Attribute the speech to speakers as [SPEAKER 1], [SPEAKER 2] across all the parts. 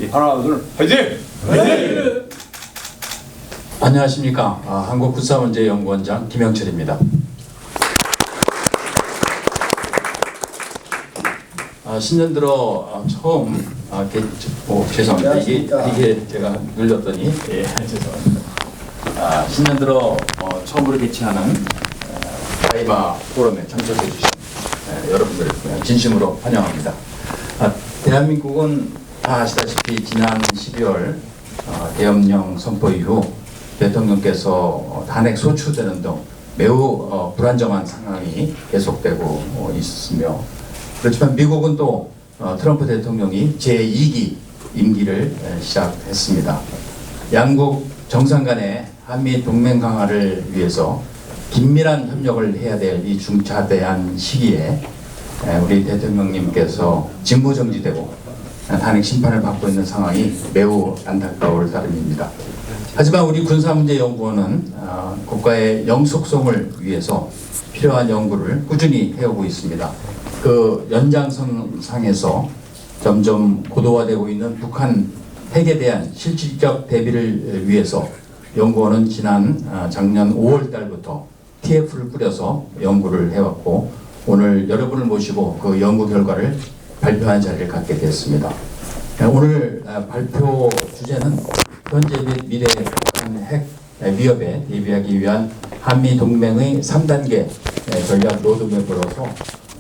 [SPEAKER 1] 하나, 둘, 화이팅! 화이팅!
[SPEAKER 2] 안녕하십니까. 한국군사문제연구원장 김영철입니다. 신년 들어 처음 죄송합니다. 이게 제가 눌렸더니 죄송합니다. 신년 들어 처음으로 개최하는 카이마 포럼에 참석해 주신 여러분들을 진심으로 환영합니다. 대한민국은 다 아시다시피 지난 12월 계엄령 선포 이후 대통령께서 탄핵 소추되는 등 매우 불안정한 상황이 계속되고 있으며, 그렇지만 미국은 또 트럼프 대통령이 제2기 임기를 시작했습니다. 양국 정상 간의 한미 동맹 강화를 위해서 긴밀한 협력을 해야 될 이 중차대한 시기에 우리 대통령님께서 직무정지되고 탄핵 심판을 받고 있는 상황이 매우 안타까울 따름입니다. 하지만 우리 군사문제연구원은 국가의 영속성을 위해서 필요한 연구를 꾸준히 해오고 있습니다. 그 연장선상에서 점점 고도화되고 있는 북한 핵에 대한 실질적 대비를 위해서 연구원은 작년 5월 달부터 TF를 꾸려서 연구를 해왔고, 오늘 여러분을 모시고 그 연구 결과를 발표한 자리를 갖게 됐습니다. 오늘 발표 주제는 현재 및 미래 북한 핵 위협에 대비하기 위한 한미 동맹의 3단계 전략 로드맵으로서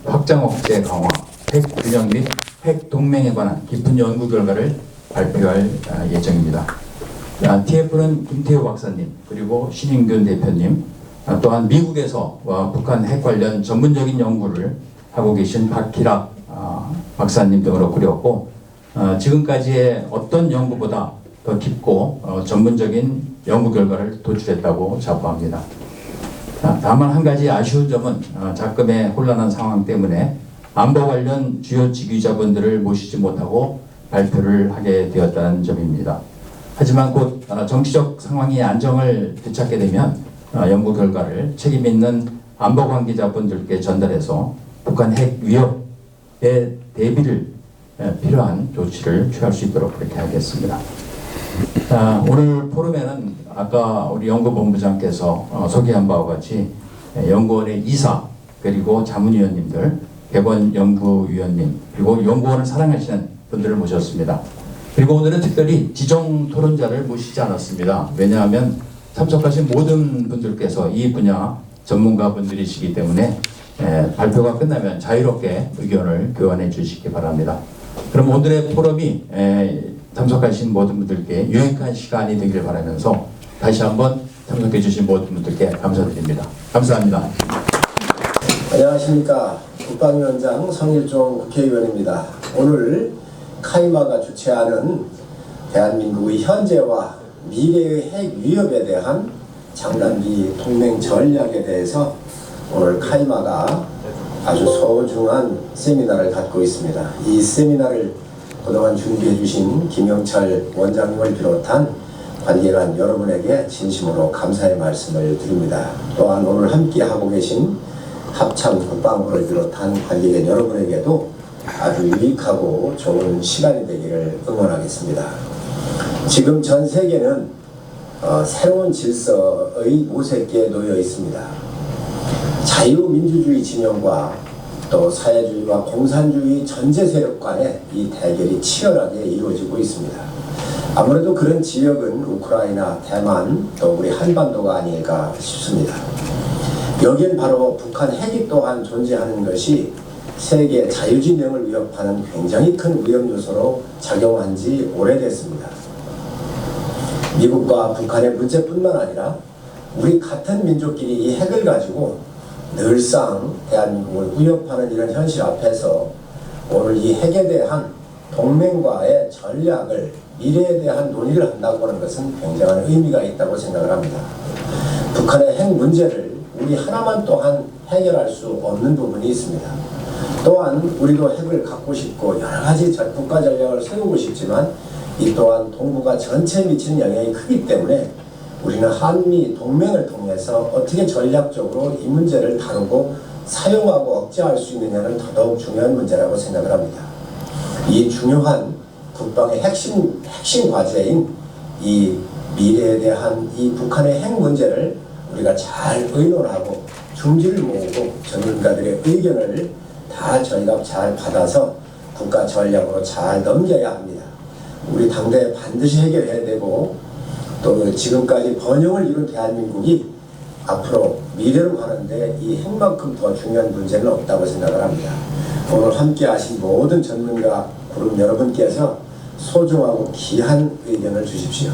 [SPEAKER 2] 확장 억제 강화, 핵 균형 및 핵 동맹에 관한 깊은 연구 결과를 발표할 예정입니다. TF는 김태우 박사님, 그리고 신인균 대표님, 또한 미국에서 북한 핵 관련 전문적인 연구를 하고 계신 박희락 박사님 등으로 꾸렸고, 지금까지의 어떤 연구보다 더 깊고 전문적인 연구 결과를 도출했다고 자부합니다. 다만 한 가지 아쉬운 점은 자금의 혼란한 상황 때문에 안보 관련 주요 지휘자분들을 모시지 못하고 발표를 하게 되었다는 점입니다. 하지만 곧 정치적 상황이 안정을 되찾게 되면 연구 결과를 책임 있는 안보 관계자분들께 전달해서 북한 핵 위협에 대비를 필요한 조치를 취할 수 있도록 그렇게 하겠습니다. 오늘 포럼에는 아까 우리 연구본부장께서 소개한 바와 같이 연구원의 이사, 그리고 자문위원님들, 객원연구위원님, 그리고 연구원을 사랑하시는 분들을 모셨습니다. 그리고 오늘은 특별히 지정 토론자를 모시지 않았습니다. 왜냐하면 참석하신 모든 분들께서 이 분야 전문가분들이시기 때문에 발표가 끝나면 자유롭게 의견을 교환해 주시기 바랍니다. 그럼 오늘의 포럼이 참석하신 모든 분들께 유익한 시간이 되기를 바라면서 다시 한번 참석해 주신 모든 분들께 감사드립니다. 감사합니다.
[SPEAKER 3] 안녕하십니까. 국방위원장 성일종 국회의원입니다. 오늘 카이마가 주최하는 대한민국의 현재와 미래의 핵 위협에 대한 장단기 동맹 전략에 대해서 오늘 카이마가 아주 소중한 세미나를 갖고 있습니다. 이 세미나를 그동안 준비해 주신 김영철 원장님을 비롯한 관계관 여러분에게 진심으로 감사의 말씀을 드립니다. 또한 오늘 함께 하고 계신 합참 국방부를 비롯한 관계관 여러분에게도 아주 유익하고 좋은 시간이 되기를 응원하겠습니다. 지금 전 세계는 새로운 질서의 모색기에 놓여 있습니다. 자유민주주의 진영과 또 사회주의와 공산주의 전제 세력 간의 이 대결이 치열하게 이루어지고 있습니다. 아무래도 그런 지역은 우크라이나, 대만, 또 우리 한반도가 아닐까 싶습니다. 여기엔 바로 북한 핵이 또한 존재하는 것이 세계 자유진영을 위협하는 굉장히 큰 위험 요소로 작용한 지 오래됐습니다. 미국과 북한의 문제뿐만 아니라 우리 같은 민족끼리 이 핵을 가지고 늘상 대한민국을 위협하는 이런 현실 앞에서 오늘 이 핵에 대한 동맹과의 전략을, 미래에 대한 논의를 한다고 하는 것은 굉장한 의미가 있다고 생각을 합니다. 북한의 핵 문제를 우리 하나만 또한 해결할 수 없는 부분이 있습니다. 또한 우리도 핵을 갖고 싶고 여러 가지 국가 전략을 세우고 싶지만 이 또한 동북아 전체에 미치는 영향이 크기 때문에 우리는 한미 동맹을 통해서 어떻게 전략적으로 이 문제를 다루고 사용하고 억제할 수 있느냐는 더더욱 중요한 문제라고 생각을 합니다. 이 중요한 국방의 핵심 과제인 이 미래에 대한 이 북한의 핵 문제를 우리가 잘 의논하고 중지를 모으고 전문가들의 의견을 다 저희가 잘 받아서 국가 전략으로 잘 넘겨야 합니다. 우리 당대에 반드시 해결해야 되고 또 지금까지 번영을 이룬 대한민국이 앞으로 미래로 가는데 이 핵만큼 더 중요한 문제는 없다고 생각을 합니다. 오늘 함께 하신 모든 전문가 그룹 여러분께서 소중하고 귀한 의견을 주십시오.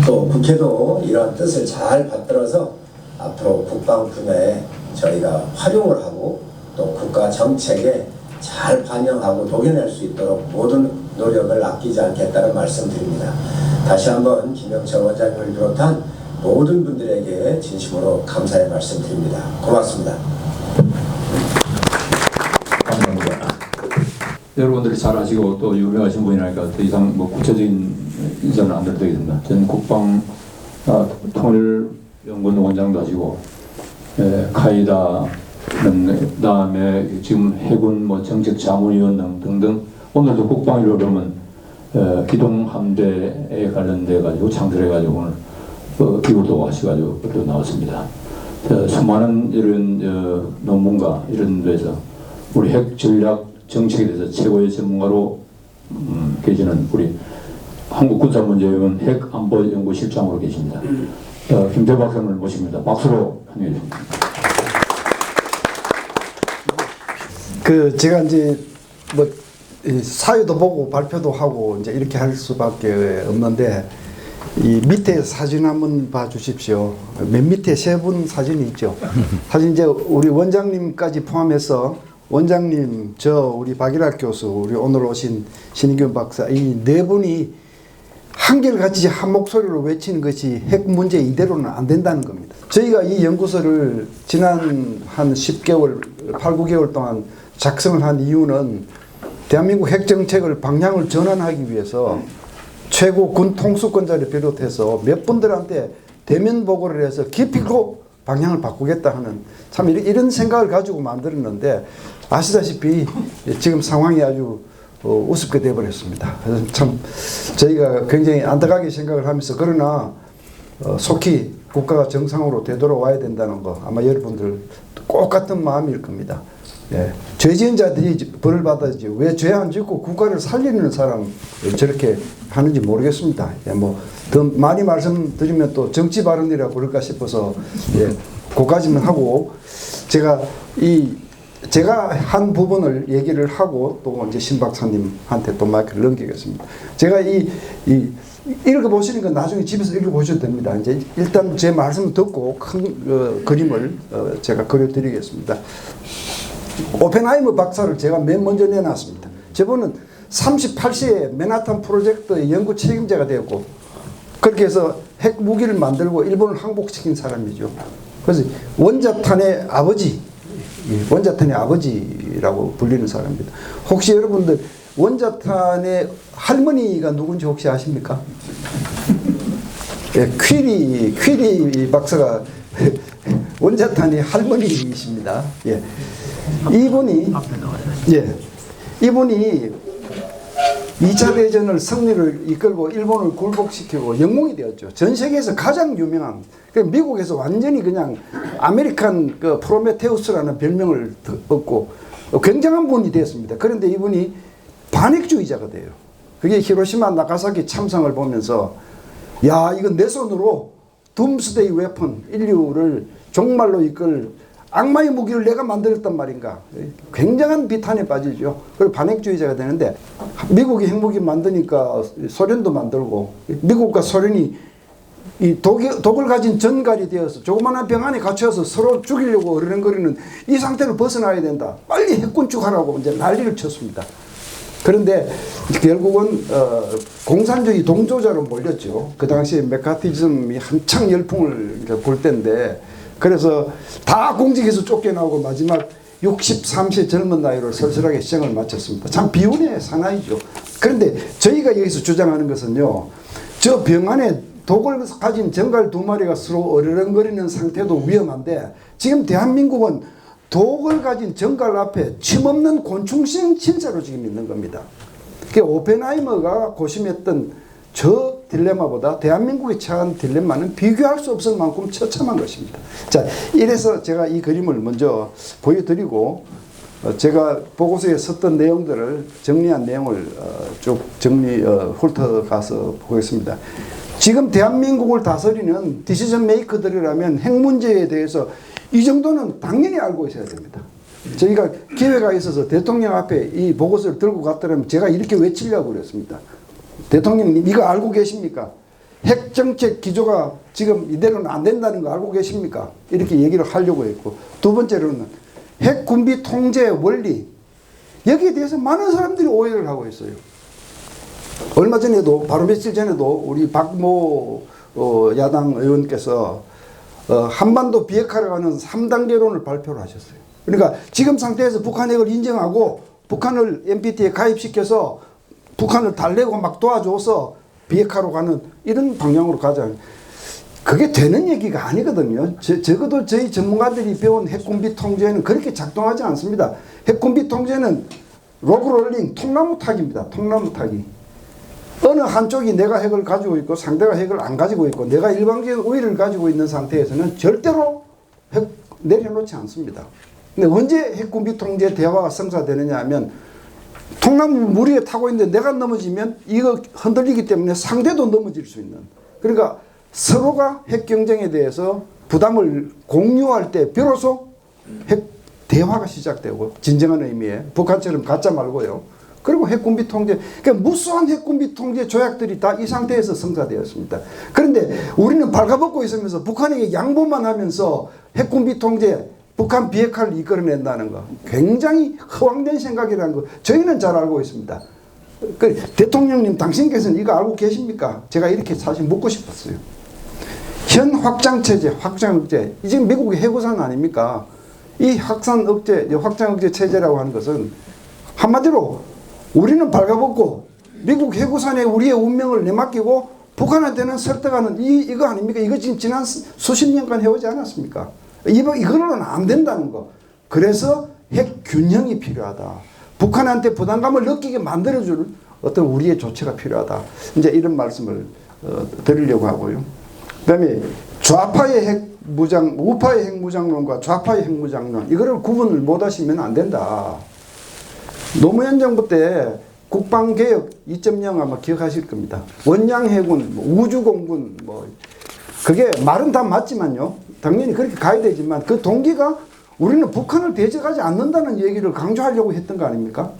[SPEAKER 3] 또 국회도 이러한 뜻을 잘 받들어서 앞으로 국방 분야에 저희가 활용을 하고 또 국가 정책에 잘 반영하고 녹여낼 수 있도록 모든 노력을 아끼지 않겠다는 말씀드립니다. 다시 한번 김영철 원장님을 비롯한 모든 분들에게 진심으로 감사의 말씀드립니다. 고맙습니다.
[SPEAKER 1] 감사합니다. 여러분들이 잘 아시고 또 유명하신 분이니까 더 이상 뭐 구체적인 인사는 안 드려도 되겠습니다. 전 국방 통일연구원 원장도 하시고 카이다 그다음에 지금 해군 뭐 정책자문위원 등등 오늘도 국방위로 그러면 기동함대에 관련돼 가지고 창설해 가지고 오늘 기구도 하셔가지고 또 나왔습니다. 수많은 이런 논문가 이런 데서 우리 핵 전략 정책에 대해서 최고의 전문가로 계시는 우리 한국군사문제위원 핵안보연구실장으로 계십니다. 김대 박사님을 모십니다. 박수로 환영해 주십니다.
[SPEAKER 4] 제가 이제 뭐 사회도 보고 발표도 하고 이제 이렇게 할 수밖에 없는데 이 밑에 사진 한번 봐 주십시오. 맨 밑에 세 분 사진이 있죠. 사진 이제 우리 원장님까지 포함해서 원장님, 우리 박일학 교수, 우리 오늘 오신 신인균 박사 이 네 분이 한결같이 한 목소리로 외치는 것이 핵 문제 이대로는 안 된다는 겁니다. 저희가 이 연구소를 지난 한 10개월, 8, 9개월 동안 작성을 한 이유는 대한민국 핵 정책을 방향을 전환하기 위해서 최고 군 통수권자를 비롯해서 몇 분들한테 대면 보고를 해서 깊이 있고 방향을 바꾸겠다 하는 참 이런 생각을 가지고 만들었는데 아시다시피 지금 상황이 아주 우습게 되어버렸습니다. 그래서 참 저희가 굉장히 안타깝게 생각을 하면서 그러나 속히 국가가 정상으로 되돌아와야 된다는 거 아마 여러분들 똑같은 마음일 겁니다. 예. 죄 지은 자들이 벌을 받아야지 왜 죄 안 짓고 국가를 살리는 사람 저렇게 하는지 모르겠습니다. 예, 뭐 더 많이 말씀드리면 또 정치 발언이라고 그럴까 싶어서 예, 그까지만 하고 제가 한 부분을 얘기를 하고 또 이제 신 박사님한테 또 마이크를 넘기겠습니다. 제가 읽어보시는 건 나중에 집에서 읽어보셔도 됩니다. 이제 일단 제 말씀을 듣고 큰 그림을 제가 그려드리겠습니다. 오펜하이머 박사를 제가 맨 먼저 내놨습니다. 저분은 38세에 맨하탄 프로젝트의 연구 책임자가 되었고 그렇게 해서 핵 무기를 만들고 일본을 항복시킨 사람이죠. 그래서 원자탄의 아버지라고 불리는 사람입니다. 혹시 여러분들 원자탄의 할머니가 누군지 혹시 아십니까? 예, 퀴리 박사가 원자탄의 할머니이십니다. 예. 이분이 2차 대전을 승리를 이끌고 일본을 굴복시키고 영웅이 되었죠. 전 세계에서 가장 유명한 미국에서 완전히 그냥 아메리칸 프로메테우스라는 별명을 얻고 굉장한 분이 되었습니다. 그런데 이분이 반핵주의자가 돼요. 그게 히로시마 나가사키 참상을 보면서 야 이건 내 손으로 둠스데이 웨폰 인류를 종말로 이끌 악마의 무기를 내가 만들었단 말인가. 굉장한 비탄에 빠지죠. 그리고 반핵주의자가 되는데 미국이 핵무기 만드니까 소련도 만들고 미국과 소련이 이 독을 가진 전갈이 되어서 조그마한 병 안에 갇혀서 서로 죽이려고 어르렁거리는 이 상태를 벗어나야 된다. 빨리 핵군축하라고 이제 난리를 쳤습니다. 그런데 결국은 공산주의 동조자로 몰렸죠. 그 당시에 메카티즘이 한창 열풍을 불 때인데 그래서 다 공직에서 쫓겨나오고 마지막 63세 젊은 나이로 설설하게 시장을 마쳤습니다. 참 비운의 사나이죠. 그런데 저희가 여기서 주장하는 것은요. 저 병 안에 독을 가진 정갈 2마리가 서로 어르렁거리는 상태도 위험한데 지금 대한민국은 독을 가진 정갈 앞에 침없는 곤충성 침사로 지금 있는 겁니다. 그 오펜하이머가 고심했던 저 딜레마보다 대한민국이 처한 딜레마는 비교할 수 없을 만큼 처참한 것입니다. 자, 이래서 제가 이 그림을 먼저 보여드리고 제가 보고서에 썼던 내용들을 정리한 내용을 쭉 훑어가서 보겠습니다. 지금 대한민국을 다스리는 디시전 메이커들이라면 핵 문제에 대해서 이 정도는 당연히 알고 있어야 됩니다. 저희가 기회가 있어서 대통령 앞에 이 보고서를 들고 갔더라면 제가 이렇게 외치려고 그랬습니다. 대통령님 이거 알고 계십니까? 핵정책 기조가 지금 이대로는 안 된다는 거 알고 계십니까? 이렇게 얘기를 하려고 했고, 두 번째로는 핵군비 통제 원리, 여기에 대해서 많은 사람들이 오해를 하고 있어요. 얼마 전에도, 바로 며칠 전에도 우리 박모 야당 의원께서 한반도 비핵화를 하는 3단계론을 발표를 하셨어요. 그러니까 지금 상태에서 북한 핵을 인정하고 북한을 NPT에 가입시켜서 북한을 달래고 막 도와줘서 비핵화로 가는 이런 방향으로 가자. 그게 되는 얘기가 아니거든요. 적어도 저희 전문가들이 배운 핵군비 통제는 그렇게 작동하지 않습니다. 핵군비 통제는 로그롤링, 통나무 타기입니다. 통나무 타기. 어느 한쪽이 내가 핵을 가지고 있고 상대가 핵을 안 가지고 있고 내가 일방적인 우위를 가지고 있는 상태에서는 절대로 핵 내려놓지 않습니다. 근데 언제 핵군비 통제 대화가 성사되느냐 하면 통나무 물 위에 타고 있는데 내가 넘어지면 이거 흔들리기 때문에 상대도 넘어질 수 있는, 그러니까 서로가 핵 경쟁에 대해서 부담을 공유할 때 비로소 핵 대화가 시작되고, 진정한 의미의 북한처럼 가짜 말고요. 그리고 핵군비 통제, 그러니까 무수한 핵군비 통제 조약들이 다 이 상태에서 성사되었습니다. 그런데 우리는 발가벗고 있으면서 북한에게 양보만 하면서 핵군비 통제, 북한 비핵화를 이끌어낸다는 거, 굉장히 허황된 생각이라는 거 저희는 잘 알고 있습니다. 대통령님 당신께서는 이거 알고 계십니까? 제가 이렇게 사실 묻고 싶었어요. 현 확장체제, 확장억제, 지금 미국의 해고산 아닙니까? 이 확장억제 체제라고 하는 것은 한마디로 우리는 발가벗고 미국 해고산에 우리의 운명을 내맡기고 북한한테는 설득하는 이거 아닙니까? 이거 지난 수십 년간 해오지 않았습니까? 이거는 안 된다는 거. 그래서 핵 균형이 필요하다. 북한한테 부담감을 느끼게 만들어줄 어떤 우리의 조치가 필요하다. 이제 이런 말씀을 드리려고 하고요. 그 다음에 좌파의 핵무장, 우파의 핵무장론과 좌파의 핵무장론, 이거를 구분을 못 하시면 안 된다. 노무현 정부 때 국방개혁 2.0 아마 기억하실 겁니다. 원양해군, 우주공군, 그게 말은 다 맞지만요. 당연히 그렇게 가야 되지만 그 동기가 우리는 북한을 대적하지 않는다는 얘기를 강조하려고 했던 거 아닙니까?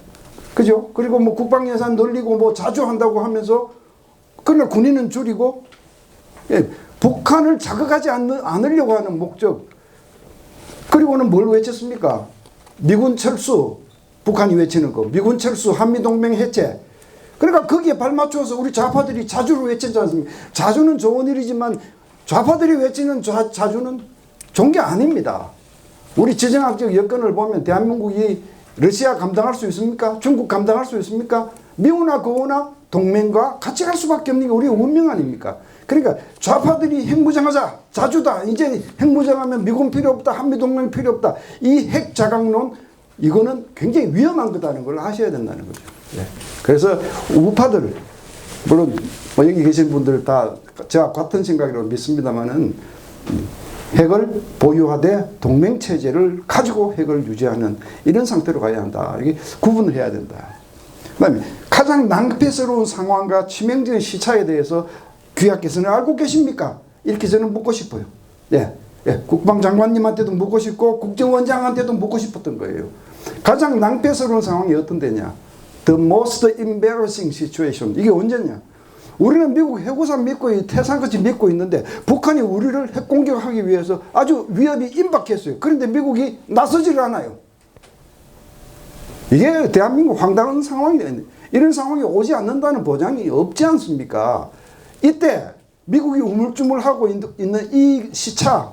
[SPEAKER 4] 그죠? 그리고 국방 예산 늘리고 자주 한다고 하면서 그러나 군인은 줄이고, 예, 북한을 자극하지 않으려고 하는 목적. 그리고는 뭘 외쳤습니까? 미군 철수, 북한이 외치는 거. 미군 철수, 한미동맹 해체. 그러니까 거기에 발맞춰서 우리 좌파들이 자주를 외쳤지 않습니까? 자주는 좋은 일이지만 좌파들이 외치는 자주는 좋은 게 아닙니다. 우리 지정학적 여건을 보면 대한민국이 러시아 감당할 수 있습니까? 중국 감당할 수 있습니까? 미우나 거우나 동맹과 같이 갈 수밖에 없는 게 우리의 운명 아닙니까? 그러니까 좌파들이 핵무장하자, 자주다, 이제 핵무장하면 미군 필요 없다, 한미동맹 필요 없다, 이 핵자강론, 이거는 굉장히 위험한 거다는 걸 아셔야 된다는 거죠. 예. 그래서 우파들, 물론 여기 계신 분들 다 저와 같은 생각이라고 믿습니다만은 핵을 보유하되 동맹체제를 가지고 핵을 유지하는 이런 상태로 가야 한다. 이게 구분을 해야 된다. 그 다음에 가장 낭패스러운 상황과 치명적인 시차에 대해서 귀하께서는 알고 계십니까? 이렇게 저는 묻고 싶어요. 예. 예. 국방장관님한테도 묻고 싶고 국정원장한테도 묻고 싶었던 거예요. 가장 낭패스러운 상황이 어떤 데냐? The most embarrassing situation. 이게 언제냐? 우리는 미국 해고산 믿고 태산같이 믿고 있는데 북한이 우리를 핵 공격하기 위해서 아주 위협이 임박했어요. 그런데 미국이 나서지를 않아요. 이게 대한민국 황당한 상황이에요. 이런 상황이 오지 않는다는 보장이 없지 않습니까? 이때 미국이 우물쭈물하고 있는 이 시차,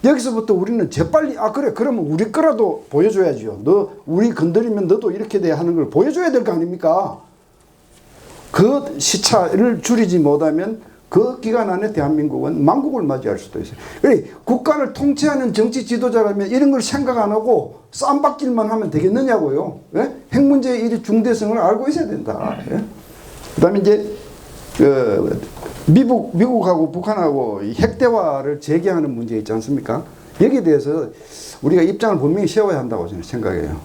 [SPEAKER 4] 여기서부터 우리는 재빨리 그래 그러면 우리 거라도 보여줘야지요. 너 우리 건드리면 너도 이렇게 돼야 하는 걸 보여줘야 될 거 아닙니까? 그 시차를 줄이지 못하면 그 기간 안에 대한민국은 망국을 맞이할 수도 있어요. 그래 국가를 통치하는 정치 지도자라면 이런 걸 생각 안 하고 쌈박질만 하면 되겠느냐고요. 예? 핵 문제의 이 중대성을 알고 있어야 된다. 예? 그다음에 이제 미국하고 북한하고 핵 대화를 재개하는 문제 있지 않습니까? 여기에 대해서 우리가 입장을 분명히 세워야 한다고 저는 생각해요.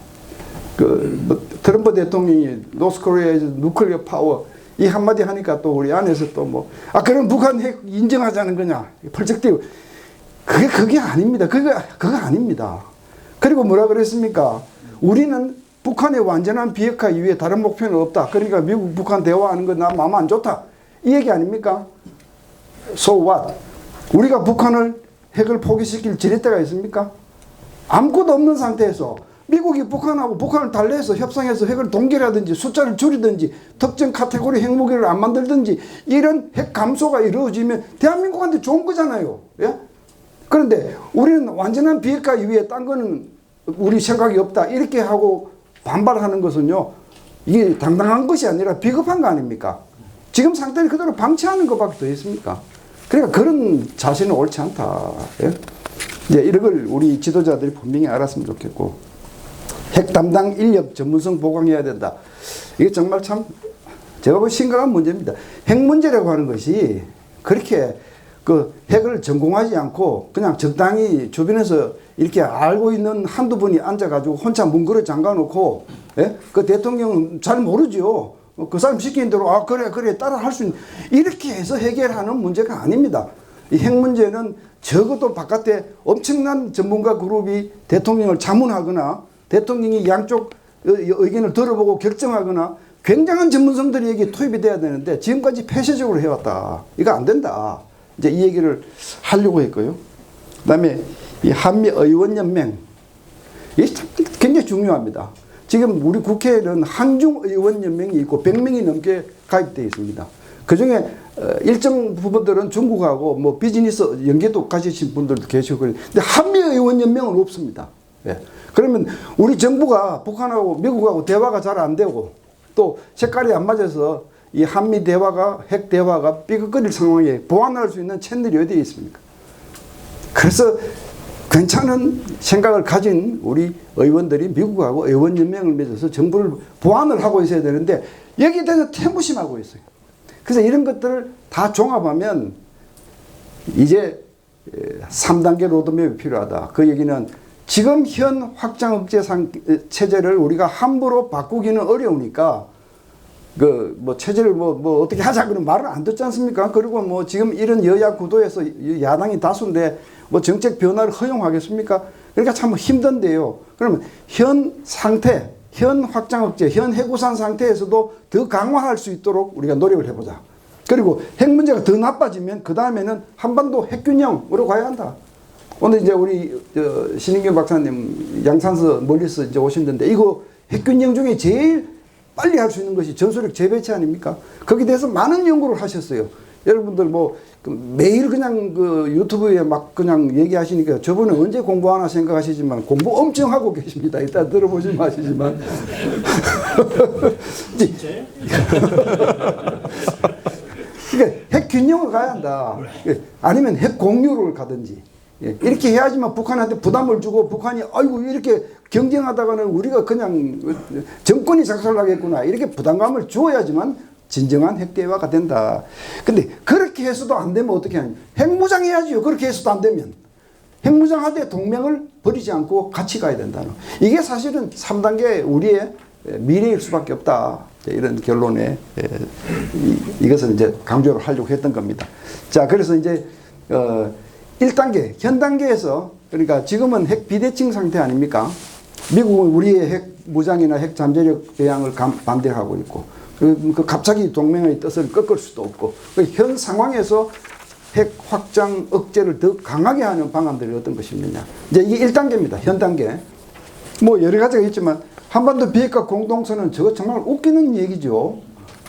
[SPEAKER 4] 트럼프 대통령이 노스 코리아의 누클리어 파워 이 한마디 하니까 또 우리 안에서 또 그럼 북한 핵 인정하자는 거냐 펄쩍 뛰고 그게 아닙니다. 그거 아닙니다. 그리고 뭐라 그랬습니까? 우리는 북한의 완전한 비핵화 이외에 다른 목표는 없다. 그러니까 미국 북한 대화하는 거 나 마음 안 좋다. 이 얘기 아닙니까? So what? 우리가 북한을 핵을 포기시킬 지렛대가 있습니까? 아무것도 없는 상태에서 미국이 북한을 달래서 협상해서 핵을 동결하든지 숫자를 줄이든지 특정 카테고리 핵무기를 안 만들든지 이런 핵 감소가 이루어지면 대한민국한테 좋은 거잖아요. 예? 그런데 우리는 완전한 비핵화 이외에 딴 거는 우리 생각이 없다. 이렇게 하고 반발하는 것은요. 이게 당당한 것이 아니라 비겁한 거 아닙니까? 지금 상태를 그대로 방치하는 것밖에 더 있습니까? 그러니까 그런 자세는 옳지 않다. 예? 이제 이런 걸 우리 지도자들이 분명히 알았으면 좋겠고 핵 담당 인력 전문성 보강해야 된다. 이게 정말 참 제가 보기 심각한 문제입니다. 핵 문제라고 하는 것이 그렇게 그 핵을 전공하지 않고 그냥 적당히 주변에서 이렇게 알고 있는 한두 분이 앉아가지고 혼자 문그릇 잠가놓고 예? 그 대통령은 잘 모르죠. 그 사람 시키는 대로 그래 따라 할 수 있는 이렇게 해서 해결하는 문제가 아닙니다. 이 핵 문제는 적어도 바깥에 엄청난 전문가 그룹이 대통령을 자문하거나 대통령이 양쪽 의견을 들어보고 결정하거나 굉장한 전문성들이 여기 투입이 돼야 되는데 지금까지 폐쇄적으로 해왔다. 이거 안 된다. 이제 이 얘기를 하려고 했고요. 그 다음에 이 한미의원연맹. 이게 굉장히 중요합니다. 지금 우리 국회에는 한중의원연맹이 있고 100명이 넘게 가입되어 있습니다. 그 중에 일정 부분들은 중국하고 비즈니스 연계도 가지신 분들도 계시고 근데 한미의원연맹은 없습니다. 예. 그러면 우리 정부가 북한하고 미국하고 대화가 잘 안 되고 또 색깔이 안 맞아서 이 한미 대화가 핵 대화가 삐걱거릴 상황에 보완할 수 있는 채널이 어디에 있습니까? 그래서 괜찮은 생각을 가진 우리 의원들이 미국하고 의원연맹을 맺어서 정부를 보완을 하고 있어야 되는데 여기에 대해서 태무심하고 있어요. 그래서 이런 것들을 다 종합하면 이제 3단계 로드맵이 필요하다. 그 얘기는 지금 현 확장 억제 체제를 우리가 함부로 바꾸기는 어려우니까 체제를 어떻게 하자 그런 말을 안 듣지 않습니까? 그리고 지금 이런 여야 구도에서 야당이 다수인데 정책 변화를 허용하겠습니까? 그러니까 참 힘든데요. 그러면 현 상태, 현 확장 억제, 현 해구산 상태에서도 더 강화할 수 있도록 우리가 노력을 해보자. 그리고 핵 문제가 더 나빠지면 그 다음에는 한반도 핵균형으로 가야 한다. 오늘 이제 우리 신인경 박사님 양산서 멀리서 이제 오신다는데 이거 핵균형 중에 제일 빨리 할 수 있는 것이 전술핵 재배치 아닙니까? 거기에 대해서 많은 연구를 하셨어요. 여러분들 매일 그냥 유튜브에 막 그냥 얘기하시니까 저분은 언제 공부하나 생각하시지만 공부 엄청 하고 계십니다. 이따 들어보지 마시지만.
[SPEAKER 5] 진짜요?
[SPEAKER 4] 그러니까 핵 균형을 가야 한다. 아니면 핵 공유를 가든지. 이렇게 해야지만 북한한테 부담을 주고 북한이 아이고 이렇게 경쟁하다가는 우리가 그냥 정권이 작살나겠구나 이렇게 부담감을 주어야지만 진정한 핵대화가 된다. 근데 그렇게 해서도 안 되면 어떻게 하냐. 핵무장해야지요. 그렇게 해서도 안 되면. 핵무장하되 동맹을 버리지 않고 같이 가야 된다는. 이게 사실은 3단계 우리의 미래일 수밖에 없다. 이런 결론에 이것을 이제 강조를 하려고 했던 겁니다. 자, 그래서 이제 1단계, 현 단계에서 그러니까 지금은 핵 비대칭 상태 아닙니까? 미국은 우리의 핵 무장이나 핵 잠재력 대항을 반대하고 있고 갑자기 동맹의 뜻을 꺾을 수도 없고 현 상황에서 핵 확장 억제를 더 강하게 하는 방안들이 어떤 것이냐. 이제 이게 1단계입니다. 현 단계. 여러 가지가 있지만 한반도 비핵화 공동선언 저거 정말 웃기는 얘기죠.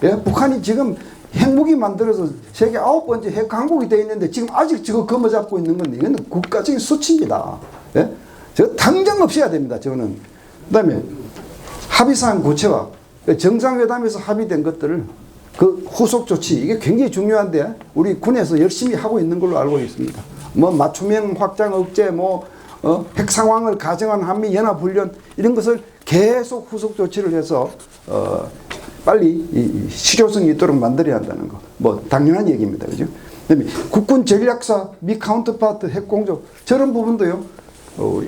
[SPEAKER 4] 예? 북한이 지금 핵무기 만들어서 세계 9번째 핵 강국이 되어 있는데 지금 아직 저거 거머잡고 있는 건 이건 국가적인 수치입니다. 예? 저거 당장 없애야 됩니다. 저거는. 그 다음에 합의사항 구체화. 정상회담에서 합의된 것들을 그 후속 조치 이게 굉장히 중요한데 우리 군에서 열심히 하고 있는 걸로 알고 있습니다. 뭐 맞춤형 확장 억제, 핵 상황을 가정한 한미 연합 훈련 이런 것을 계속 후속 조치를 해서 빨리 이 실효성이 있도록 만들어야 한다는 거. 뭐 당연한 얘기입니다, 그죠? 그다음에 국군 전략사 미 카운터파트 핵 공조 저런 부분도요.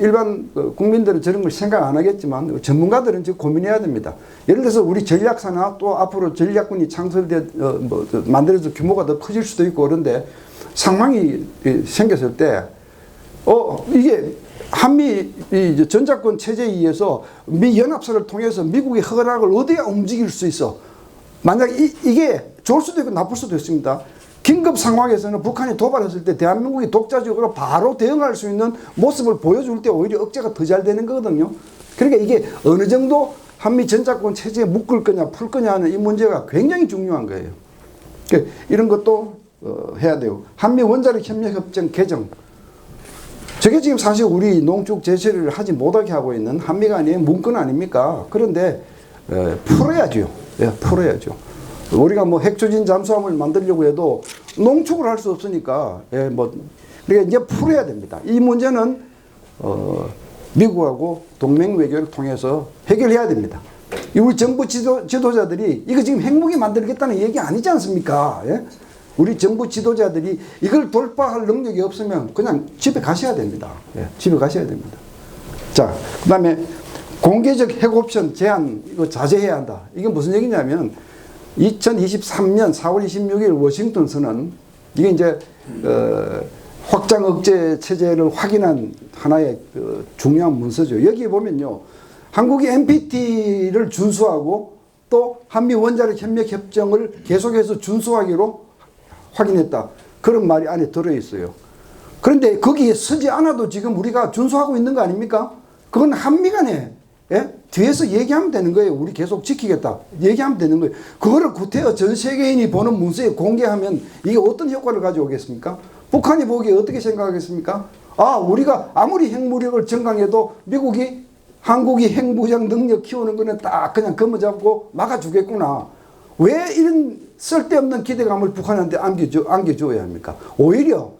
[SPEAKER 4] 일반 국민들은 저런 걸 생각 안 하겠지만 전문가들은 지금 고민해야 됩니다. 예를 들어서 우리 전략사나 또 앞으로 전략군이 창설돼 만들어서 규모가 더 커질 수도 있고 그런데 상황이 생겼을 때 이게 한미 전자권 체제에 의해서 미 연합사를 통해서 미국의 허락을 어디에 움직일 수 있어. 만약 이게 좋을 수도 있고 나쁠 수도 있습니다. 긴급 상황에서는 북한이 도발했을 때 대한민국이 독자적으로 바로 대응할 수 있는 모습을 보여줄 때 오히려 억제가 더 잘 되는 거거든요. 그러니까 이게 어느 정도 한미 전자권 체제에 묶을 거냐 풀 거냐 하는 이 문제가 굉장히 중요한 거예요. 그러니까 이런 것도 해야 돼요. 한미 원자력 협력 협정 개정. 저게 지금 사실 우리 농축 제재를 하지 못하게 하고 있는 한미 간의 문건 아닙니까? 그런데 풀어야죠. 풀어야죠. 우리가 뭐 핵추진 잠수함을 만들려고 해도 농축을 할 수 없으니까 그러니까 이제 풀어야 됩니다. 이 문제는 미국하고 동맹 외교를 통해서 해결해야 됩니다. 우리 정부 지도자들이 이거 지금 핵무기 만들겠다는 얘기 아니지 않습니까? 예? 우리 정부 지도자들이 이걸 돌파할 능력이 없으면 그냥 집에 가셔야 됩니다. 예, 집에 가셔야 됩니다. 자, 그 다음에 공개적 핵옵션 제한 이거 자제해야 한다. 이게 무슨 얘기냐면 2023년 4월 26일 워싱턴 선언 이게 이제 확장 억제 체제를 확인한 하나의 중요한 문서죠. 여기 보면요. 한국이 NPT를 준수하고 또 한미 원자력 협력 협정을 계속해서 준수하기로 확인했다. 그런 말이 안에 들어있어요. 그런데 거기에 쓰지 않아도 지금 우리가 준수하고 있는 거 아닙니까? 그건 한미 간에 뒤에서 얘기하면 되는 거예요. 우리 계속 지키겠다. 얘기하면 되는 거예요. 그거를 구태여 전 세계인이 보는 문서에 공개하면 이게 어떤 효과를 가져오겠습니까? 북한이 보기에 어떻게 생각하겠습니까? 우리가 아무리 핵무력을 증강해도 미국이 한국이 핵무장 능력 키우는 거는 딱 그냥 거머잡고 막아주겠구나. 왜 이런 쓸데없는 기대감을 북한한테 안겨줘야 합니까? 오히려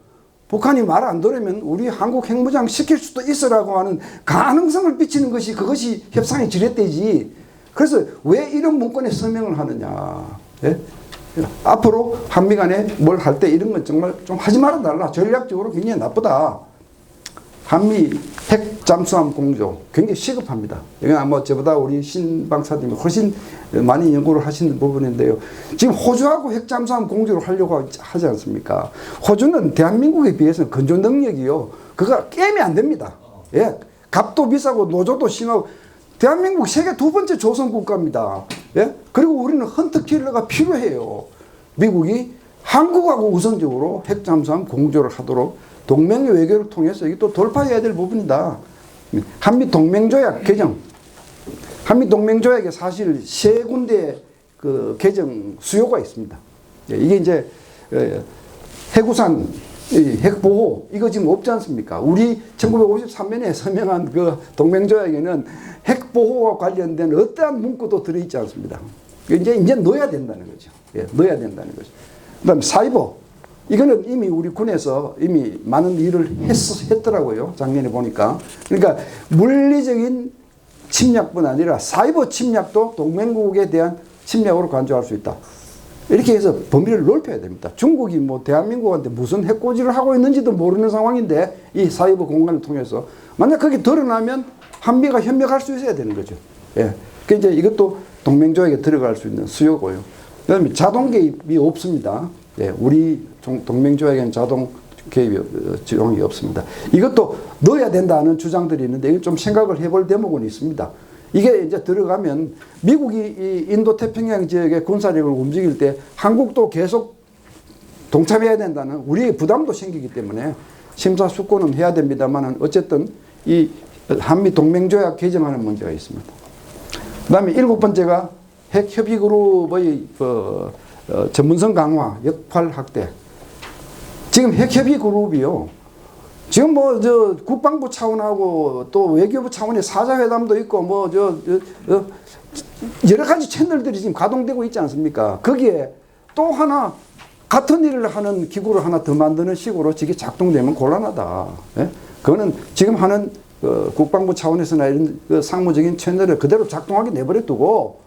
[SPEAKER 4] 북한이 말 안 들으면 우리 한국 핵무장 시킬 수도 있으라고 하는 가능성을 비치는 것이 그것이 협상의 지렛대지. 그래서 왜 이런 문건에 서명을 하느냐. 예? 앞으로 한미 간에 뭘 할 때 이런 건 정말 좀 하지 말아달라. 전략적으로 굉장히 나쁘다. 한미 핵 잠수함 공조 굉장히 시급합니다. 이건 아마 저보다 우리 신 박사님이 훨씬 많이 연구를 하시는 부분인데요. 지금 호주하고 핵 잠수함 공조를 하려고 하지 않습니까? 호주는 대한민국에 비해서는 건조 능력이요. 그거 게임이 안 됩니다. 예. 값도 비싸고 노조도 심하고 대한민국 세계 두 번째 조선 국가입니다. 예. 그리고 우리는 헌터킬러가 필요해요. 미국이 한국하고 우선적으로 핵 잠수함 공조를 하도록 동맹 외교를 통해서 이게 또 돌파해야 될 부분이다. 한미 동맹조약 개정. 한미 동맹조약에 사실 세 군데 그 개정 수요가 있습니다. 이게 이제 해구산 핵보호 이거 지금 없지 않습니까? 우리 1953년에 서명한 그 동맹조약에는 핵보호와 관련된 어떠한 문구도 들어있지 않습니다. 이제 넣어야 된다는 거죠. 넣어야 된다는 거죠. 그다음에 사이버. 이거는 이미 우리 군에서 이미 많은 일을 했더라고요. 작년에 보니까. 그러니까 물리적인 침략뿐 아니라 사이버 침략도 동맹국에 대한 침략으로 간주할 수 있다. 이렇게 해서 범위를 넓혀야 됩니다. 중국이 뭐 대한민국한테 무슨 핵고지를 하고 있는지도 모르는 상황인데 이 사이버 공간을 통해서 만약 그게 드러나면 한미가 협력할 수 있어야 되는 거죠. 예. 그 이제 이것도 동맹조약에 들어갈 수 있는 수요고요. 그다음에 자동 개입이 없습니다. 예, 우리 동맹조약에는 자동 개입 지원이 없습니다. 이것도 넣어야 된다는 주장들이 있는데 이건 좀 생각을 해볼 대목은 있습니다. 이게 이제 들어가면 미국이 이 인도 태평양 지역의 군사력을 움직일 때 한국도 계속 동참해야 된다는 우리의 부담도 생기기 때문에 심사숙고는 해야 됩니다만 어쨌든 이 한미 동맹조약 개정하는 문제가 있습니다. 그 다음에 7번째가 핵협의그룹의 전문성 강화, 역할 확대. 지금 핵협의그룹이요. 지금 뭐 국방부 차원하고 또 외교부 차원의 사자회담도 있고 뭐 여러 가지 채널들이 지금 가동되고 있지 않습니까? 거기에 또 하나 같은 일을 하는 기구를 하나 더 만드는 식으로 저게 작동되면 곤란하다. 예? 그거는 지금 하는 국방부 차원에서나 이런 상무적인 채널을 그대로 작동하게 내버려 두고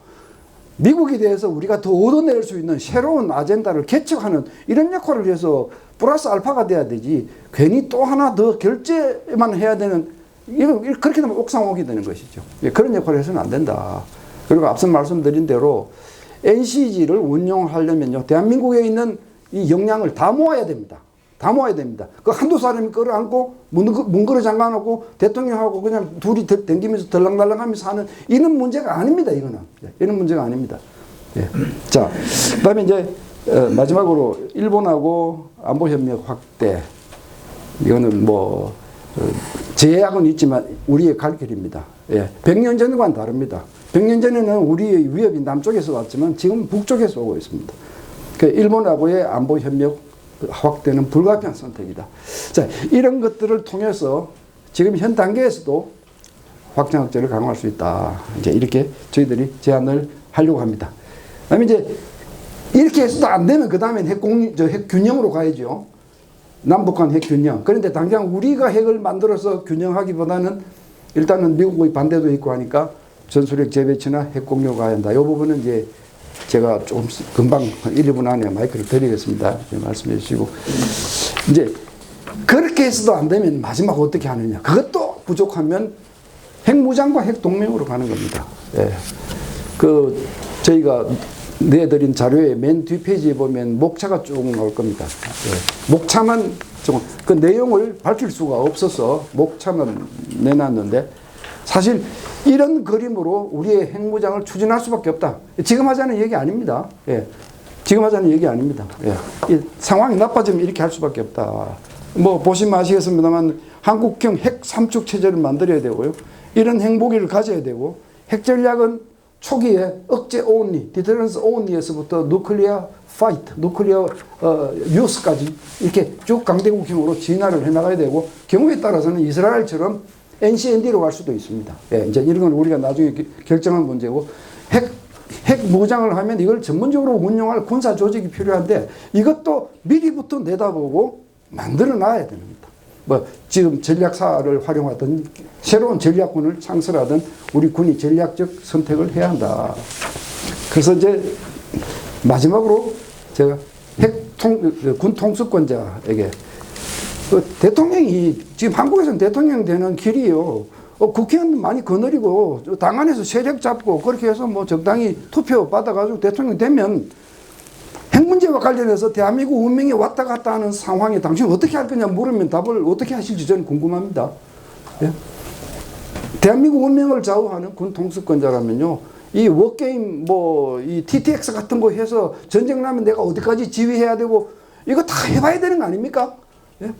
[SPEAKER 4] 미국에 대해서 우리가 더 얻어낼 수 있는 새로운 아젠다를 개척하는 이런 역할을 해서 플러스 알파가 돼야 되지, 괜히 또 하나 더 결제만 해야 되는, 이거 그렇게 되면 옥상옥이 되는 것이죠. 그런 역할을 해서는 안 된다. 그리고 앞서 말씀드린 대로 NCG를 운영하려면요, 대한민국에 있는 이 역량을 다 모아야 됩니다. 다 모아야 됩니다. 그 한두 사람이 끌어안고 문거리 잠가놓고 대통령하고 그냥 둘이 댕기면서 덜랑달랑 하면서 하는 이런 문제가 아닙니다. 이거는. 이런 문제가 아닙니다. 예. 자, 그 다음에 이제 마지막으로 일본하고 안보협력 확대. 이거는 뭐 제약은 있지만 우리의 갈 길입니다. 예. 100년 전과는 다릅니다. 100년 전에는 우리의 위협이 남쪽에서 왔지만 지금 북쪽에서 오고 있습니다. 그 일본하고의 안보 협력 확대는 불가피한 선택이다. 자, 이런 것들을 통해서 지금 현 단계에서도 확장 억제를 강화할 수 있다. 이제 이렇게 저희들이 제안을 하려고 합니다. 그다음에 이제 이렇게 해서도 안 되면 그 다음엔 핵 균형으로 가야죠. 남북한 핵 균형. 그런데 당장 우리가 핵을 만들어서 균형하기보다는 일단은 미국의 반대도 있고 하니까 전술핵 재배치나 핵 공유가 가야 한다. 이 부분은 이제 제가 조금 금방 1, 2분 안에 마이크를 드리겠습니다. 말씀해 주시고. 이제 그렇게 해서도 안 되면 마지막 어떻게 하느냐. 그것도 부족하면 핵무장과 핵동맹으로 가는 겁니다. 예. 저희가 내드린 자료의 맨 뒷페이지에 보면 목차가 쭉 나올 겁니다. 예. 목차만 그 내용을 밝힐 수가 없어서 목차만 내놨는데 사실 이런 그림으로 우리의 핵무장을 추진할 수밖에 없다. 지금 하자는 얘기 아닙니다. 예. 지금 하자는 얘기 아닙니다. 예. 상황이 나빠지면 이렇게 할 수밖에 없다. 뭐 보시면 아시겠습니다만 한국형 핵 삼축 체제를 만들어야 되고요. 이런 핵무기를 가져야 되고 핵 전략은 초기에 억제 온리, 디터런스 온리에서부터 누클리어 파이트, 누클리어 유스까지 이렇게 쭉 강대국형으로 진화를 해나가야 되고 경우에 따라서는 이스라엘처럼 NCND로 갈 수도 있습니다. 예, 이제 이런 건 우리가 나중에 결정할 문제고 핵 무장을 하면 이걸 전문적으로 운용할 군사 조직이 필요한데 이것도 미리부터 내다보고 만들어 놔야 됩니다. 뭐 지금 전략사를 활용하든 새로운 전략군을 창설하든 우리 군이 전략적 선택을 해야 한다. 그래서 이제 마지막으로 제가 군 통수권자에게 대통령이 지금 한국에서는 대통령 되는 길이요. 국회의원 많이 거느리고 당 안에서 세력 잡고 그렇게 해서 뭐 적당히 투표 받아가지고 대통령 되면 핵 문제와 관련해서 대한민국 운명이 왔다 갔다 하는 상황에 당신 어떻게 할 거냐 물으면 답을 어떻게 하실지 저는 궁금합니다. 예? 대한민국 운명을 좌우하는 군 통수권자라면요. 이 워게임 이 TTX 같은 거 해서 전쟁 나면 내가 어디까지 지휘해야 되고 이거 다 해봐야 되는 거 아닙니까? 예?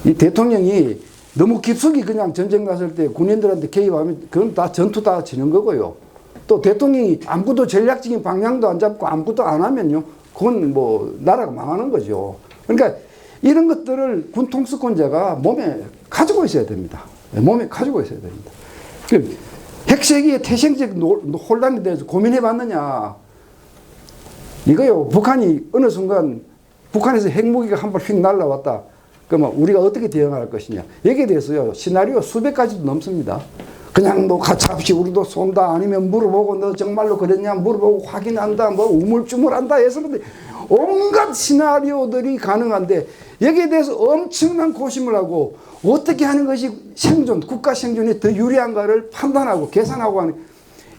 [SPEAKER 4] 이 대통령이 너무 깊숙이 그냥 전쟁 났을 때 군인들한테 개입하면 그건 다 전투 다 지는 거고요. 또 대통령이 아무것도 전략적인 방향도 안 잡고 아무것도 안 하면요. 그건 뭐 나라가 망하는 거죠. 그러니까 이런 것들을 군 통수권자가 몸에 가지고 있어야 됩니다. 몸에 가지고 있어야 됩니다. 핵세기의 태생적 혼란에 대해서 고민해 봤느냐. 이거요. 북한이 어느 순간 북한에서 핵무기가 한 발 휙 날라왔다. 그러면 우리가 어떻게 대응할 것이냐. 여기에 대해서요. 시나리오 수백 가지도 넘습니다. 그냥 뭐 가차없이 우리도 쏜다 아니면 물어보고 너 정말로 그랬냐 물어보고 확인한다 뭐 우물쭈물한다 해서 온갖 시나리오들이 가능한데 여기에 대해서 엄청난 고심을 하고 어떻게 하는 것이 생존, 국가 생존에 더 유리한가를 판단하고 계산하고 하는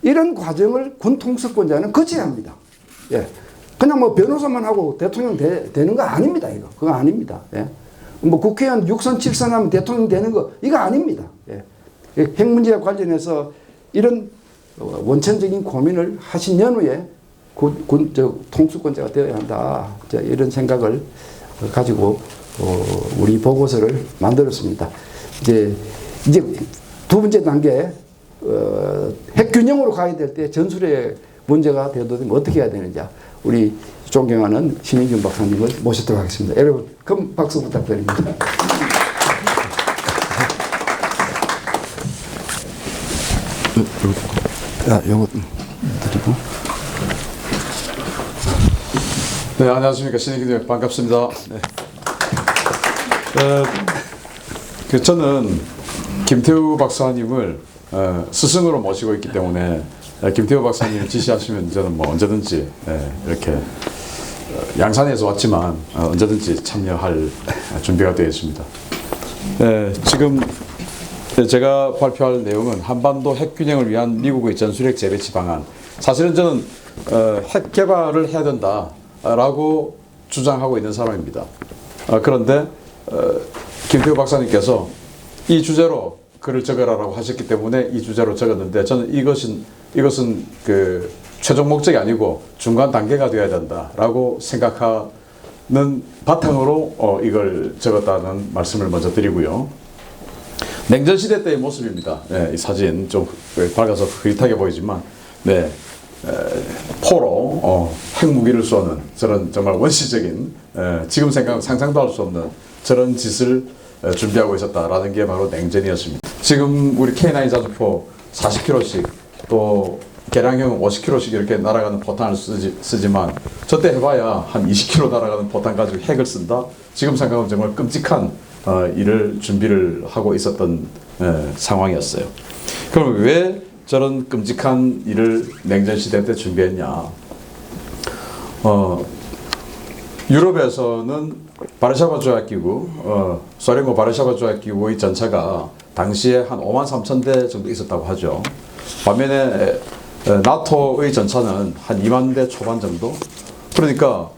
[SPEAKER 4] 이런 과정을 군 통수권자는 거쳐야 합니다. 예. 그냥 뭐 변호사만 하고 대통령 되는 거 아닙니다. 이거. 그거 아닙니다. 예. 뭐 국회의원 6선 7선 하면 대통령 되는 거 이거 아닙니다. 예. 핵 문제와 관련해서 이런 원천적인 고민을 하신 연후에 통수권자가 되어야 한다. 이런 생각을 가지고 우리 보고서를 만들었습니다. 이제 두 번째 단계 핵 균형으로 가야 될 때 전술의 문제가 되어도 어떻게 해야 되는지 우리 존경하는 신인균 박사님을 모시도록 하겠습니다. 여러분 큰 박수 부탁드립니다. 요거 드리고
[SPEAKER 5] 네, 안녕하십니까. 신익기님 반갑습니다. 네. 저는 김태우 박사님을 스승으로 모시고 있기 때문에 김태우 박사님 지시하시면 저는 뭐 언제든지 이렇게 양산에서 왔지만 언제든지 참여할 준비가 되어 있습니다. 지금 제가 발표할 내용은 한반도 핵 균형을 위한 미국의 전술핵 재배치 방안. 사실은 저는 핵 개발을 해야 된다라고 주장하고 있는 사람입니다. 그런데 김태우 박사님께서 이 주제로 글을 적으라고 하셨기 때문에 이 주제로 적었는데 저는 이것은 그 최종 목적이 아니고 중간 단계가 되어야 된다라고 생각하는 바탕으로 이걸 적었다는 말씀을 먼저 드리고요. 냉전 시대 때의 모습입니다. 이 사진 좀 밝아서 흐릿하게 보이지만, 포로 핵무기를 쏘는 저런 정말 원시적인 지금 상상도 할 수 없는 저런 짓을 준비하고 있었다라는 게 바로 냉전이었습니다. 지금 우리 K9 자주포 40km씩 또 개량형 50km씩 이렇게 날아가는 포탄을 쓰지만 저때 해봐야 한 20km 날아가는 포탄 가지고 핵을 쓴다? 지금 생각하면 정말 끔찍한 일을 준비를 하고 있었던 상황이었어요. 그럼 왜 저런 끔찍한 일을 냉전시대 때 준비했냐? 유럽에서는 바르샤바 조약기구, 소련과 바르샤바 조약기구의 전차가 당시에 한 5만 3천 대 정도 있었다고 하죠. 반면에 나토의 전차는 한 2만 대 초반 정도? 그러니까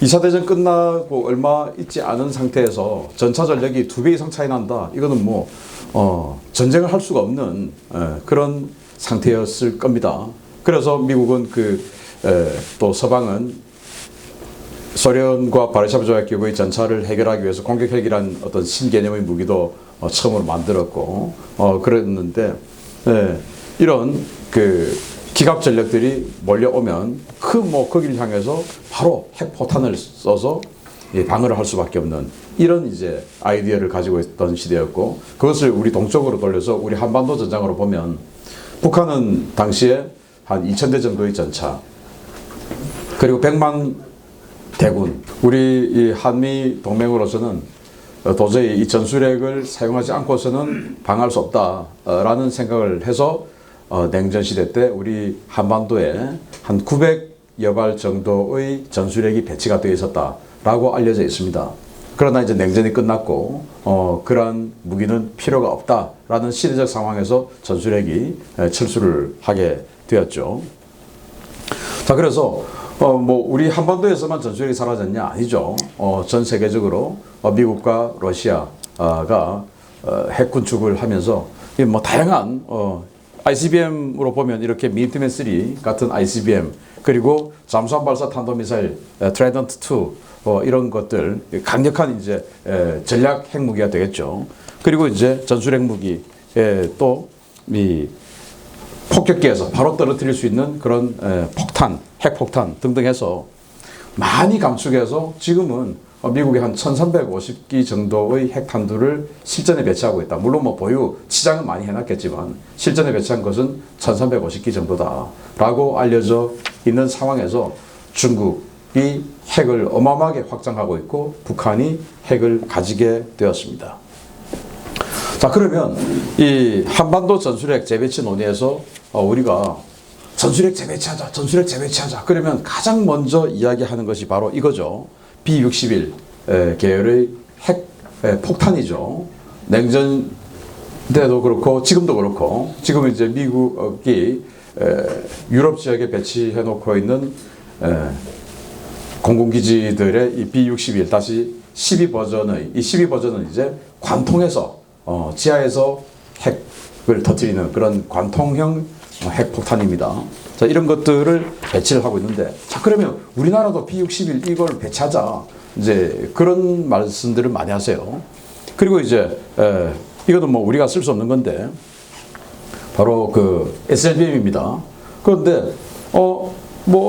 [SPEAKER 5] 2차 대전 끝나고 얼마 있지 않은 상태에서 전차 전력이 2배 이상 차이 난다. 이거는 뭐 전쟁을 할 수가 없는 그런 상태였을 겁니다. 그래서 미국은 또 서방은 소련과 바르샤바 조약기구의 전차를 해결하기 위해서 공격핵이란 어떤 신개념의 무기도 처음으로 만들었고 그랬는데 이런 기갑 전력들이 몰려오면 거기를 향해서 바로 핵포탄을 써서 방어를 할 수밖에 없는 이런 이제 아이디어를 가지고 있던 시대였고, 그것을 우리 동쪽으로 돌려서 우리 한반도 전장으로 보면 북한은 당시에 한 2,000대 정도의 전차, 그리고 100만 대군, 우리 이 한미 동맹으로서는 도저히 이 전술핵을 사용하지 않고서는 방어할 수 없다라는 생각을 해서 냉전 시대 때 우리 한반도에 한 900여 발 정도의 전술핵이 배치가 되어 있었다라고 알려져 있습니다. 그러나 이제 냉전이 끝났고 그러한 무기는 필요가 없다라는 시대적 상황에서 전술핵이 철수를 하게 되었죠. 자, 그래서 우리 한반도에서만 전술핵이 사라졌냐? 아니죠. 전 세계적으로 미국과 러시아가 핵 군축을 하면서 다양한 ICBM으로 보면 이렇게 미니트맨 3 같은 ICBM, 그리고 잠수함 발사 탄도미사일 트라이던트 2 이런 것들 강력한 이제 전략 핵무기가 되겠죠. 그리고 이제 전술핵 무기 또 이 폭격기에서 바로 떨어뜨릴 수 있는 그런 폭탄, 핵폭탄 등등 해서 많이 감축해서 지금은 미국이 한 1,350기 정도의 핵탄두를 실전에 배치하고 있다. 물론 보유 치장은 많이 해놨겠지만 실전에 배치한 것은 1,350기 정도다라고 알려져 있는 상황에서 중국이 핵을 어마어마하게 확장하고 있고 북한이 핵을 가지게 되었습니다. 자, 그러면 이 한반도 전술핵 재배치 논의에서 우리가 전술핵 재배치하자. 그러면 가장 먼저 이야기하는 것이 바로 이거죠. B-61 계열의 핵 폭탄이죠. 냉전 때도 그렇고 지금도 그렇고, 지금 이제 미국이 유럽 지역에 배치해 놓고 있는 공군기지들의 이 B-61 다시 12 버전의 이 12 버전은 이제 관통해서 지하에서 핵을 터뜨리는 그런 관통형 핵폭탄입니다. 자, 이런 것들을 배치를 하고 있는데, 자, 그러면 우리나라도 B-61 이걸 배치하자, 이제 그런 말씀들을 많이 하세요. 그리고 이제 이것도 우리가 쓸 수 없는 건데 바로 SLBM입니다. 그런데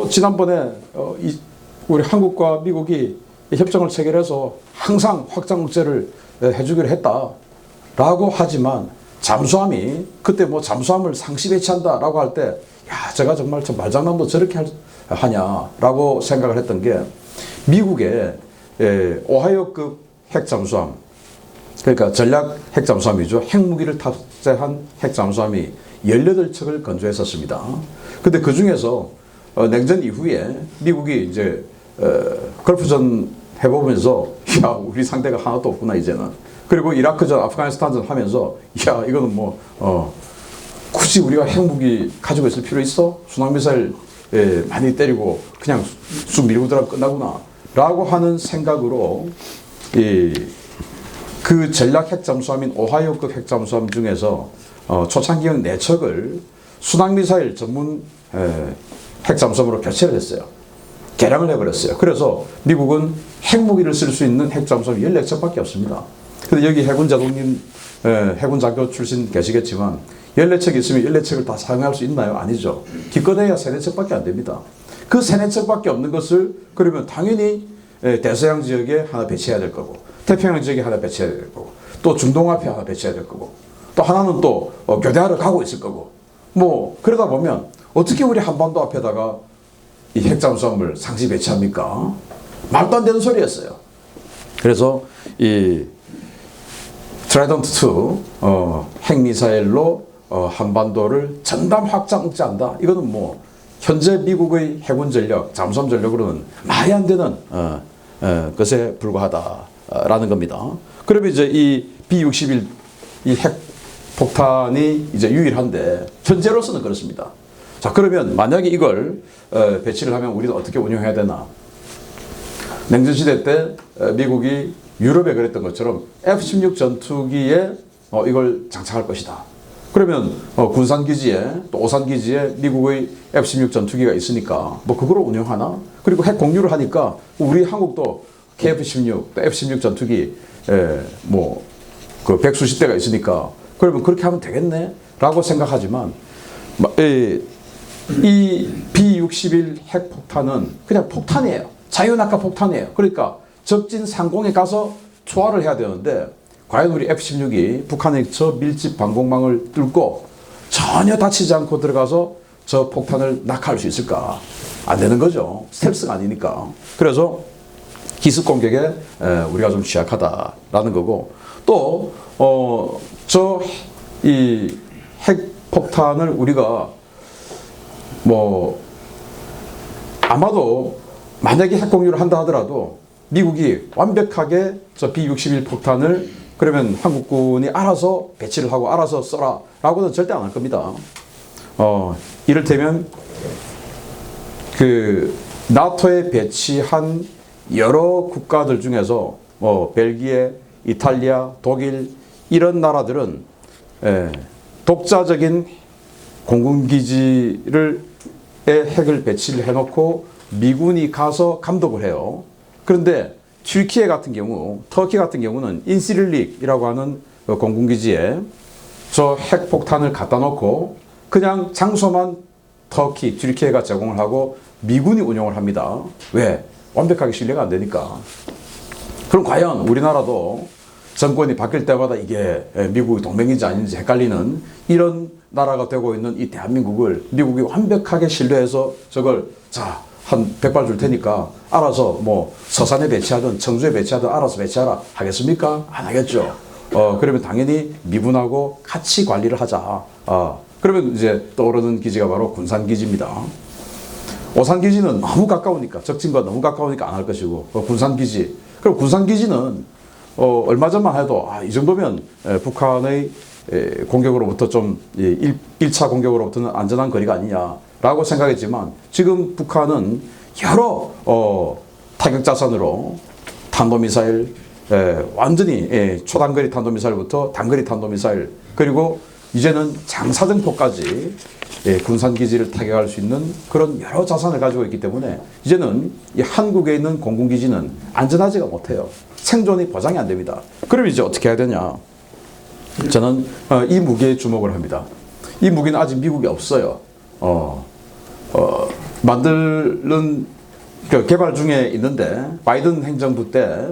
[SPEAKER 5] 지난번에 우리 한국과 미국이 협정을 체결해서 항상 확장 억제를 해주기로 했다라고 하지만 잠수함이 그때 잠수함을 상시 배치한다라고 할 때, 야, 제가 정말 말장난도 저렇게 하냐라고 생각을 했던 게 미국의 오하이오급 핵잠수함, 그러니까 전략 핵잠수함이죠. 핵무기를 탑재한 핵잠수함이 18척을 건조했었습니다. 근데 그 중에서 냉전 이후에 미국이 이제 걸프전 해보면서 야, 우리 상대가 하나도 없구나 이제는. 그리고 이라크전, 아프가니스탄전 하면서 야, 이거는 뭐 굳이 우리가 핵무기 가지고 있을 필요 있어? 순항미사일 많이 때리고 그냥 쑥 밀고 들어가면 끝나구나 라고 하는 생각으로 그 전략 핵잠수함인 오하이오급 핵잠수함 중에서 초창기형 4척을 순항미사일 전문 핵잠수함으로 교체를 했어요. 개량을 해버렸어요. 그래서 미국은 핵무기를 쓸 수 있는 핵잠수함이 14척밖에 없습니다. 근데 여기 해군 자동님, 해군 장교 출신 계시겠지만 14척 있으면 14척을 다 사용할 수 있나요? 아니죠. 기껏해야 3, 4척밖에 안 됩니다. 그 3, 4척밖에 없는 것을 그러면 당연히 대서양 지역에 하나 배치해야 될 거고, 태평양 지역에 하나 배치해야 될 거고, 또 중동 앞에 하나 배치해야 될 거고, 또 하나는 또 교대하러 가고 있을 거고, 뭐 그러다 보면 어떻게 우리 한반도 앞에다가 이 핵잠수함을 상시 배치합니까? 말도 안 되는 소리였어요. 그래서 이 트라이던트 2 핵미사일로 한반도를 전담 확장 억제한다. 이거는 뭐 현재 미국의 해군 전력, 잠수함 전력으로는 말이 안 되는 것에 불과하다라는 겁니다. 그러면 이제 이 B-61 이 핵폭탄이 이제 유일한데 현재로서는 그렇습니다. 자, 그러면 만약에 이걸 배치를 하면 우리는 어떻게 운영해야 되나? 냉전시대 때 미국이 유럽에 그랬던 것처럼 F-16 전투기에 이걸 장착할 것이다. 그러면 군산기지에 또 오산기지에 미국의 F-16 전투기가 있으니까 뭐 그거로 운영하나? 그리고 핵 공유를 하니까 우리 한국도 KF-16, 또 F-16 전투기 뭐 그 백수십 대가 있으니까 그러면 그렇게 하면 되겠네? 라고 생각하지만 이 B-61 핵폭탄은 그냥 폭탄이에요. 자유낙하 폭탄이에요. 그러니까 적진 상공에 가서 초월을 해야 되는데 과연 우리 F-16이 북한의 저 밀집 방공망을 뚫고 전혀 다치지 않고 들어가서 저 폭탄을 낙하할 수 있을까? 안 되는 거죠. 스텔스가 아니니까. 그래서 기습 공격에 우리가 좀 취약하다라는 거고, 또 저 이 핵폭탄을 우리가 뭐 아마도 만약에 핵 공유를 한다 하더라도 미국이 완벽하게 저 B-61 폭탄을 그러면 한국군이 알아서 배치를 하고 알아서 써라 라고는 절대 안 할 겁니다. 이를테면 그 나토에 배치한 여러 국가들 중에서 뭐 벨기에, 이탈리아, 독일 이런 나라들은 독자적인 공군기지를 핵을 배치를 해놓고 미군이 가서 감독을 해요. 그런데 튀르키예 같은 경우, 터키 같은 경우는 인시릴릭이라고 하는 공군기지에 저 핵폭탄을 갖다 놓고 그냥 장소만 터키, 튀르키예가 제공을 하고 미군이 운영을 합니다. 왜? 완벽하게 신뢰가 안 되니까. 그럼 과연 우리나라도 정권이 바뀔 때마다 이게 미국의 동맹인지 아닌지 헷갈리는 이런 나라가 되고 있는 이 대한민국을 미국이 완벽하게 신뢰해서 저걸 자, 한 100발 줄 테니까 알아서 뭐 서산에 배치하든 청주에 배치하든 알아서 배치하라 하겠습니까? 안 하겠죠. 그러면 당연히 미군하고 같이 관리를 하자. 그러면 이제 떠오르는 기지가 바로 군산기지입니다. 오산기지는 너무 가까우니까, 적진과 너무 가까우니까 안 할 것이고, 군산기지. 그럼 군산기지는 얼마 전만 해도 이 정도면 북한의 공격으로부터 좀 1차 공격으로부터는 안전한 거리가 아니냐라고 생각했지만 지금 북한은 여러 타격자산으로 탄도미사일, 완전히 초단거리 탄도미사일부터 단거리 탄도미사일, 그리고 이제는 장사정포까지 군산기지를 타격할 수 있는 그런 여러 자산을 가지고 있기 때문에 이제는 이 한국에 있는 공군기지는 안전하지가 못해요. 생존이 보장이 안 됩니다. 그럼 이제 어떻게 해야 되냐? 저는 이 무기에 주목을 합니다. 이 무기는 아직 미국에 없어요. 만드는 개발 중에 있는데 바이든 행정부 때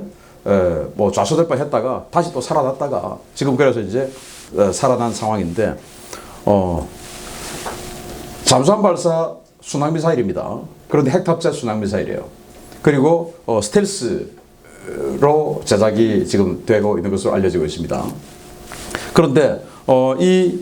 [SPEAKER 5] 뭐 좌초될 뻔했다가 다시 또 살아났다가 지금 그래서 이제 살아난 상황인데 잠수함 발사 순항미사일입니다. 그런데 핵탑재 순항미사일이에요. 그리고 스텔스로 제작이 지금 되고 있는 것으로 알려지고 있습니다. 그런데 이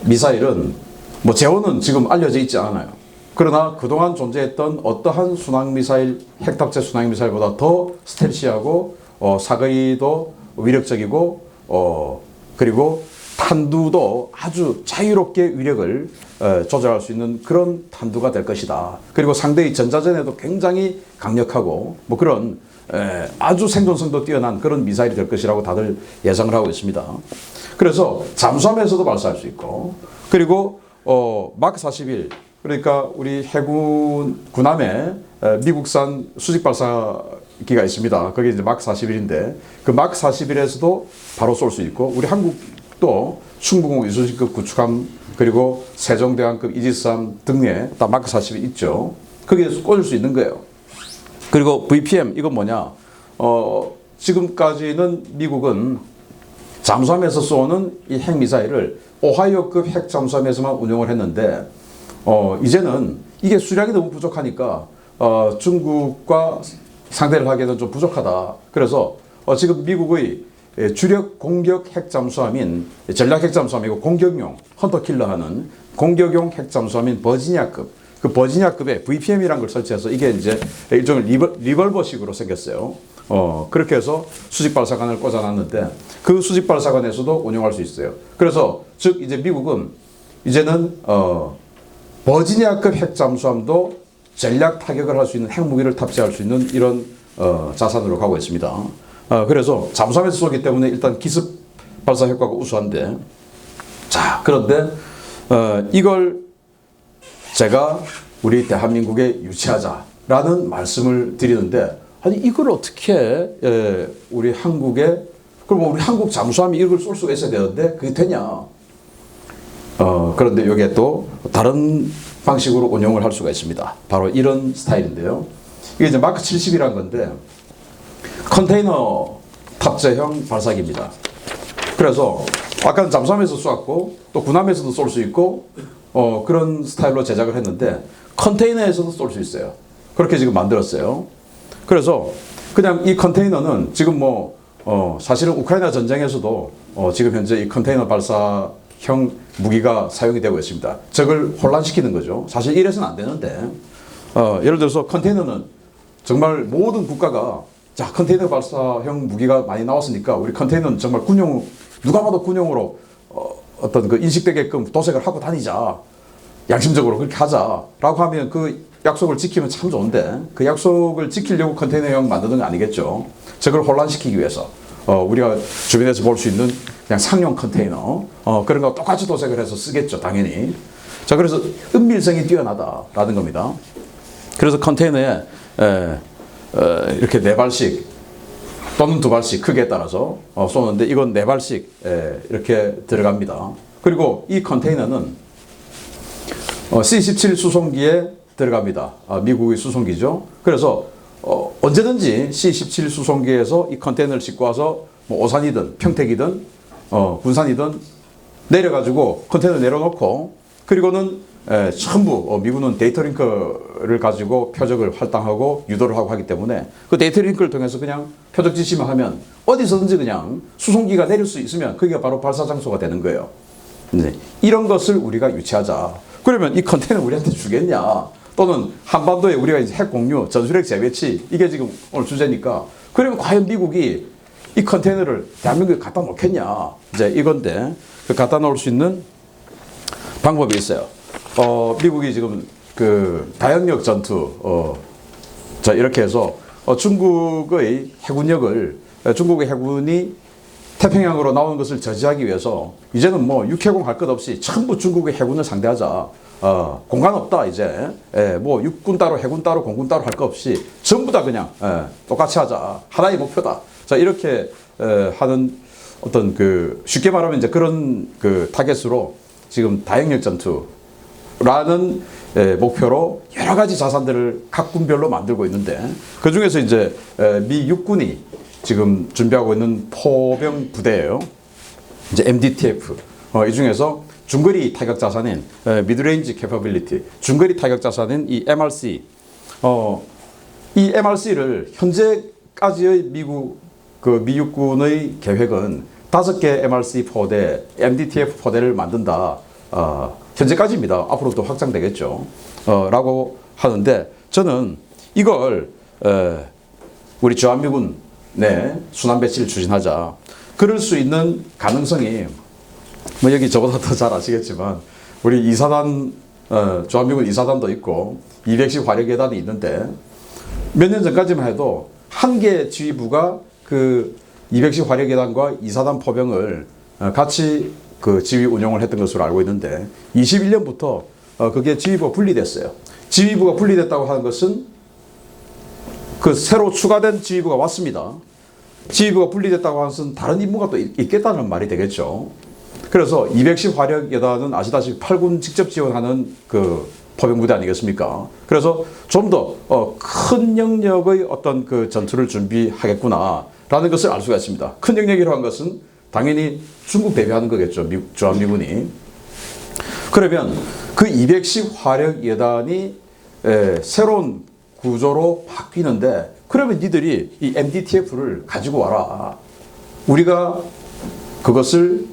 [SPEAKER 5] 미사일은 뭐 재원은 지금 알려져 있지 않아요. 그러나 그동안 존재했던 어떠한 순항미사일, 핵탑재 순항미사일보다 더 스텔시하고 사거리도 위력적이고 그리고 탄두도 아주 자유롭게 위력을 조절할 수 있는 그런 탄두가 될 것이다. 그리고 상대의 전자전에도 굉장히 강력하고 뭐 그런 아주 생존성도 뛰어난 그런 미사일이 될 것이라고 다들 예상을 하고 있습니다. 그래서 잠수함에서도 발사할 수 있고 그리고 마크 41 그러니까 우리 해군 군함에 미국산 수직 발사기가 있습니다. 그게 이제 마크 41인데 그 마크 41에서도 바로 쏠 수 있고 우리 한국도 충북공 이순신급 구축함 그리고 세종대왕급 이지스함 등에 다 마크 41 있죠. 거기에서 꽂을 수 있는 거예요. 그리고 VPM 이건 뭐냐? 지금까지는 미국은 잠수함에서 쏘는 이 핵미사일을 오하이오급 핵잠수함에서만 운용을 했는데 이제는 이게 수량이 너무 부족하니까 중국과 상대를 하기에는 좀 부족하다. 그래서 지금 미국의 주력 공격 핵잠수함인 전략 핵잠수함이고 공격용 헌터킬러 하는 공격용 핵잠수함인 버지니아급 그 버지니아급에 VPM이라는 걸 설치해서 이게 이제 일종의 리벌버식으로 생겼어요. 그렇게 해서 수직발사관을 꽂아놨는데 그 수직발사관에서도 운용할 수 있어요. 그래서 즉 이제 미국은 이제는 버지니아급 핵잠수함도 전략 타격을 할 수 있는 핵무기를 탑재할 수 있는 이런 자산으로 가고 있습니다. 그래서 잠수함에서 쏘기 때문에 일단 기습 발사 효과가 우수한데 자 그런데 이걸 제가 우리 대한민국에 유치하자라는 말씀을 드리는데 아니 이걸 어떻게 우리 한국에 그럼 우리 한국 잠수함이 이걸 쏠 수가 있어야 되는데 그게 되냐? 그런데 이게 또 다른 방식으로 운용을 할 수가 있습니다. 바로 이런 스타일인데요. 이게 이제 마크 70이란 건데 컨테이너 탑재형 발사기입니다. 그래서 아까는 잠수함에서 쏘았고 또 군함에서도 쏠 수 있고 그런 스타일로 제작을 했는데 컨테이너에서도 쏠 수 있어요. 그렇게 지금 만들었어요. 그래서 그냥 이 컨테이너는 지금 사실은 우크라이나 전쟁에서도 지금 현재 이 컨테이너 발사형 무기가 사용이 되고 있습니다. 적을 혼란시키는 거죠. 사실 이래서는 안 되는데 예를 들어서 컨테이너는 정말 모든 국가가 자 컨테이너 발사형 무기가 많이 나왔으니까 우리 컨테이너는 정말 군용 누가 봐도 군용으로 어떤 그 인식되게끔 도색을 하고 다니자 양심적으로 그렇게 하자라고 하면 그 약속을 지키면 참 좋은데 그 약속을 지키려고 컨테이너형 만드는 거 아니겠죠. 적을 혼란시키기 위해서 우리가 주변에서 볼 수 있는 그냥 상용 컨테이너 그런 거 똑같이 도색을 해서 쓰겠죠 당연히. 자 그래서 은밀성이 뛰어나다라는 겁니다. 그래서 컨테이너에 이렇게 4발씩 또는 2발씩 크기에 따라서 쏘는데 이건 4발씩 이렇게 들어갑니다. 그리고 이 컨테이너는 C-17 수송기에 들어갑니다. 미국의 수송기죠. 그래서 언제든지 C-17 수송기에서 이 컨테이너를 싣고 와서 뭐 오산이든 평택이든 군산이든 내려가지고 컨테이너 내려놓고 그리고는 전부 미군은 데이터 링크를 가지고 표적을 할당하고 유도를 하고 하기 때문에 그 데이터 링크를 통해서 그냥 표적 지시만 하면 어디서든지 그냥 수송기가 내릴 수 있으면 그게 바로 발사 장소가 되는 거예요. 이런 것을 우리가 유치하자. 그러면 이 컨테이너 우리한테 주겠냐? 또는 한반도에 우리가 이제 핵 공유, 전술핵 재배치 이게 지금 오늘 주제니까 그러면 과연 미국이 이 컨테이너를 대한민국에 갖다 놓겠냐? 이제 이건데 그 갖다 놓을 수 있는 방법이 있어요. 미국이 지금 그 다영역 전투 자 이렇게 해서 중국의 해군력을 중국의 해군이 태평양으로 나오는 것을 저지하기 위해서 이제는 뭐 육해공 할 것 없이 전부 중국의 해군을 상대하자. 공간 없다 이제 뭐 육군 따로 해군 따로 공군 따로 할 거 없이 전부 다 그냥 똑같이 하자. 하나의 목표다. 자 이렇게 하는 어떤 그 쉽게 말하면 이제 그런 그 타겟으로 지금 다영역 전투라는 목표로 여러 가지 자산들을 각 군별로 만들고 있는데 그 중에서 이제 미 육군이 지금 준비하고 있는 포병 부대예요. 이제 MDTF 이 중에서 중거리 타격 자산인 미드레인지 캐퍼빌리티, 중거리 타격 자산인 이 MRC, 이 MRC를 현재까지의 미국군의 계획은 5개 MRC 포대, MDTF 포대를 만든다. 현재까지입니다. 앞으로 또 확장되겠죠. 라고 하는데 저는 이걸 우리 주한미군 내 순환 배치를 추진하자. 그럴 수 있는 가능성이 뭐 여기 저보다 더 잘 아시겠지만 우리 2사단 주한미군 2사단도 있고 210 화력예단이 있는데 몇 년 전까지만 해도 한 개 지휘부가 그 210 화력예단과 2사단 포병을 같이 그 지휘 운영을 했던 것으로 알고 있는데 21년부터 그게 지휘부가 분리됐어요. 지휘부가 분리됐다고 하는 것은 그 새로 추가된 지휘부가 왔습니다. 지휘부가 분리됐다고 하는 것은 다른 임무가 또 있겠다는 말이 되겠죠. 그래서 210 화력예단은 아시다시피 8군 직접 지원하는 그 포병부대 아니겠습니까? 그래서 좀 더 큰 영역의 어떤 그 전투를 준비하겠구나라는 것을 알 수가 있습니다. 큰 영역이라고 하는 것은 당연히 중국 대비하는 거겠죠. 주한미군이. 그러면 그 210 화력예단이 새로운 구조로 바뀌는데 그러면 니들이 이 MDTF를 가지고 와라. 우리가 그것을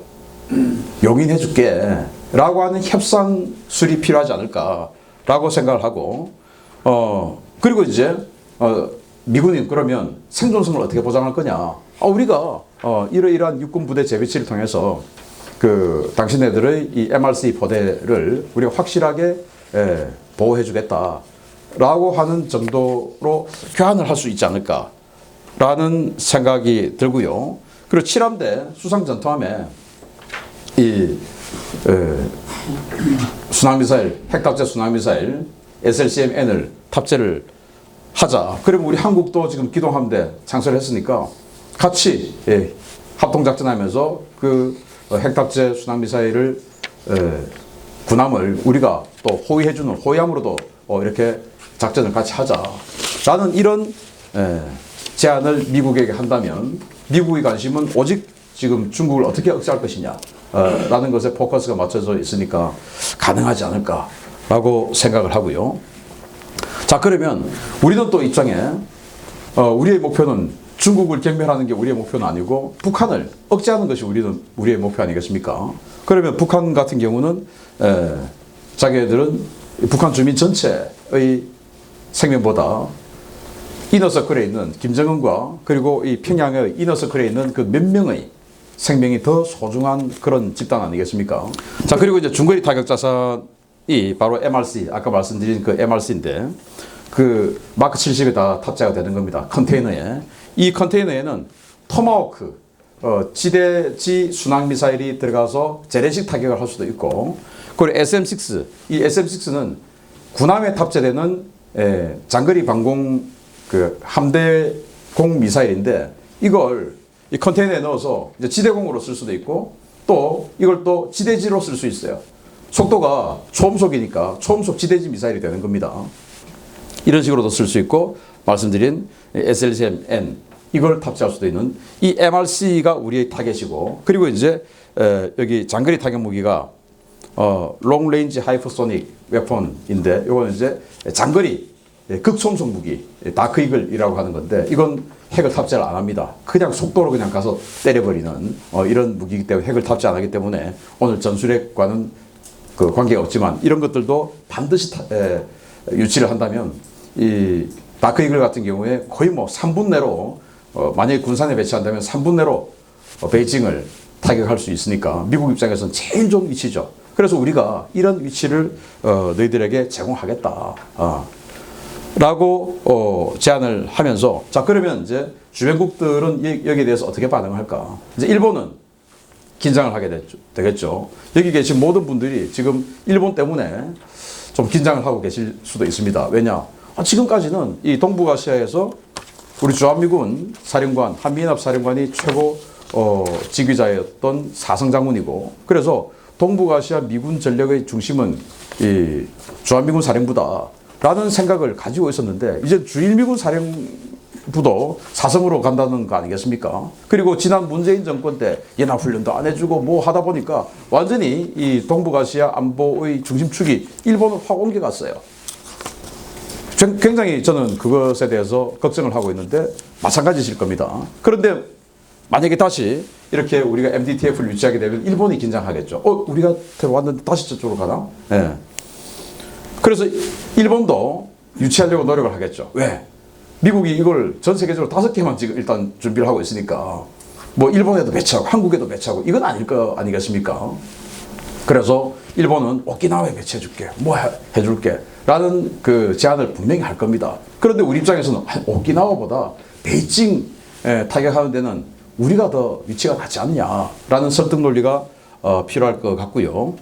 [SPEAKER 5] 용인해 줄게 라고 하는 협상술이 필요하지 않을까라고 생각을 하고 그리고 이제 미군이 그러면 생존성을 어떻게 보장할 거냐. 우리가 이러이러한 육군 부대 재배치를 통해서 그 당신네들의 이 MRC 포대를 우리가 확실하게 보호해 주겠다라고 하는 정도로 교환을 할 수 있지 않을까라는 생각이 들고요. 그리고 7함대 수상전투함에 이 순항미사일, 핵탑재 순항미사일 SLCM-N을 탑재를 하자. 그러면 우리 한국도 지금 기동함대 창설을 했으니까 같이 합동작전하면서 그 핵탑재 순항미사일을 군함을 우리가 또 호위해주는 호위함으로도 이렇게 작전을 같이 하자라는 이런 제안을 미국에게 한다면 미국의 관심은 오직 지금 중국을 어떻게 억제할 것이냐 라는 것에 포커스가 맞춰져 있으니까 가능하지 않을까라고 생각을 하고요. 자, 그러면 우리는 또 입장에 우리의 목표는 중국을 경멸하는 게 우리의 목표는 아니고 북한을 억제하는 것이 우리의 목표 아니겠습니까? 그러면 북한 같은 경우는 자기들은 북한 주민 전체의 생명보다 이너서클에 있는 김정은과 그리고 이 평양의 이너서클에 있는 그 몇 명의 생명이 더 소중한 그런 집단 아니겠습니까? 자, 그리고 이제 중거리 타격 자산이 바로 MRC, 아까 말씀드린 그 MRC인데 그 마크 70에 다 탑재가 되는 겁니다. 컨테이너에. 이 컨테이너에는 토마호크, 지대지 순항미사일이 들어가서 재래식 타격을 할 수도 있고 그리고 SM-6, 이 SM-6는 군함에 탑재되는 장거리 방공 그 함대공 미사일인데 이걸 이 컨테이너에 넣어서 이제 지대공으로 쓸 수도 있고 또 이걸 또 지대지로 쓸 수 있어요. 속도가 초음속이니까 초음속 지대지 미사일이 되는 겁니다. 이런 식으로도 쓸 수 있고 말씀드린 SLCM-N 이걸 탑재할 수도 있는 이 MRC가 우리의 타겟이고 그리고 이제 여기 장거리 타격 무기가 롱 레인지 하이퍼소닉 웨폰인데 이거는 이제 장거리 극초음속 무기 다크 이글이라고 하는 건데 이건 핵을 탑재를 안 합니다. 그냥 속도로 그냥 가서 때려버리는 이런 무기이기 때문에 핵을 탑재 안 하기 때문에 오늘 전술핵과는 그 관계가 없지만 이런 것들도 반드시 유치를 한다면 이 다크 이글 같은 경우에 거의 뭐 3분 내로 만약에 군산에 배치한다면 3분 내로 베이징을 타격할 수 있으니까 미국 입장에서는 제일 좋은 위치죠. 그래서 우리가 이런 위치를 너희들에게 제공하겠다. 라고 제안을 하면서 자 그러면 이제 주변국들은 여기에 대해서 어떻게 반응할까? 이제 일본은 긴장을 하게 되겠죠. 여기 계신 모든 분들이 지금 일본 때문에 좀 긴장을 하고 계실 수도 있습니다. 왜냐? 지금까지는 이 동북아시아에서 우리 주한미군 사령관, 한미연합 사령관이 최고 지휘자였던 사성장군이고 그래서 동북아시아 미군 전력의 중심은 이 주한미군 사령부다. 라는 생각을 가지고 있었는데 이제 주일미군 사령부 부도 사성으로 간다는 거 아니겠습니까? 그리고 지난 문재인 정권 때 연합훈련도 안 해주고 뭐 하다 보니까 완전히 이 동북아시아 안보의 중심축이 일본으로 확 옮겨갔어요. 굉장히 저는 그것에 대해서 걱정을 하고 있는데 마찬가지실 겁니다. 그런데 만약에 다시 이렇게 우리가 MDTF를 유치하게 되면 일본이 긴장하겠죠. 우리가 왔는데 다시 저쪽으로 가나? 예. 그래서 일본도 유치하려고 노력을 하겠죠. 왜? 미국이 이걸 전 세계적으로 5개만 지금 일단 준비를 하고 있으니까 뭐 일본에도 배치하고 한국에도 배치하고 이건 아닐 거 아니겠습니까? 그래서 일본은 오키나와에 배치해줄게, 뭐 해줄게 라는 그 제안을 분명히 할 겁니다. 그런데 우리 입장에서는 오키나와보다 베이징 타격하는 데는 우리가 더 위치가 낫지 않냐라는 설득 논리가 필요할 것 같고요.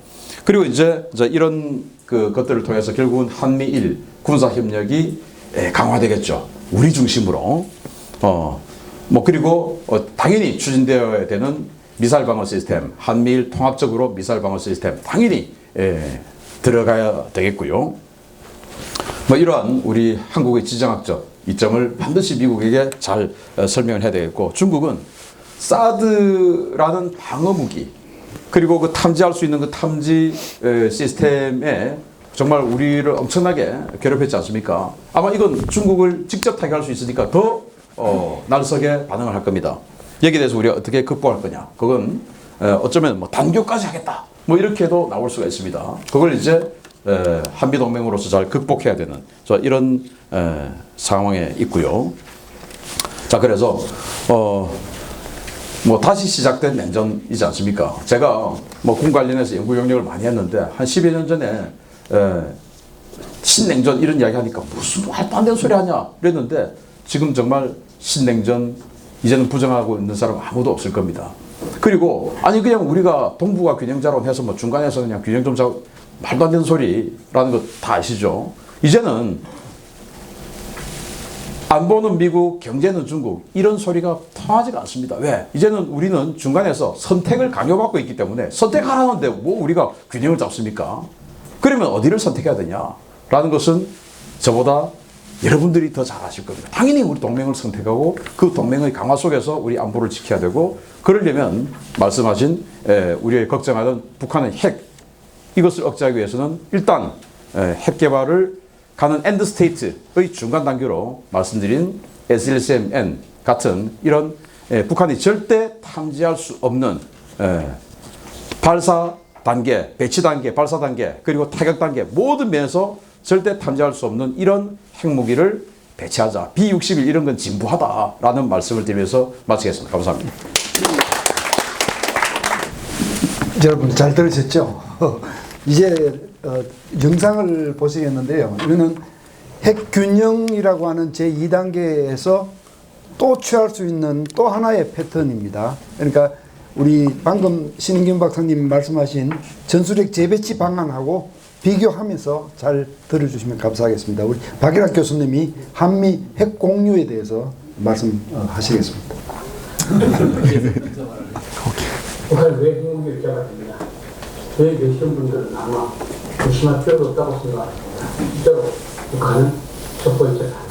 [SPEAKER 5] 그리고 이제 이런 것들을 통해서 결국은 한미일 군사 협력이 강화되겠죠. 우리 중심으로. 뭐 그리고 당연히 추진되어야 되는 미사일 방어 시스템, 한미일 통합적으로 미사일 방어 시스템 당연히 들어가야 되겠고요. 뭐 이러한 우리 한국의 지정학적 이점을 반드시 미국에게 잘 설명을 해야 되겠고, 중국은 사드라는 방어 무기 그리고 그 탐지할 수 있는 그 탐지 시스템에 정말 우리를 엄청나게 괴롭혔지 않습니까? 아마 이건 중국을 직접 타격할 수 있으니까 더 날석에 반응을 할 겁니다. 여기에 대해서 우리가 어떻게 극복할 거냐? 그건 어쩌면 뭐 단교까지 하겠다. 뭐 이렇게도 나올 수가 있습니다. 그걸 이제 한미 동맹으로서 잘 극복해야 되는 이런 상황에 있고요. 자, 그래서 뭐 다시 시작된 냉전이지 않습니까? 제가 뭐 군 관련해서 연구 영역을 많이 했는데 한 10여 년 전에 신냉전 이런 이야기 하니까 무슨 말도 안 되는 소리 하냐 그랬는데 지금 정말 신냉전 이제는 부정하고 있는 사람 아무도 없을 겁니다. 그리고 아니 그냥 우리가 동북아 균형자론 해서 뭐 중간에서 그냥 균형 좀 잡고 말도 안 되는 소리라는 거 다 아시죠? 이제는 안보는 미국, 경제는 중국 이런 소리가 통하지가 않습니다. 왜? 이제는 우리는 중간에서 선택을 강요받고 있기 때문에 선택하라는데 뭐 우리가 균형을 잡습니까? 그러면 어디를 선택해야 되냐라는 것은 저보다 여러분들이 더 잘 아실 겁니다. 당연히 우리 동맹을 선택하고 그 동맹의 강화 속에서 우리 안보를 지켜야 되고, 그러려면 말씀하신 우리의 걱정하는 북한의 핵 이것을 억제하기 위해서는 일단 핵 개발을 가는 엔드 스테이트의 중간 단계로 말씀드린 SLCMN 같은 이런 북한이 절대 탐지할 수 없는 발사 단계, 배치 단계, 발사 단계, 그리고 타격 단계 모든 면에서 절대 탐지할 수 없는 이런 핵무기를 배치하자. B-61 이런 건 진부하다라는 말씀을 드리면서 마치겠습니다. 감사합니다.
[SPEAKER 4] 여러분 잘 들으셨죠? 이제 영상을 보시겠는데요. 이거는 핵균형이라고 하는 제2단계에서 또 취할 수 있는 또 하나의 패턴입니다. 그러니까 우리 방금 신인균 박사님 말씀하신 전술핵 재배치 방안하고 비교하면서 잘 들어주시면 감사하겠습니다. 우리 박일학 교수님이 한미 핵 공유에 대해서 말씀하시겠습니다.
[SPEAKER 6] 북한은 왜 핵무기를 개발합니다. 여기 계시는 분들은 아마 의심할 필요도 없다고 생각합니다. 실제로 북한은 첫 번째 사람,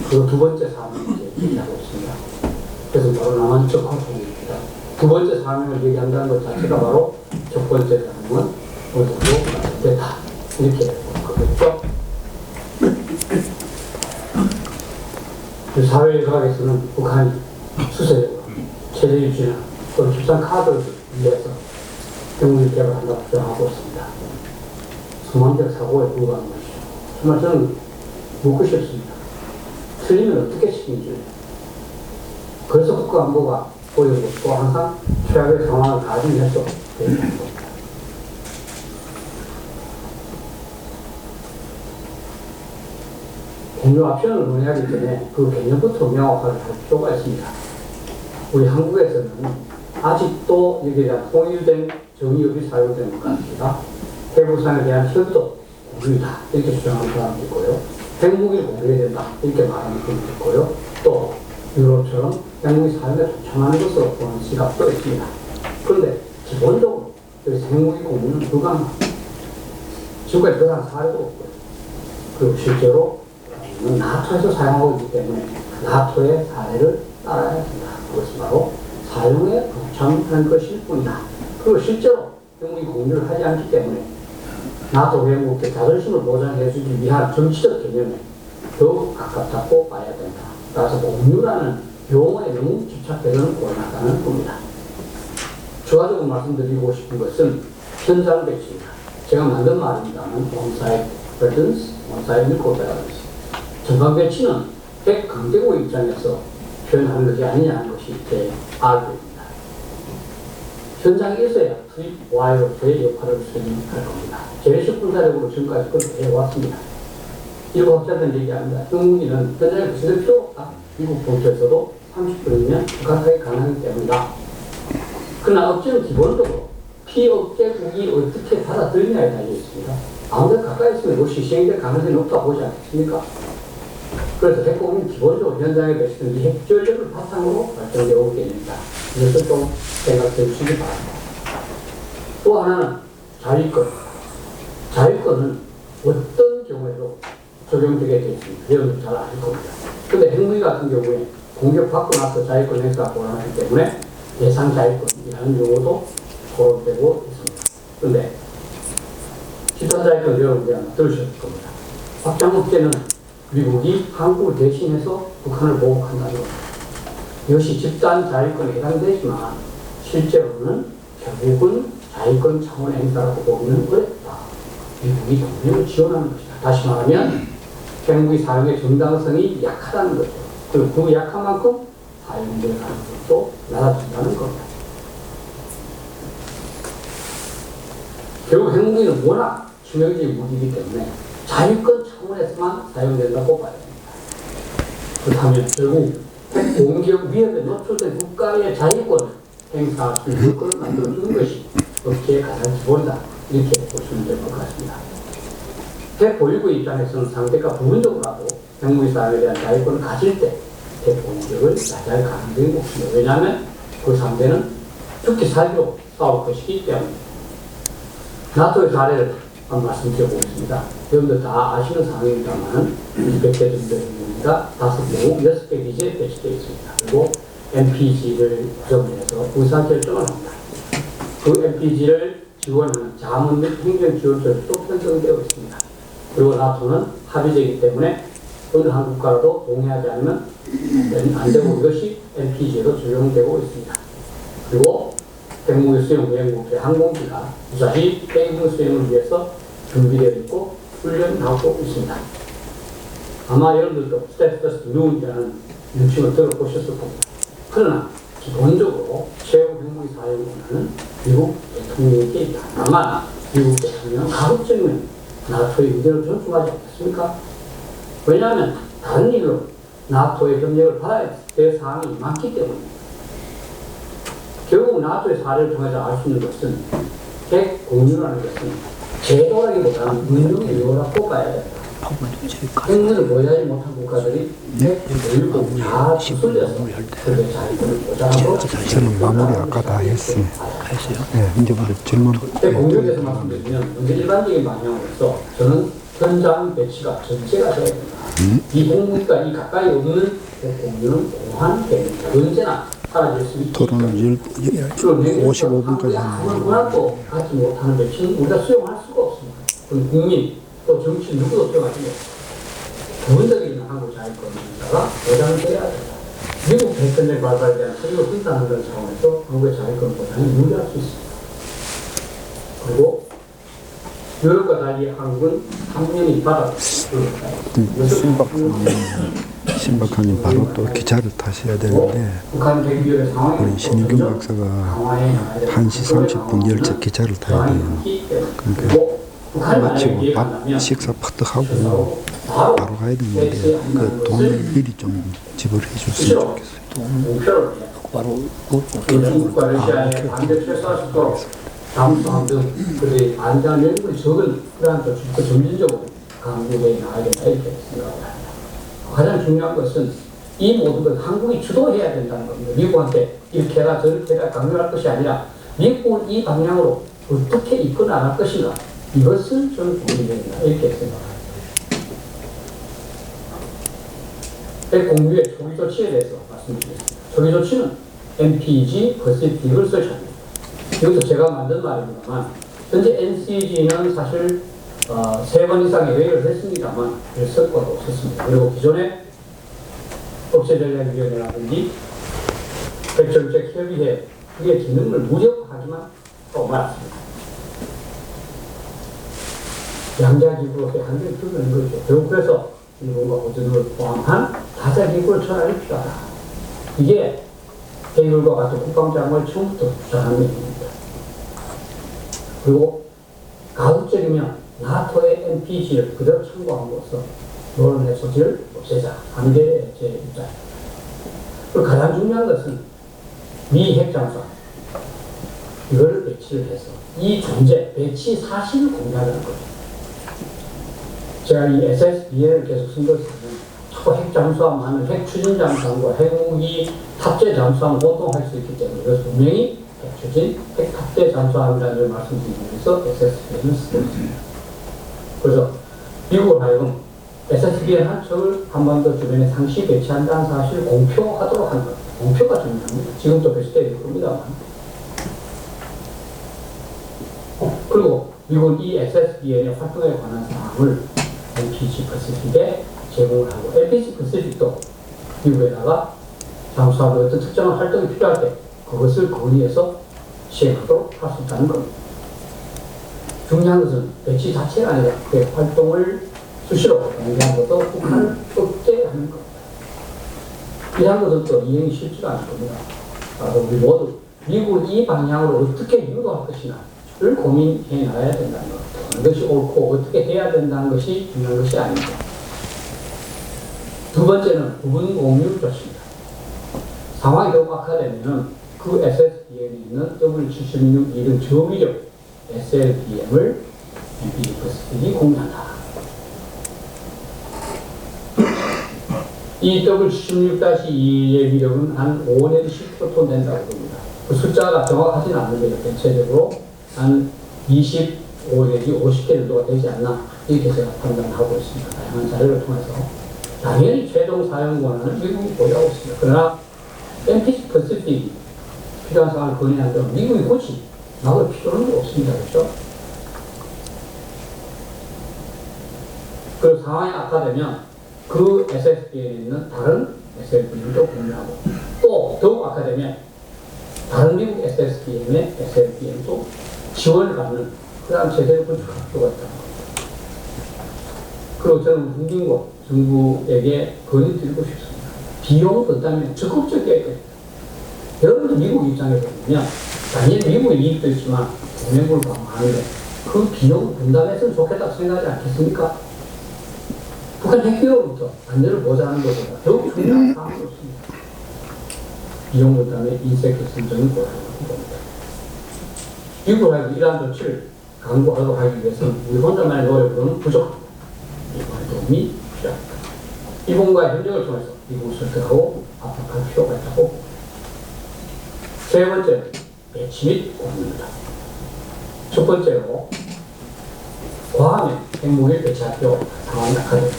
[SPEAKER 6] 그리고 두 번째 사람을 얘기하고 있습니다. 그래서 바로 남한적 활동입니다. 두 번째 사람을 얘기한다는 것 자체가 바로 첫 번째 사람은 어디로 됐다. 이렇게 보겠죠. 사회과학에서는 북한이 수세적으로 체제 유지나 또는 집산 카드를 위해서 핵무기 개발한다고 주장하고 있습니다. 소망적 사고에 불과한 것이죠. 정말 저는 묻고 싶습니다. 틀리면 어떻게 책임져요? 그래서 국가안보가 보이고 또 항상 최악의 상황을 가중해서 얘기하는 겁니다. 개념 합션을 논의하기 전에 그 개념부터 명확하게 할 필요가 있습니다. 우리 한국에서는 아직도 여기에 대한 통일된 정의역이 사용되는 것 같습니다. 핵무산에 대한 협도 공유다 이렇게 주장하는 사람도 있고요. 핵무기를 공유해야 된다 이렇게 말하는 분도 있고요. 또 유럽처럼 핵무기 사용에 추천하는 것으로 보는 시각도 있습니다. 그런데 기본적으로 여기서 핵무기 공유는 불가능합니다. 지금까지 그런 사례도 없고요. 그리고 실제로 나토에서 사용하고 있기 때문에 나토의 사례를 따라야 된다. 그것은 바로 사용에 동참하는 것일 뿐이다. 그리고 실제로 영국이 공유를 하지 않기 때문에 나토 회원국의 자존심을 보장해주기 위한 정치적 개념에 더욱 가깝다고 봐야 된다. 따라서 공유라는 용어에 너무 집착해서는 곤란하다는 겁니다. 추가적으로 말씀드리고 싶은 것은 현장 배치입니다. 제가 만든 말입니다만 on-site presence, on-site equal balance. 전방 배치는 핵 강대국 입장에서 표현하는 것이 아니냐는 것이 제 argument입니다. 현장에 있어야 투입 와이로서의 역할을 수행할 겁니다. 제외식 군사력으로 지금까지 그렇게 해왔습니다. 일부 학자들은 얘기합니다. 영국인은 현장에 배치될 필요 없다. 미국 본토에서도 30분이면 북한하기 가능하기 때문이다. 그러나 억지는 기본적으로 피억제국이 어떻게 받아들이냐에 달려 있습니다. 아무데나 가까이 있으면 이것이 시행될 가능성이 높다고 보지 않겠습니까? 그래서 핵공은 기본적으로 현장에 배치된 이 핵전력을 바탕으로 발전되어 오게 됩니다. 이것을 좀 생각해 주시기 바랍니다. 또 하나는 자위권. 자위권은 어떤 경우에도 적용되게 되어 있습니다. 여러분들 잘 아실 겁니다. 그런데 핵무기 같은 경우에 공격받고 나서 자위권 행사가 곤란하기 때문에 예상 자위권이라는 용어도 거론되고 있습니다. 그런데 집단 자위권 여러분들이 아마 들으셨을 겁니다. 확장국제는 미국이 한국을 대신해서 북한을 보호한다는 겁니다. 이것이 집단 자위권에 해당되지만 실제로는 결국은 자위권 차원의 행사라고 보기는 어렵다. 미국이 동맹을 지원하는 것이다. 다시 말하면 핵무기 사용의 정당성이 약하다는 거죠. 그리고 그 약한 만큼 사용될 가능성도 낮아진다는 겁니다. 결국 핵무기는 워낙 치명적인 무기이기 때문에 자위권 차원에서만 사용된다고 봐야 됩니다. 그렇다면 결국 핵공격 위협에 노출된 국가의 자위권 행사 여건을 만들어주는 것이 업계의 가장 기본이다. 이렇게 보시면 될 것 같습니다. 핵보유국 입장에서는 상대가 부분적으로라도 핵무기 사용에 대한 자위권을 가질 때 핵공격을 야기할 가능성이 높습니다. 왜냐하면 그 상대는 죽기 살기로 싸울 것이기 때문입니다. 나토의 사례를 한번 말씀드려보겠습니다. 여러분들 다 아시는 상황입니다만 200대 정도 핵무기가 5개, 6개 기지에 배치되어 있습니다. 그리고 MPG를 구성해서 의사결정을 합니다. 그 MPG를 지원하는 자문 및 행정지원처도 편성되어 있습니다. 그리고 나토는 합의제이기 때문에 어느 한 국가라도 동의하지 않으면 안 되고 이것이 LPG에도 적용되고 있습니다. 그리고 핵무기 수용 여행국의 항공기가 무사히 해군 수행을 위해서 준비되어 있고 훈련하고 있습니다. 아마 여러분들도 스태프더스 뉴이라는 명칭을 들어보셨을 겁니다. 그러나 기본적으로 최후 핵무기 사용 권한은 미국 대통령에게 있다. 다만 미국 대통령은 가급적이면 나토의 의견을 존중하지 않겠습니까? 왜냐하면 다른 일로 나토의 협력을 받아야 될 사항이 많기 때문입니다. 결국 나토의 사례를 통해서 알 수 있는 것은 핵 공유라는 것은 제도라기보다는 운용의 요라고 봐야 된다. 핵무기를 보유하지 못한 국가들이 핵 보유국을 다 추슬려서 그들의 자유권을 보장하고
[SPEAKER 4] 저는 마무리 아까 다 했습니다. 네, 이제 우리 질문.
[SPEAKER 6] 핵 공격에서 말씀드리면 먼저 일반적인 방향으로서 저는 현장 배치가 전체가 되어야 된다. 이 핵무기가 이 가까이 없는 핵 공유는 공한 개념이다. 언제나 사라질 수 있다.
[SPEAKER 4] 토론을 55분까지
[SPEAKER 6] 하는 권한도 갖지 못하는 배치는 우리가 수용할 수가 없습니다. 그건 국민 또 정치 누구도 수용하지 못합니다. 기본적인 한국 자유권자가 보장돼야 된다. 미국 핵전쟁 발발에 대한 사유를 분산하는 차원에서 한국의 자유권 보장이 유리할 수 있습니다. 그리고 유럽과 달리 한국은 당연히 받아들였습니다.
[SPEAKER 4] 신박하님 바로 또 기차를 타셔야 되는데 우리 신인균 박사가 1시 30분 열차 기차를 타야 돼요. 그러니까 마치고 밥 식사 퍼뜩 하고 바로 가야 되는데 그 돈을 미리 좀 지불해 줬으면 좋겠어요.
[SPEAKER 6] 바로 중국과 러시아의 반대 최소화 속도로 잠수함 등 그들의 안전 연구를 적은 그러한 조치부터 점진적으로 강국에 나가겠다 이렇게 생각합니다. 가장 중요한 것은 이 모든 걸 한국이 주도해야 된다는 겁니다. 미국한테 이렇게 해라 저렇게 해라 강요할 것이 아니라 미국은 이 방향으로 어떻게 이끌어나갈 것인가 이것을 저는 고민해야 된다 이렇게 생각합니다. 핵 공유의 초기 조치에 대해서 말씀드리겠습니다. 초기 조치는 MPG 퍼시픽을 설치합니다. 이것도 제가 만든 말입니다만 현재 NCG는 사실 3번 이상의 회의를 했습니다만 별 성과가 없었습니다. 그리고 기존의 국제전략위원회라든지 핵정책협의회 그의 기능을 무력화하기만 하고 말았습니다. 양자기구로서의 한계를 드러낸 거죠. 결국 그래서 일본과 호주를 포함한 다자기구를 전환할 필요하다. 이게 헤이글과 같은 국방장관을 처음부터 주장한 내용입니다. 그리고 가급적이면 나토의 NPG를 그대로 참고함으로써 노론의 소지를 없애자 하는 게 제 입장입니다. 그리고 가장 중요한 것은 미 핵잠수함 이거를 배치를 해서 이 존재, 배치 사실을 공개하는 거죠. 제가 이 SSBN을 계속 쓴 것은 자꾸 핵잠수함 하는 핵추진잠수함과 핵무기 탑재 잠수함 혼동할 수 있기 때문에 그래서 분명히 핵추진, 핵탑재 잠수함이라는 걸 말씀드리기 위해서 SSBN을 쓰고 있습니다. 그래서 미국을 하여금 SSBN 한 척을 한반도 주변에 상시 배치한다는 사실을 공표하도록 하는 겁니다. 공표가 중요합니다. 지금도 배치되어 있을 겁니다만. 그리고 미국은 이 SSBN의 활동에 관한 사항을 LPG 퍼시픽에 제공을 하고 LPG 퍼시픽도 미국에다가 잠수함의 어떤 특정한 활동이 필요할 때 그것을 건의해서 시행하도록 할 수 있다는 겁니다. 중요한 것은 배치 자체가 아니라 그 활동을 수시로 공개한 것도 북한을 억제하는 겁니다. 이런 것도 이행이 쉽지가 않을 겁니다. 우리 모두 미국을 이 방향으로 어떻게 유도할 것이냐를 고민해 나가야 된다는 것. 이것이 옳고 어떻게 해야 된다는 것이 중요한 것이 아닙니다. 두 번째는 부분 공유 조치입니다. 상황이 더욱 악화되면 그 SSBM에 있는 W76 이등 저위력 SLBM을 MPG 퍼시픽이 공유한다. 이 W76-2의 위력은 한 5 내지 10킬로톤 된다고 봅니다. 그 숫자가 정확하지는 않는데 대체적으로 한 25 내지 50개 정도가 되지 않나 이렇게 제가 판단하고 있습니다. 다양한 자료를 통해서 당연히 최종 사용 권한은 미국이 보유하고 있습니다. 그러나 MPG 퍼시픽이 필요한 상황을 건의한다면 미국이 굳이 막을 필요는 없습니다. 그렇죠? 그 상황이 악화되면 그 SSBN에 있는 다른 SLBM도 공유하고 또 더욱 악화되면 다른 미국 SSBM의 SLBM도 지원을 받는 그런 제대로 구축할 필요가 있다는 겁니다. 그리고 저는 문진국 정부에게 건의드리고 싶습니다. 비용 분담에 적극적이어야 됩니다. 여러분들 미국 입장에서 보면 당연히 미국의 이익도 있지만 동맹국을 방어하는데 그 비용 분담했으면 좋겠다고 생각하지 않겠습니까? 북한 핵기로부터 안전을 보장하는 것보다 더욱 중요한 사항이 없습니다. 비용 분담의 인색의 선정을 보여주는 겁니다. 미국을 이러한 조치를 강구하도록 하기 위해서는 우리 혼자만의 노력으로는 부족합니다. 일본의 도움이 필요합니다. 일본과의 협력을 통해서 미국을 설득하고 압박할 필요가 있다고 봅니다. 세 번째, 배치 및 공유입니다. 첫 번째로 괌에 핵무기를 배치할 필요가 없다. 상황이 악화되면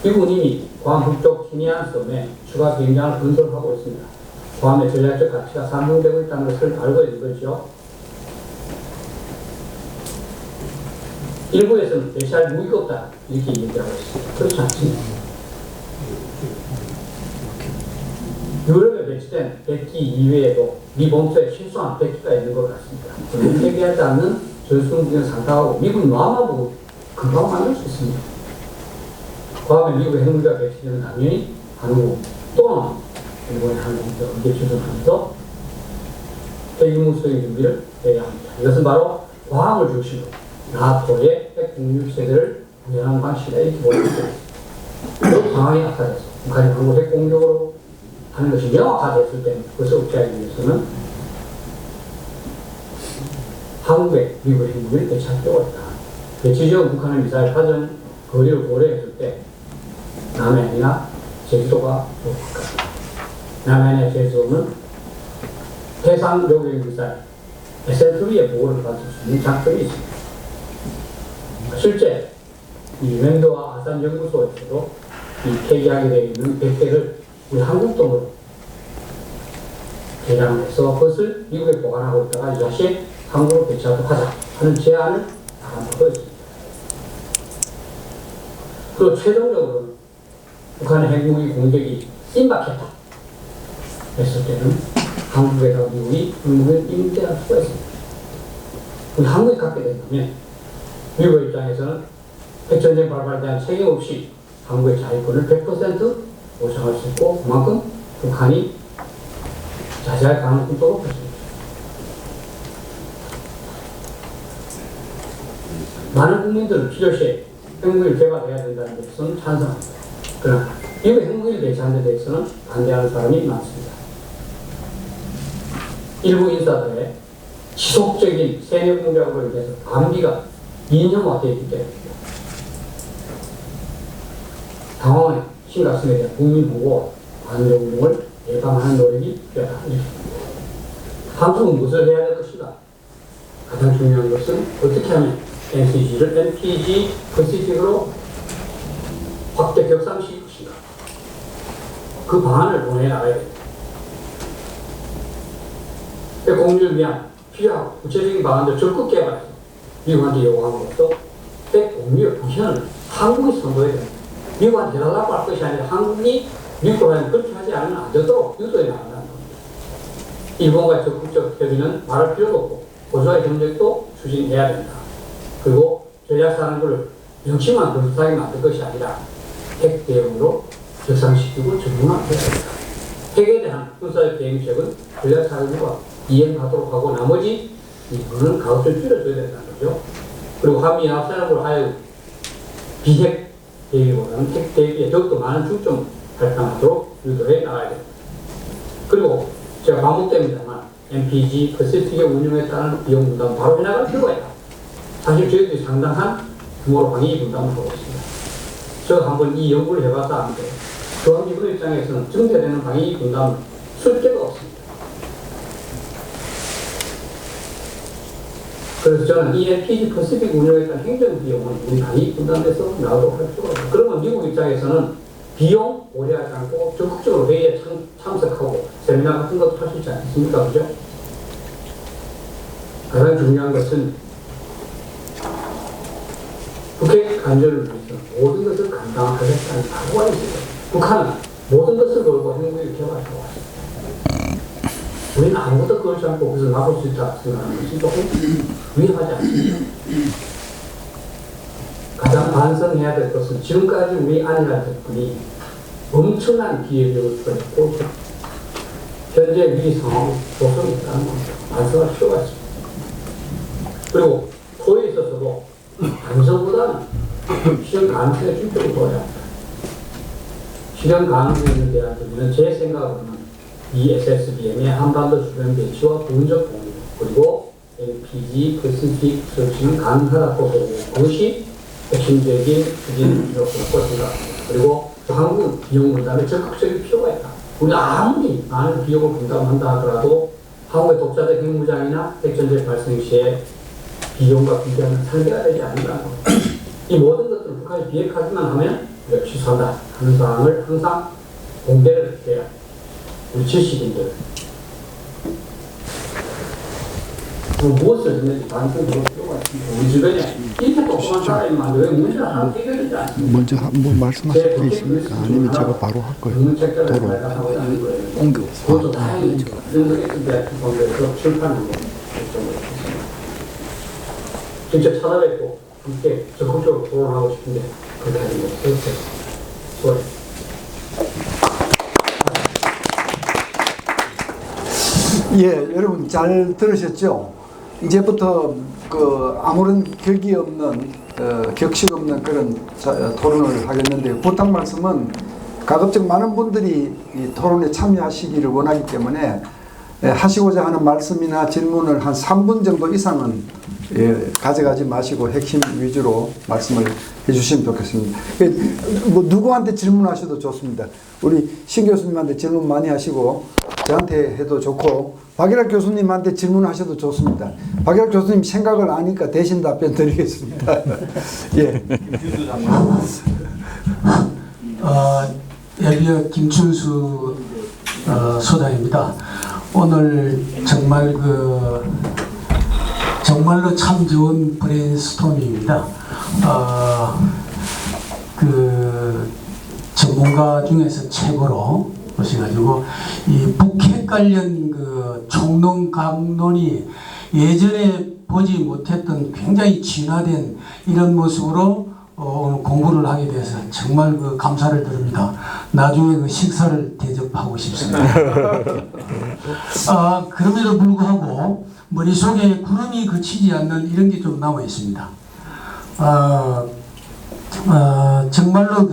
[SPEAKER 6] 미국은 이미 괌 북쪽 티니안 섬에 추가 비행장을 건설하고 있습니다. 괌의 전략적 가치가 상승되고 있다는 것을 알고 있는 거죠. 일부에서는 배치할 무기가 없다 이렇게 얘기하고 있습니다. 그렇지 않습니다. 유럽에 배치된 100기 이외에도 미 본토에 실수한 100기가 있는 것 같습니다. 폐기하지 않는 전술무기는 상당하고 미국 남하고 금방 만들 수 있습니다. 과거에 미국의 핵무기가 배치되면 당연히 한국 또는 일본의 항공기가 의계 추진하면서 핵무기 수행 준비를 해야 합니다. 이것은 바로 과학을 중심으로 나토의 핵 공유 체제를 구현한 방식이다 이렇게 보여줄 수 있습니다. 그 상황이 악화돼서 북한이 한국 핵 공격으로 하는 것이 명확화됐을 때 그것을 억제하기 위해서는 한국에 미국의 핵무기를 배치할 필요가 있다. 배치 지역 북한의 미사일 파전 거리를 고려했을 때 남해안이나 제주도가 좋을까. 남해안이나 제주도는 해상 요격 미사일 SL2의 보호를 받을 수 있는 장점이 있습니다. 실제 이 랜드와 아산 연구소에서도 이 폐기하게 되어 있는 100개를 우리 한국 돈으로 개량해서 그것을 미국에 보관하고 있다가 이것이 한국으로 배치하도록 하자 하는 제안을 나간다고 했습니다. 그리고 최종적으로 북한의 핵무기 공격이 임박했다 했을 때는 한국에서 미국이 핵무기를 임대할 수가 있습니다. 우리 한국이 갖게 된다면 미국의 입장에서는 핵전쟁 발발에 대한 책임 없이 한국의 자위권을 100% 보장할 수 있고 그만큼 북한이 자제할 가능성이 높아집니다. 많은 국민들은 필요시에 핵무기를 개발해야 된다는 데서는 찬성합니다. 그러나 미국의 핵무기를 배치하는 데 대해서는 반대하는 사람이 많습니다. 일부 인사들의 지속적인 세뇌 공작으로 인해서 반비가 이념화되어 있기 때문입니다. 당황의 심각성에 대한 국민 보고와 반대 운동을 예방하는 노력이 필요하다. 한국은 무엇을 해야 될 것인가? 가장 중요한 것은 어떻게 하면 NCG를 NPG 퍼시픽으로 확대 격상시킬 것인가? 그 방안을 보내나가야 됩니다. 공유를 위한 필요하고 구체적인 방안을 적극 개발해서 미국한테 요구하는 것도 공유의 부현을 한국이 선도해야 됩니다. 미국한테 해달라고 할 것이 아니라 한국이 미국과 그렇게 하지 않으면 안 되도록 유도해 나간다는 겁니다. 일본과 적극적 협의는 말할 필요도 없고 고조의 협력도 추진해야 된다. 그리고 전략사령부를 명칭만 그럴듯하게 만들 것이 아니라 핵 대응으로 격상시키고 전문화해야 된다. 핵에 대한 군사적 대응책은 전략사령부가 이행하도록 하고 나머지 이거는 가급적 줄여줘야 된다는 거죠. 그리고 한미연합사령부를 하여 비핵 대비보다는 핵 대비에 더욱더 많은 중점 발당하도록 유도해 나가야 됩니다. 그리고 제가 반복됩니다만 MPG 퍼시픽의 운영에 따른 비용 분담 바로 해나갈 필요가 있다. 사실 저희들이 상당한 규모로 방위 분담을 하고 있습니다. 제가 한번 이 연구를 해봐서 아는데 조합기구 입장에서는 증대되는 방위 분담을 쓸 데가 없습니다. 그래서 저는 이 LPG 퍼시픽 운영에 따른 행정 비용은 우리 방위 분담에서 나오도록 할 필요가 없습니다. 그러면 미국 입장에서는 비용 오해하지 않고 적극적으로 회의에 참석하고 세미나 같은 것도 할 수 있지 않습니까? 그죠? 가장 중요한 것은 북핵 간절을 위해서 모든 것을 감당하겠다는 각오가 있습니다. 북한은 모든 것을 걸고 핵무기를 개발하고 왔습니다. 우리는 아무것도 걸지 않고 그것을 막을 수 있다 생각하는 것이 조금 위험하지 않습니다. 가장 반성해야 될 것은 지금까지 우리 안일한 덕분이 엄청난 기회비용을 투자했고 현재 위기 상황이 조성이 있다는 겁니다. 반성할 필요가 있습니다. 그리고 토에 있어서도 반성보다는 실현 가능성에 중점을 둬야 합니다. 실현 가능성에 대한 부분은 제 생각으로는 이 SSBM의 한반도 주변 배치와 군적 공유 그리고 LPG 퍼시픽 설치는 가능하다고 보고 그것이 핵심적인 추진 요소라고 생각합니다. 그리고 한국은 비용 분담에 적극적인 필요가 있다. 우리가 아무리 많은 비용을 분담한다 하더라도 한국의 독자적 핵무장이나 핵전쟁 발생 시에 비용과 비교하는 상대가 되지 않는다는 겁니다. 이 모든 것들을 북한이 비핵하기만 하면 우리가 취소한다 하는 사항을 항상 공개를 해야 합니다. 우리 지식인들 무엇을 했는지 반드시 볼 필요가 있습니다. 우리 주변에 이렇게 똑똑한 사람이 많은데 왜 문제가 하나 해결되지 않습니까?
[SPEAKER 4] 먼저 한번 말씀하실 게 있습니까? 아니면 제가 바로 할 거예요. 도로.
[SPEAKER 6] 옮겨. 그것도 다행히 연구했을 때 방법에서 출판한 거 직접 찾아뵙고 함께 적극적으로 토론하고 싶은데 그렇게 하는 거 없어요.
[SPEAKER 4] 예, 여러분 잘 들으셨죠? 이제부터 그 아무런 격이 없는 격식 없는 그런 토론을 하겠는데 부탁 말씀은 가급적 많은 분들이 이 토론에 참여하시기를 원하기 때문에 하시고자 하는 말씀이나 질문을 한 3분 정도 이상은 가져가지 마시고 핵심 위주로 말씀을 해주시면 좋겠습니다. 뭐 누구한테 질문하셔도 좋습니다. 우리 신 교수님한테 질문 많이 하시고 저한테 해도 좋고 박일학 교수님한테 질문하셔도 좋습니다. 박일학 교수님 생각을 아니까 대신 답변 드리겠습니다. 예.
[SPEAKER 7] 에리어 김춘수 소장입니다. 오늘 정말 정말로 참 좋은 브레인스토밍입니다. 전문가 중에서 최고로 오셔가지고 이 북핵 관련 총론 강론이 예전에 보지 못했던 굉장히 진화된 이런 모습으로 오늘 공부를 하게 돼서 정말 감사를 드립니다. 나중에 식사를 대접하고 싶습니다. 그럼에도 불구하고 머릿속에 구름이 그치지 않는 이런 게 좀 남아 있습니다. 정말로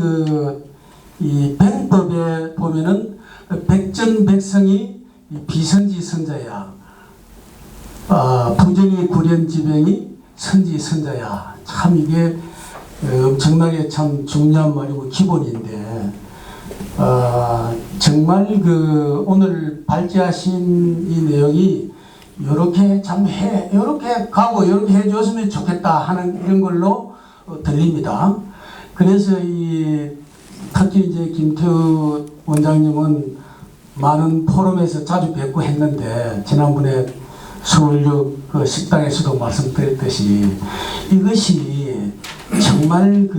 [SPEAKER 7] 이 뱅법에 보면은 백전백성이 비선지 선자야. 부정이 구련지병이 선지선자야. 참 이게 엄청나게 참 중요한 말이고 기본인데 정말 오늘 발제하신 이 내용이 요렇게 요렇게 가고 요렇게 해줬으면 좋겠다 하는 이런 걸로 들립니다. 그래서 특히 이제 김태우 원장님은 많은 포럼에서 자주 뵙고 했는데 지난번에 서울역 식당에서도 말씀드렸듯이 이것이 정말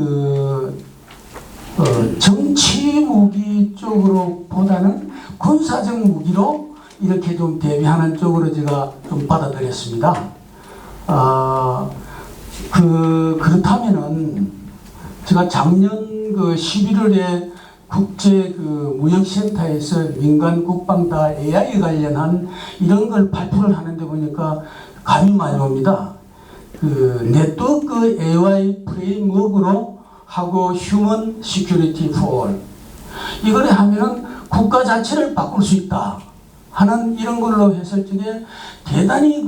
[SPEAKER 7] 정치 무기 쪽으로 보다는 군사적 무기로 이렇게 좀 대비하는 쪽으로 제가 좀 받아들였습니다. 그렇다면은 제가 작년 11월에 국제 무역센터에서 민간 국방다 AI 관련한 이런 걸 발표를 하는데 보니까 감이 많이 옵니다. 네트워크 AI 프레임워크로 하고 휴먼 시큐리티 포 이걸 하면은 국가 자체를 바꿀 수 있다 하는 이런 걸로 했을 적에 대단히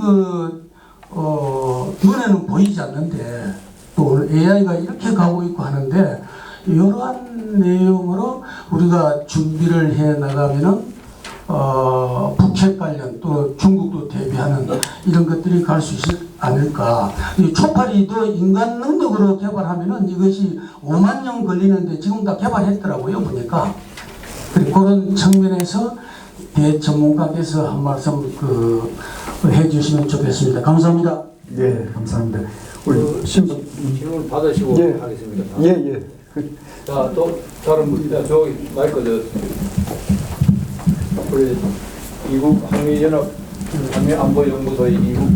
[SPEAKER 7] 눈에는 보이지 않는데 또 AI가 이렇게 가고 있고 하는데 이러한 내용으로 우리가 준비를 해 나가면은 북핵 관련 또 중국도 대비하는 이런 것들이 갈 수 있지 않을까. 이 초파리도 인간 능력으로 개발하면은 이것이 5만 년 걸리는데 지금 다 개발했더라고요 보니까. 그런 측면에서 대전문가께서 한 말씀 해주시면 좋겠습니다. 감사합니다.
[SPEAKER 4] 네, 감사합니다.
[SPEAKER 6] 질문 받으시고
[SPEAKER 4] 예.
[SPEAKER 6] 하겠습니다.
[SPEAKER 4] 예.
[SPEAKER 6] 자, 또 다른 분, 저기 마이크 우리 이국 한미안보연구소의 이국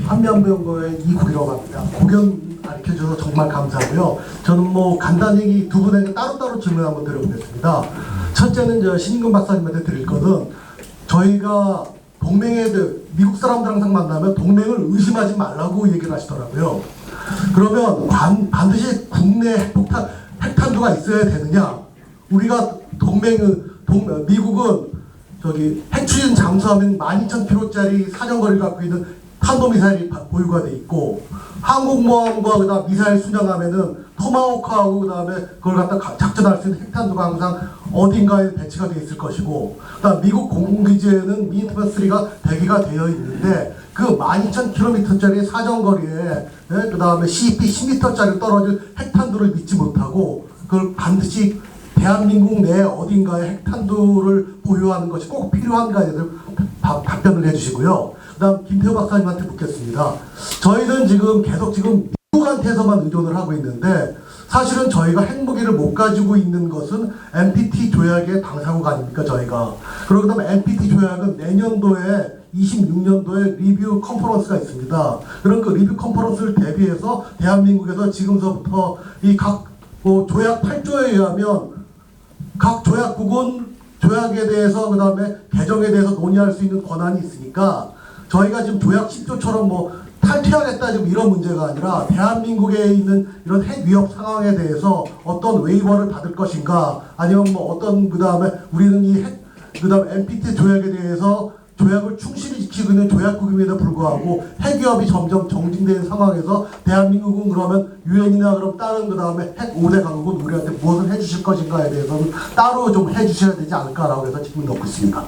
[SPEAKER 8] 한미안보연구소의 이국이라고 합니다. 고견 가르쳐줘서 정말 감사하고요. 저는 간단히 두 분에게 따로따로 질문 한번 드려보겠습니다. 첫째는 신인근 박사님한테 드릴 것은 저희가 미국 사람들 항상 만나면 동맹을 의심하지 말라고 얘기를 하시더라고요. 그러면 반드시 국내 핵탄두가 있어야 되느냐? 우리가 미국은 핵추진 잠수함인 12,000km짜리 사정거리를 갖고 있는 탄도미사일이 보유가 돼 있고 항공모함과 그다음 미사일 순양함에는 토마호크하고 그다음에 그걸 갖다 작전할 수 있는 핵탄두가 항상 어딘가에 배치가 돼 있을 것이고 그다음 미국 공군기지에는 미니트먼3가 배기가 되어 있는데 그 12,000km짜리 사정거리에 그다음에 CP 10m짜리 떨어질 핵탄두를 믿지 못하고 그걸 반드시 대한민국 내 어딘가에 핵탄두를 보유하는 것이 꼭 필요한가에 대해서 답변을 해주시고요. 그다음 김태우 박사님한테 묻겠습니다. 저희는 계속 미국한테서만 의존을 하고 있는데 사실은 저희가 핵무기를 못 가지고 있는 것은 NPT 조약의 당사국 아닙니까 저희가. 그리고 그다음에 NPT 조약은 내년도에 26년도에 리뷰 컨퍼런스가 있습니다. 그런 리뷰 컨퍼런스를 대비해서 대한민국에서 지금서부터 조약 8조에 의하면 각 조약국은 조약에 대해서 그다음에 개정에 대해서 논의할 수 있는 권한이 있으니까 저희가 지금 조약 10조처럼 탈퇴하겠다 이런 문제가 아니라 대한민국에 있는 이런 핵 위협 상황에 대해서 어떤 웨이버를 받을 것인가 아니면 그다음에 우리는 그다음에 NPT 조약에 대해서 조약을 충실히 지키고 있는 조약국임에도 불구하고 핵 위협이 점점 정진되는 상황에서 대한민국은 그러면 유엔이나 다른 그다음에 핵 5대 강국은 우리한테 무엇을 해주실 것인가에 대해서는 따로 좀 해주셔야 되지 않을까라고 해서 질문 넣고 있습니다.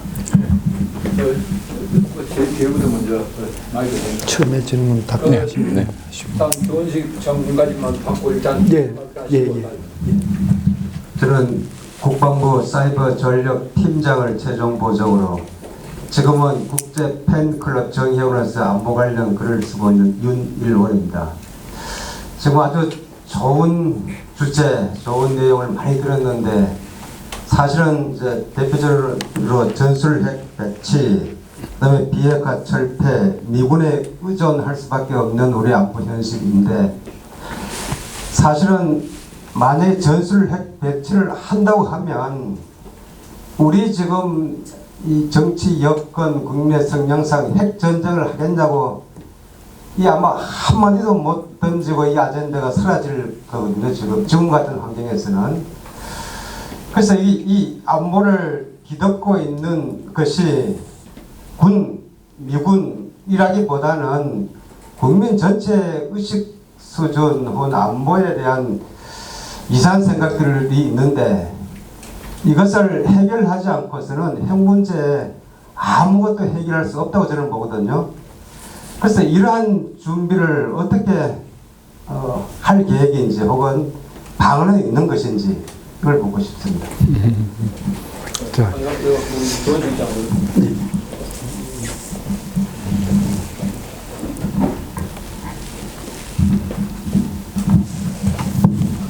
[SPEAKER 6] 제부터 먼저 마이크
[SPEAKER 4] 처음에 질문 답변하시면
[SPEAKER 1] 네.
[SPEAKER 6] 일단 조은식 전문가님만 받고 일단
[SPEAKER 4] 예.
[SPEAKER 9] 저는 국방부 사이버 전력 팀장을 최종 보적으로 지금은 국제 팬클럽 정회원으로서 안보 관련 글을 쓰고 있는 윤일원입니다. 지금 아주 좋은 주제, 좋은 내용을 많이 들었는데 사실은 이제 대표적으로 전술핵 배치, 그다음에 비핵화 철폐, 미군에 의존할 수밖에 없는 우리 안보 현실인데 사실은 만약에 전술핵 배치를 한다고 하면 우리 지금 이 정치 여건 국내 성향상 핵 전쟁을 하겠냐고 이 아마 한마디도 못 던지고 이 아젠다가 사라질 거거든요. 지금 같은 환경에서는. 그래서 이 안보를 뒤덮고 있는 것이 미군이라기보다는 국민 전체 의식 수준 혹은 안보에 대한 이상한 생각들이 있는데 이것을 해결하지 않고서는 핵 문제에 아무것도 해결할 수 없다고 저는 보거든요. 그래서 이러한 준비를 어떻게 할 계획인지 혹은 방안은 있는 것인지 이걸 보고 싶습니다.
[SPEAKER 4] 자,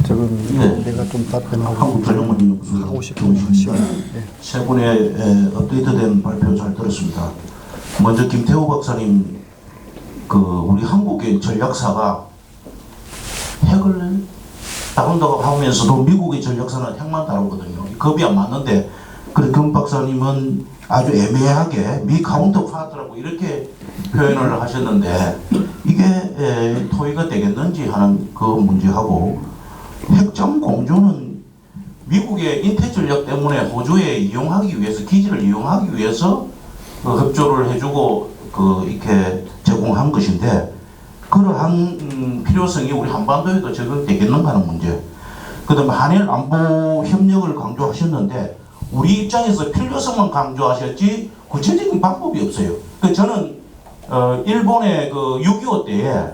[SPEAKER 4] 지금 내가 좀 답변하고
[SPEAKER 8] 한국전력문연구소
[SPEAKER 4] 하고 싶은 거 하시면
[SPEAKER 8] 세 분의 업데이트된 발표 잘 들었습니다. 먼저 김태호 박사님, 우리 한국의 전략사가 핵을 다룬다고 하면서도 미국의 전략사는 핵만 다루거든요. 겁이 안 맞는데, 김 박사님은 아주 애매하게 미 카운터 파트라고 이렇게 표현을 하셨는데 이게 토의가 되겠는지 하는 그 문제하고, 핵전 공조는 미국의 인태 전략 때문에 호주에 이용하기 위해서, 기지를 이용하기 위해서 협조를 해주고 이렇게 제공한 것인데, 그러한 필요성이 우리 한반도에도 적용되겠는가 하는 문제. 그다음에 한일 안보 협력을 강조하셨는데 우리 입장에서 필요성만 강조하셨지 구체적인 방법이 없어요. 저는 일본의 6.25 때에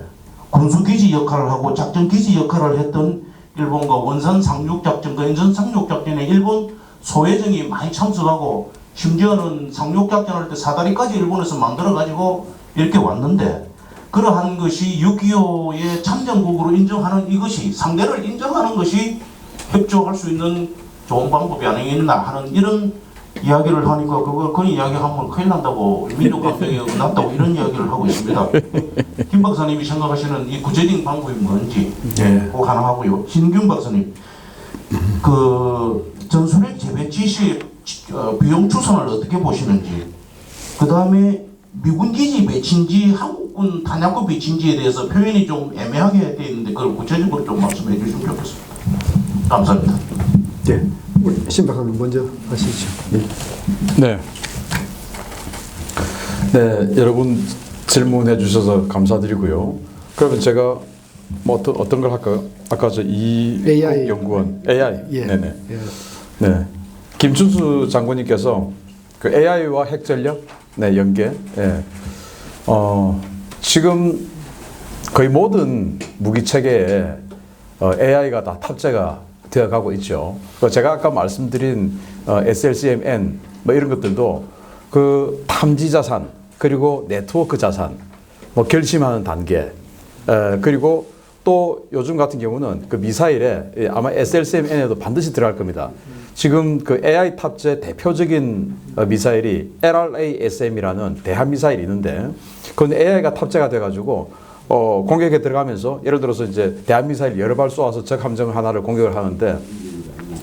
[SPEAKER 8] 군수기지 역할을 하고 작전기지 역할을 했던 일본과 원산 상륙작전, 원산 상륙작전에 일본 소회정이 많이 참석하고 심지어는 상륙작전할 때 사다리까지 일본에서 만들어가지고 이렇게 왔는데, 그러한 것이 6.25의 참전국으로 인정하는 이것이, 상대를 인정하는 것이 협조할 수 있는 좋은 방법이 아니겠나 하는 이런 이야기를 하니까 그 이야기하면 큰일 난다고, 민족감정이 났다고 이런 이야기를 하고 있습니다. 김 박사님이 생각하시는 이 구체적인 방법이 뭔지 꼭 하나 하고요. 신균 박사님, 전술핵 재배치 시 비용 추산을 어떻게 보시는지, 그 다음에 미군 기지 배치인지 한국군 탄약고 배치인지에 대해서 표현이 좀 애매하게 되어 있는데 그걸 구체적으로 좀 말씀해 주시면 좋겠습니다. 감사합니다.
[SPEAKER 4] 네, 우리 신 박사님 먼저 하시죠.
[SPEAKER 5] 네. 네, 여러분 질문해 주셔서 감사드리고요. 그러면 제가 뭐 어떤 걸 할까요? 아까 저
[SPEAKER 4] AI
[SPEAKER 5] 연구원 AI.
[SPEAKER 4] 예.
[SPEAKER 5] 네네.
[SPEAKER 4] 예.
[SPEAKER 5] 네. 김춘수 장관님께서 AI와 핵 전력 연계. 예. 지금 거의 모든 무기 체계에 AI가 다 탑재가 되어가고 있죠. 제가 아까 말씀드린 SLCMN 뭐 이런 것들도 그 탐지 자산 그리고 네트워크 자산 뭐 결심하는 단계 그리고 또 요즘 같은 경우는 그 미사일에 아마 SLCMN에도 반드시 들어갈 겁니다. 지금 그 AI 탑재 대표적인 미사일이 LRASM이라는 대한 미사일이 있는데 그건 AI가 탑재가 돼가지고 공격에 들어가면서 예를 들어서 이제 대한 미사일 여러 발 쏘아서 적 함정 하나를 공격을 하는데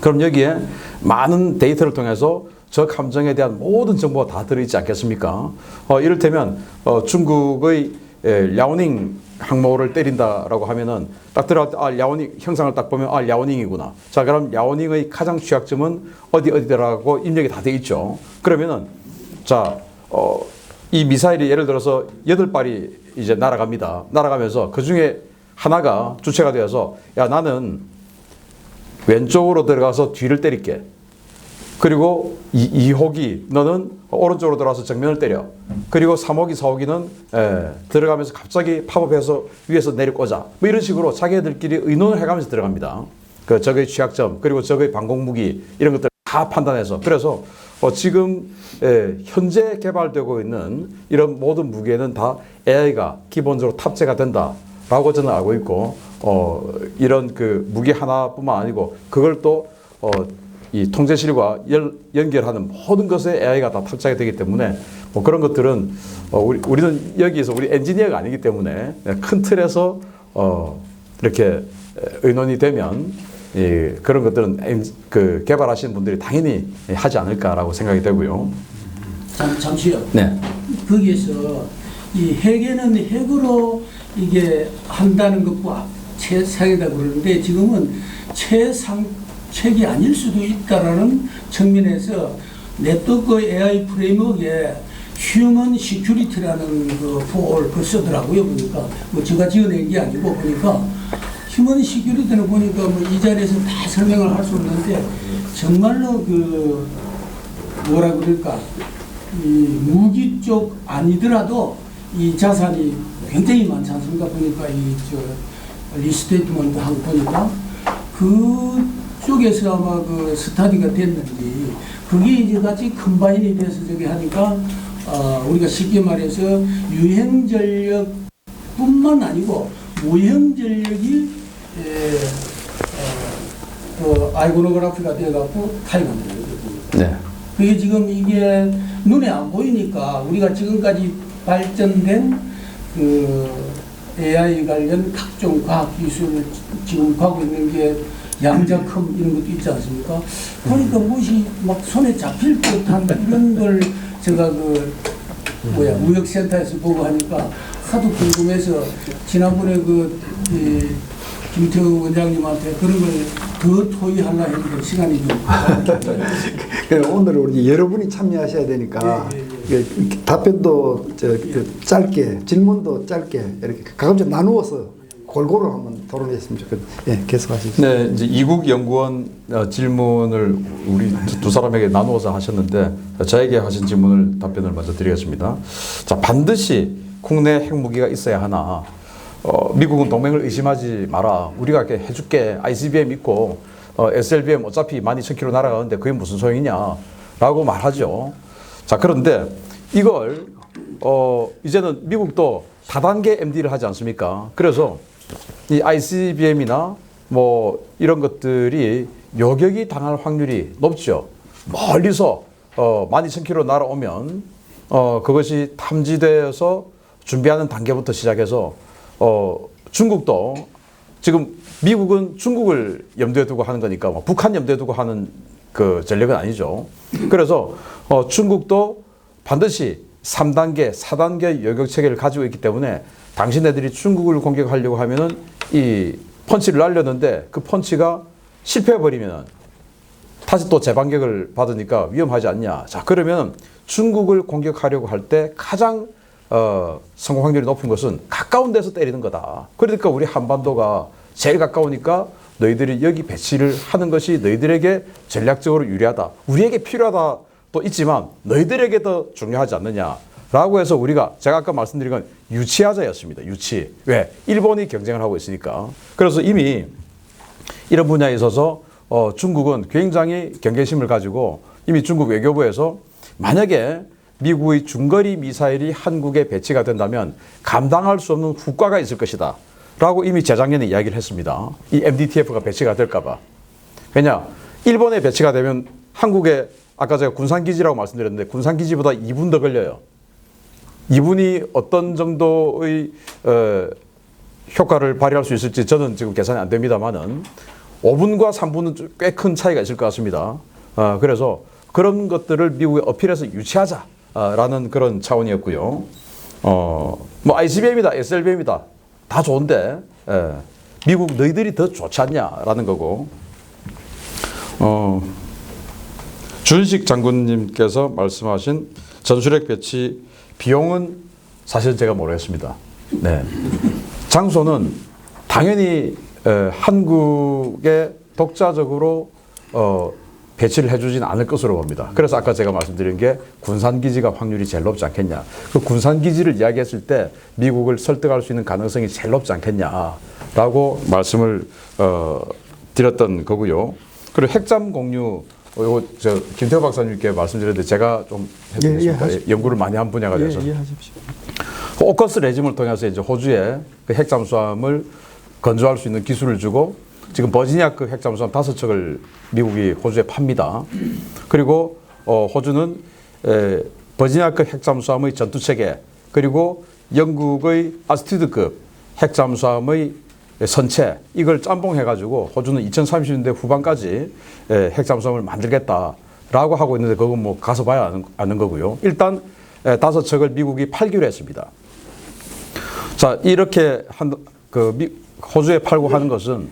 [SPEAKER 5] 그럼 여기에 많은 데이터를 통해서 적 함정에 대한 모든 정보가 다 들어있지 않겠습니까? 이를테면 중국의 랴오닝 항모를 때린다라고 하면은 딱 들어갈 때 랴오닝 형상을 딱 보면 랴오닝이구나. 자, 그럼 랴오닝의 가장 취약점은 어디더라고 입력이 다 돼 있죠. 그러면은 자, 이 미사일이 예를 들어서 8발이 이제 날아갑니다. 날아가면서 그 중에 하나가 주체가 되어서 야, 나는 왼쪽으로 들어가서 뒤를 때릴게. 그리고 2호기 너는 오른쪽으로 들어와서 정면을 때려. 그리고 3호기, 4호기는 들어가면서 갑자기 팝업해서 위에서 내려 꽂아. 뭐 이런 식으로 자기들끼리 의논을 해가면서 들어갑니다. 그 적의 취약점 그리고 적의 방공무기 이런 것들 다 판단해서 그래서 지금 현재 개발되고 있는 이런 모든 무기에는 다 AI가 기본적으로 탑재가 된다라고 저는 알고 있고 이런 그 무기 하나뿐만 아니고 그걸 또 이 통제실과 연결하는 모든 것에 AI가 다 탑재가 되기 때문에 뭐 그런 것들은 우리는 여기에서 우리 엔지니어가 아니기 때문에 큰 틀에서 이렇게 의논이 되면 그런 것들은 그 개발하시는 분들이 당연히 하지 않을까라고 생각이 되고요.
[SPEAKER 10] 잠시요.
[SPEAKER 5] 네.
[SPEAKER 10] 거기에서 이 핵에는 핵으로 이게 한다는 것과 최상이다 그러는데 지금은 최상책이 아닐 수도 있다라는 측면에서 네트워크 AI 프레임워크에 휴먼 시큐리티라는 그 포를 그 쓰더라고요. 보니까 뭐 제가 지어낸 게 아니고 보니까 휴먼 시큐리티는 보니까 뭐 이 자리에서 다 설명을 할 수 없는데 정말로 그 뭐라 그럴까 이 무기 쪽 아니더라도 이 자산이 굉장히 많지 않습니까? 보니까 이 리스테이트먼트 하고 보니까 그쪽에서 아마 그 스타디가 됐는지 그게 이제 같이 컴바인이 돼서 저기 하니까 우리가 쉽게 말해서 유행 전력뿐만 아니고 무형 전력이 아이코노그래피가 되어갖고 타이가 되거든요.
[SPEAKER 5] 네.
[SPEAKER 10] 그게 지금 이게 눈에 안 보이니까 우리가 지금까지 발전된 그 AI 관련 각종 과학 기술을 지금 가고 있는 게 양자컴 이런 것도 있지 않습니까? 그러니까 무엇이 막 손에 잡힐 듯한 이런 걸 제가 그 무역센터에서 보고 하니까 하도 궁금해서 지난번에 김태우 원장님한테 그런 걸 더 토의하려 했는데 시간이 좀
[SPEAKER 4] 오늘 우리 여러분이 참여하셔야 되니까 답변도 짧게 질문도 짧게 이렇게 가끔씩 나누어서 골고루 한번 토론했으면 좋겠습니다. 예, 계속하시죠.
[SPEAKER 5] 네, 이제 이국 연구원 질문을 우리 두 사람에게 나누어서 하셨는데 저에게 하신 질문을 답변을 먼저 드리겠습니다. 자, 반드시 국내 핵무기가 있어야 하나? 미국은 동맹을 의심하지 마라. 우리가 이렇게 해줄게. ICBM 있고 SLBM 어차피 12,000km 날아가는데 그게 무슨 소용이냐? 라고 말하죠. 자, 그런데 이걸 이제는 미국도 다단계 MD를 하지 않습니까? 그래서 이 ICBM이나 뭐 이런 것들이 요격이 당할 확률이 높죠. 멀리서 12,000km 날아오면 그것이 탐지되어서 준비하는 단계부터 시작해서 중국도 지금 미국은 중국을 염두에 두고 하는 거니까 뭐 북한 염두에 두고 하는 그 전략은 아니죠. 그래서 중국도 반드시 3단계, 4단계 요격 체계를 가지고 있기 때문에 당신네들이 중국을 공격하려고 하면은 이 펀치를 날렸는데 그 펀치가 실패해버리면 다시 또 재반격을 받으니까 위험하지 않냐. 자, 그러면 중국을 공격하려고 할 때 가장 성공 확률이 높은 것은 가까운 데서 때리는 거다. 그러니까 우리 한반도가 제일 가까우니까 너희들이 여기 배치를 하는 것이 너희들에게 전략적으로 유리하다. 우리에게 필요하다 또 있지만 너희들에게 더 중요하지 않느냐라고 해서 우리가 제가 아까 말씀드린 건 유치하자였습니다. 유치. 왜? 일본이 경쟁을 하고 있으니까. 그래서 이미 이런 분야에 있어서 중국은 굉장히 경계심을 가지고 이미 중국 외교부에서 만약에 미국의 중거리 미사일이 한국에 배치가 된다면 감당할 수 없는 후과가 있을 것이다 라고 이미 재작년에 이야기를 했습니다. 이 MDTF가 배치가 될까 봐. 왜냐? 일본에 배치가 되면 한국에 아까 제가 군산기지라고 말씀드렸는데 군산기지보다 2분 더 걸려요. 2분이 어떤 정도의 효과를 발휘할 수 있을지 저는 지금 계산이 안 됩니다만은 5분과 3분은 꽤 큰 차이가 있을 것 같습니다. 그래서 그런 것들을 미국에 어필해서 유치하자라는 그런 차원이었고요. 뭐 ICBM이다, SLBM이다 다 좋은데 미국 너희들이 더 좋지 않냐라는 거고. 주은식 장군님께서 말씀하신 전술핵 배치 비용은 사실 제가 모르겠습니다. 네. 장소는 당연히 한국에 독자적으로 배치를 해주진 않을 것으로 봅니다. 그래서 아까 제가 말씀드린 게 군산기지가 확률이 제일 높지 않겠냐. 그 군산기지를 이야기했을 때 미국을 설득할 수 있는 가능성이 제일 높지 않겠냐라고 말씀을 드렸던 거고요. 그리고 핵잠 공유 이거 저 김태호 박사님께 말씀드렸는데 제가 좀 해보겠습니다. 연구를 많이 한 분야가 돼서.
[SPEAKER 4] 하십시오.
[SPEAKER 5] 오커스 레짐을 통해서 이제 호주에 그 핵잠수함을 건조할 수 있는 기술을 주고 지금 버지니아급 핵잠수함 5척을 미국이 호주에 팝니다. 그리고 호주는 버지니아급 핵잠수함의 전투체계 그리고 영국의 아스티드급 핵잠수함의 선체 이걸 짬뽕해가지고 호주는 2030년대 후반까지 핵잠수함을 만들겠다라고 하고 있는데 그건 뭐 가서 봐야 아는 거고요. 일단 5척을 미국이 팔기로 했습니다. 자 이렇게 호주에 팔고 하는 것은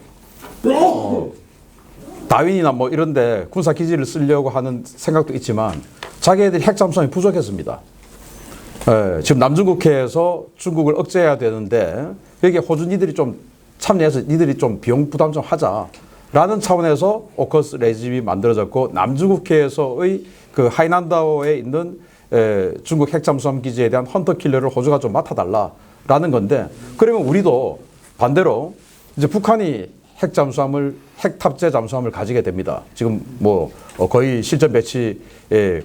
[SPEAKER 5] 다윈이나 뭐 이런데 군사 기지를 쓰려고 하는 생각도 있지만 자기네들이 핵잠수함이 부족했습니다. 지금 남중국해에서 중국을 억제해야 되는데 여기에 호주 니들이 좀 참여해서 니들이 좀 비용 부담 좀 하자라는 차원에서 오커스 레짐이 만들어졌고 남중국해에서의 그 하이난다오에 있는 중국 핵잠수함 기지에 대한 헌터 킬러를 호주가 좀 맡아달라라는 건데 그러면 우리도 반대로 이제 북한이 핵 탑재 잠수함을 가지게 됩니다. 지금 뭐 거의 실전 배치에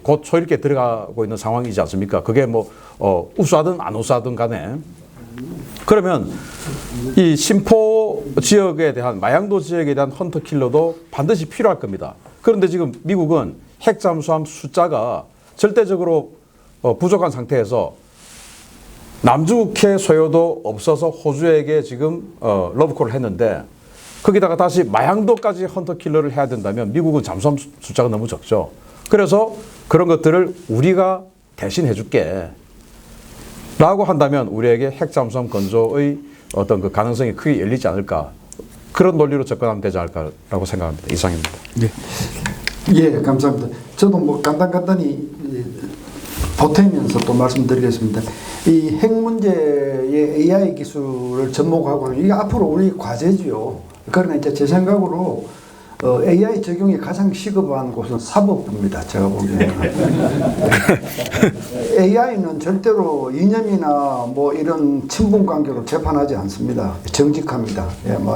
[SPEAKER 5] 곧 초일기에 들어가고 있는 상황이지 않습니까? 그게 뭐 우수하든 안 우수하든 간에 그러면 이 심포 지역에 대한 마양도 지역에 대한 헌터 킬러도 반드시 필요할 겁니다. 그런데 지금 미국은 핵 잠수함 숫자가 절대적으로 부족한 상태에서 남중국해 소요도 없어서 호주에게 지금 러브콜을 했는데 거기다가 다시 마양도까지 헌터 킬러를 해야 된다면 미국은 잠수함 숫자가 너무 적죠. 그래서 그런 것들을 우리가 대신 해줄게 라고 한다면 우리에게 핵잠수함 건조의 어떤 그 가능성이 크게 열리지 않을까 그런 논리로 접근하면 되지 않을까라고 생각합니다. 이상입니다.
[SPEAKER 4] 네. 예, 감사합니다. 저도 뭐 간단히 보태면서 또 말씀드리겠습니다. 이 핵 문제의 AI 기술을 접목하고 하는 이게 앞으로 우리 과제지요. 그러나 이제 제 생각으로 AI 적용이 가장 시급한 곳은 사법부입니다. 제가 보기에는. AI는 절대로 이념이나 뭐 이런 친분 관계로 재판하지 않습니다. 정직합니다. 예, 뭐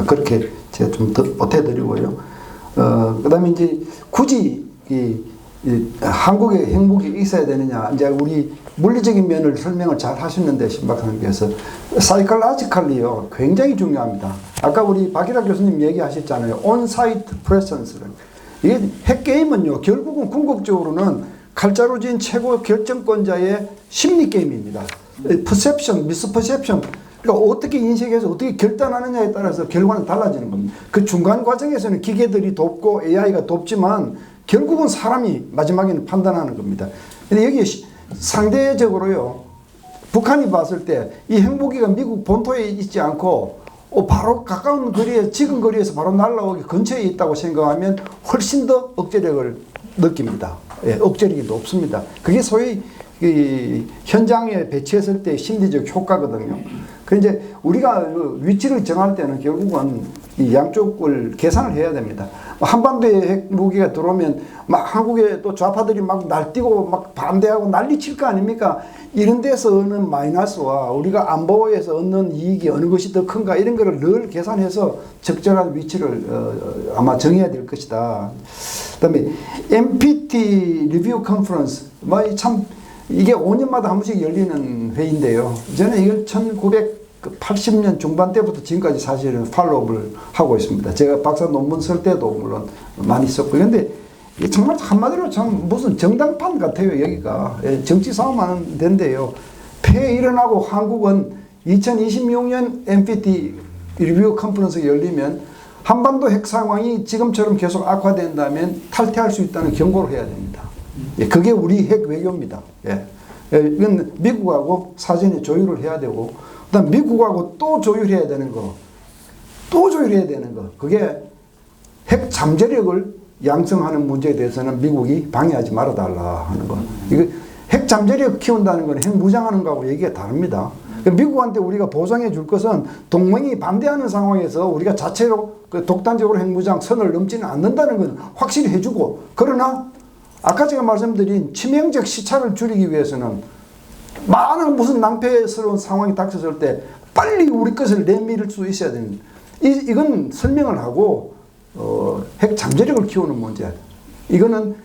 [SPEAKER 4] 그렇게 제가 좀 더 보태드리고요. 그다음에 이제 굳이 이 한국에 핵무기 있어야 되느냐 이제 우리 물리적인 면을 설명을 잘 하시는데 신 박사님께서 사이클라지컬리요 굉장히 중요합니다. 아까 우리 박일학 교수님 얘기하셨잖아요. 온사이트 프레센스를 이게 핵 게임은요 결국은 궁극적으로는 칼자루 진 최고 결정권자의 심리 게임입니다. 퍼셉션, 미스퍼셉션 그러니까 어떻게 인식해서 어떻게 결단하느냐에 따라서 결과는 달라지는 겁니다. 그 중간 과정에서는 기계들이 돕고 AI가 돕지만 결국은 사람이 마지막에는 판단하는 겁니다. 근데 여기 상대적으로요, 북한이 봤을 때 이 핵무기가 미국 본토에 있지 않고 바로 가까운 거리에, 지금 거리에서 바로 날아오기 근처에 있다고 생각하면 훨씬 더 억제력을 느낍니다. 예, 억제력이 높습니다. 그게 소위 현장에 배치했을 때 심리적 효과거든요. 그 이제 우리가 위치를 정할 때는 결국은 이 양쪽을 계산을 해야 됩니다. 한반도에 핵무기가 들어오면 막 한국에 또 좌파들이 막 날뛰고 막 반대하고 난리 칠 거 아닙니까? 이런 데서 얻는 마이너스와 우리가 안보에서 얻는 이익이 어느 것이 더 큰가 이런 거를 늘 계산해서 적절한 위치를 아마 정해야 될 것이다. 그다음에 NPT 리뷰 컨퍼런스 참 이게 5년마다 한 번씩 열리는 회의인데요. 저는 이걸 1980년 중반 때부터 지금까지 사실은 팔로우를 하고 있습니다. 제가 박사 논문 쓸 때도 물론 많이 썼고. 그런데 정말 한마디로 참 무슨 정당판 같아요, 여기가. 정치 싸움하는 데인데요. 폐해 일어나고 한국은 2026년 NPT 리뷰 컨퍼런스가 열리면 한반도 핵 상황이 지금처럼 계속 악화된다면 탈퇴할 수 있다는 경고를 해야 됩니다. 그게 우리 핵 외교입니다. 이건 미국하고 사전에 조율을 해야 되고, 그다음 미국하고 또 조율해야 되는 거, 그게 핵 잠재력을 양성하는 문제에 대해서는 미국이 방해하지 말아달라 하는 거. 이거 핵 잠재력 키운다는 건 핵 무장하는 거하고 얘기가 다릅니다. 미국한테 우리가 보장해 줄 것은 동맹이 반대하는 상황에서 우리가 자체로 독단적으로 핵무장 선을 넘지는 않는다는 건 확실히 해주고, 그러나 아까 제가 말씀드린 치명적 시차를 줄이기 위해서는 많은 무슨 낭패스러운 상황이 닥쳤을 때 빨리 우리 것을 내밀 수 있어야 됩니다. 이건 설명을 하고 핵 잠재력을 키우는 문제. 이거는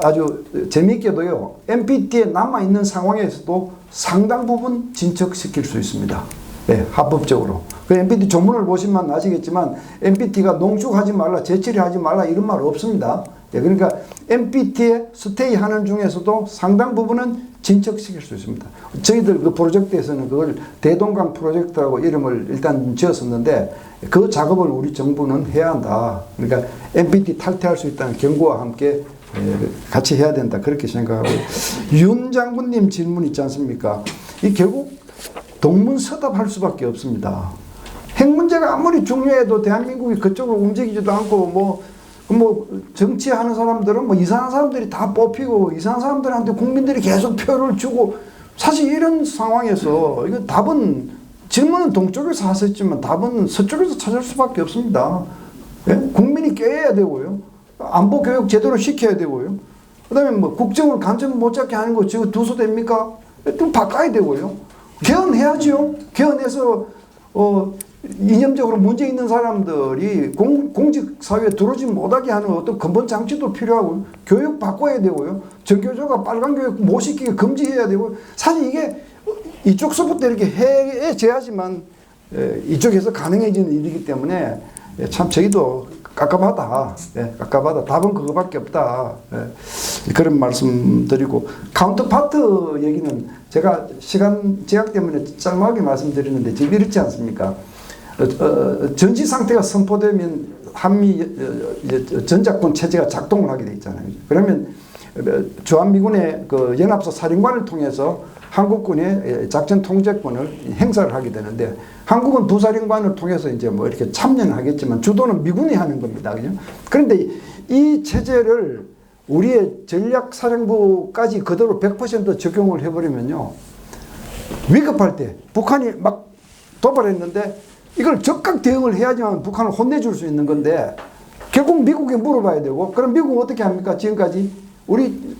[SPEAKER 4] 아주 재미있게도요. NPT에 남아 있는 상황에서도 상당 부분 진척시킬 수 있습니다. 네, 합법적으로. 그 NPT 조문을 보시면 아시겠지만 NPT가 농축하지 말라, 재처리하지 말라 이런 말 없습니다. 네, 그러니까 NPT에 스테이하는 중에서도 상당 부분은 진척시킬 수 있습니다. 저희들 그 프로젝트에서는 그걸 대동강 프로젝트라고 이름을 일단 지었었는데 그 작업을 우리 정부는 해야 한다. 그러니까 NPT 탈퇴할 수 있다는 경고와 함께 같이 해야 된다. 그렇게 생각하고 윤 장군님 질문 있지 않습니까? 이 결국 동문서답할 수밖에 없습니다. 핵 문제가 아무리 중요해도 대한민국이 그쪽으로 움직이지도 않고 뭐 정치하는 사람들은 뭐 이상한 사람들이 다 뽑히고 이상한 사람들한테 국민들이 계속 표를 주고 사실 이런 상황에서 이거 답은 질문은 동쪽에서 하셨지만 답은 서쪽에서 찾을 수밖에 없습니다. 예? 국민이 깨야 되고요. 안보 교육 제대로 시켜야 되고요. 그 다음에 뭐 국정을 간첩 못 잡게 하는 거 지금 두서됩니까? 좀 바꿔야 되고요. 개헌해야죠. 개헌해서 이념적으로 문제 있는 사람들이 공직사회에 들어오지 못하게 하는 어떤 근본 장치도 필요하고 교육 바꿔야 되고요. 전교조가 빨간 교육 못 시키게 금지해야 되고 사실 이게 이쪽서부터 이렇게 해제하지만 이쪽에서 가능해지는 일이기 때문에 참 저희도 깝깝하다. 깝깝하다. 답은 그거밖에 없다. 그런 말씀 드리고 카운터파트 얘기는 제가 시간 제약 때문에 짤막하게 말씀드리는데 지금 이렇지 않습니까? 전시 상태가 선포되면 한미 전작권 체제가 작동을 하게 돼 있잖아요. 그러면 주한미군의 그 연합사 사령관을 통해서 한국군의 작전 통제권을 행사를 하게 되는데 한국은 부사령관을 통해서 이제 뭐 이렇게 참여는 하겠지만 주도는 미군이 하는 겁니다. 그죠? 그런데 이 체제를 우리의 전략사령부까지 그대로 100% 적용을 해버리면요. 위급할 때 북한이 막 도발했는데 이걸 적극 대응을 해야지만 북한을 혼내줄 수 있는 건데 결국 미국에 물어봐야 되고 그럼 미국은 어떻게 합니까? 지금까지 우리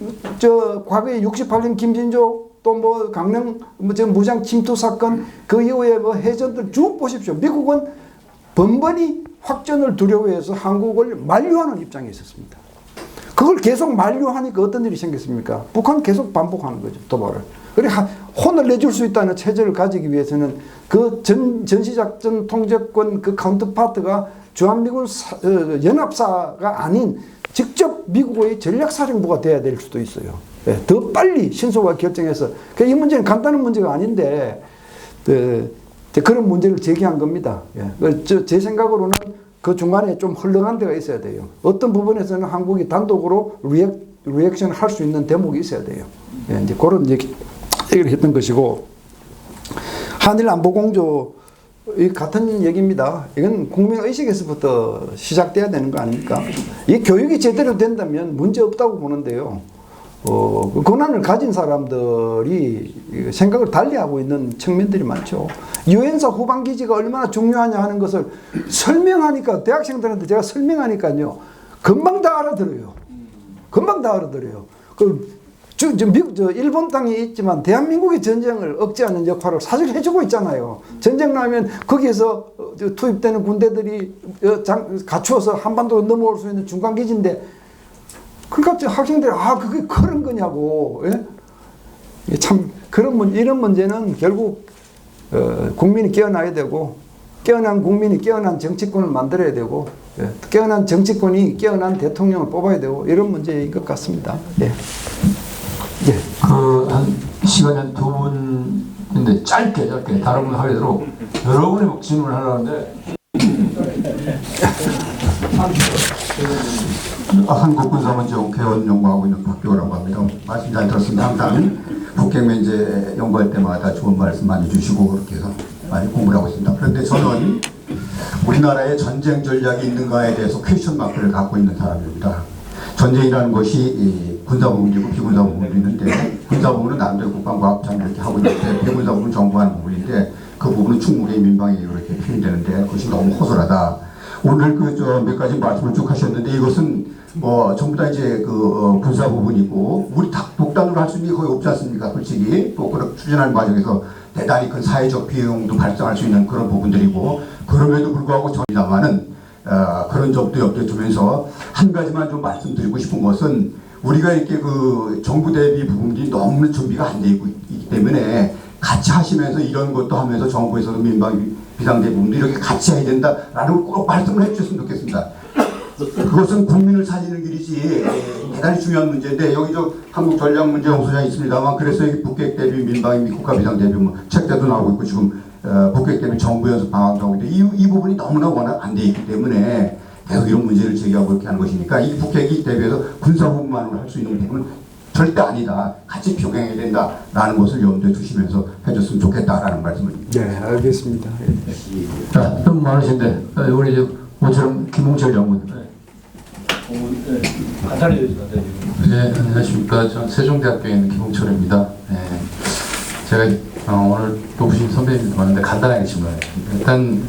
[SPEAKER 4] 과거에 68년 김진조 또 뭐 강릉 무장 침투 사건 그 이후에 뭐 해전들 쭉 보십시오. 미국은 번번이 확전을 두려워해서 한국을 만류하는 입장에 있었습니다. 그걸 계속 만류하니까 어떤 일이 생겼습니까? 북한은 계속 반복하는 거죠. 도발을. 그래 혼을 내줄 수 있다는 체제를 가지기 위해서는 그 전시작전 통제권 그 카운터파트가 주한미군 연합사가 아닌 직접 미국의 전략사령부가 돼야 될 수도 있어요. 예, 더 빨리 신속하게 결정해서 이 문제는 간단한 문제가 아닌데 그런 문제를 제기한 겁니다. 예, 제 생각으로는 그 중간에 좀 헐렁한 데가 있어야 돼요. 어떤 부분에서는 한국이 단독으로 리액션을 할 수 있는 대목이 있어야 돼요. 예, 이제 그런 얘기를 했던 것이고 한일 안보 공조 같은 얘기입니다. 이건 국민의식에서부터 시작돼야 되는 거 아닙니까? 이 교육이 제대로 된다면 문제 없다고 보는데요. 그 권한을 가진 사람들이 생각을 달리하고 있는 측면들이 많죠. 유엔사 후방기지가 얼마나 중요하냐 하는 것을 설명하니까 대학생들한테 제가 설명하니까요. 금방 다 알아들어요. 금방 다 알아들어요. 일본 땅이 있지만 대한민국의 전쟁을 억제하는 역할을 사실 해주고 있잖아요. 전쟁 나면 거기에서 투입되는 군대들이 갖추어서 한반도로 넘어올 수 있는 중간기지인데 그러니까 학생들이 그게 그런 거냐고. 예? 참 이런 문제는 결국 국민이 깨어나야 되고 깨어난 국민이 깨어난 정치권을 만들어야 되고 깨어난 정치권이 깨어난 대통령을 뽑아야 되고 이런 문제인 것 같습니다. 예.
[SPEAKER 11] 예. 한 시간이 한 2분인데 짧게 다른 분 하려도록 여러분의 질문을 하려는데
[SPEAKER 12] 한국군사문제원 개원 연구하고 있는 박교라고 합니다. 말씀 잘 들었습니다. 항상 북핵 문제 연구할 때마다 좋은 말씀 많이 주시고 그렇게 해서 많이 공부를 하고 있습니다. 그런데 저는 우리나라의 전쟁 전략이 있는가에 대해서 퀘스천 마크를 갖고 있는 사람입니다. 전쟁이라는 것이 군사부문이고 비군사부문이 있는데 군사부문은 나름대로 국방과학장 이렇게 하고 있는데 비군사부문은 정부하는 부분인데 그 부분은 충분히 민방위 이렇게 표현되는데 그것이 너무 허술하다. 오늘 몇 가지 말씀을 쭉 하셨는데 이것은 전부 다 이제 군사 부분이고 우리 독단으로 할 수 있는 게 거의 없지 않습니까? 솔직히 또 그렇게 추진하는 과정에서 대단히 큰 사회적 비용도 발생할 수 있는 그런 부분들이고 그럼에도 불구하고 전이다마는 그런 점도 염두에 두면서 한 가지만 좀 말씀드리고 싶은 것은 우리가 이렇게 그 정부 대비 부분들이 너무 준비가 안 되고 있기 때문에 같이 하시면서 이런 것도 하면서 정부에서도 민방 비상대부분도 이렇게 같이 해야 된다라는 꼭 말씀을 해주셨으면 좋겠습니다. 그것은 국민을 살리는 길이지 대단히 중요한 문제인데 여기 저 한국전략문제연구소장이 있습니다만 그래서 여기 북핵 대비 민방위 및 국가비상 대비 뭐 책자도 나오고 있고 지금 북핵 대비 정부연수 방안도 하고 있는데 이 부분이 너무나 워낙 안 돼 있기 때문에 계속 이런 문제를 제기하고 이렇게 하는 것이니까 이 북핵이 대비해서 군사부만으로 할 수 있는 부분은 절대 아니다. 같이 병행해야 된다라는 것을 염두에 두시면서 해줬으면 좋겠다라는 말씀을.
[SPEAKER 4] 네, 알겠습니다.
[SPEAKER 11] 자, 좀 많으신데 우리 이제 모처럼 김홍철 장군.
[SPEAKER 1] 간단히 해주세요.
[SPEAKER 13] 네, 안녕하십니까. 전 세종대학교에 있는 김홍철입니다. 네, 제가 오늘 높으신 선배님들 많은데 간단하게 질문할게요. 일단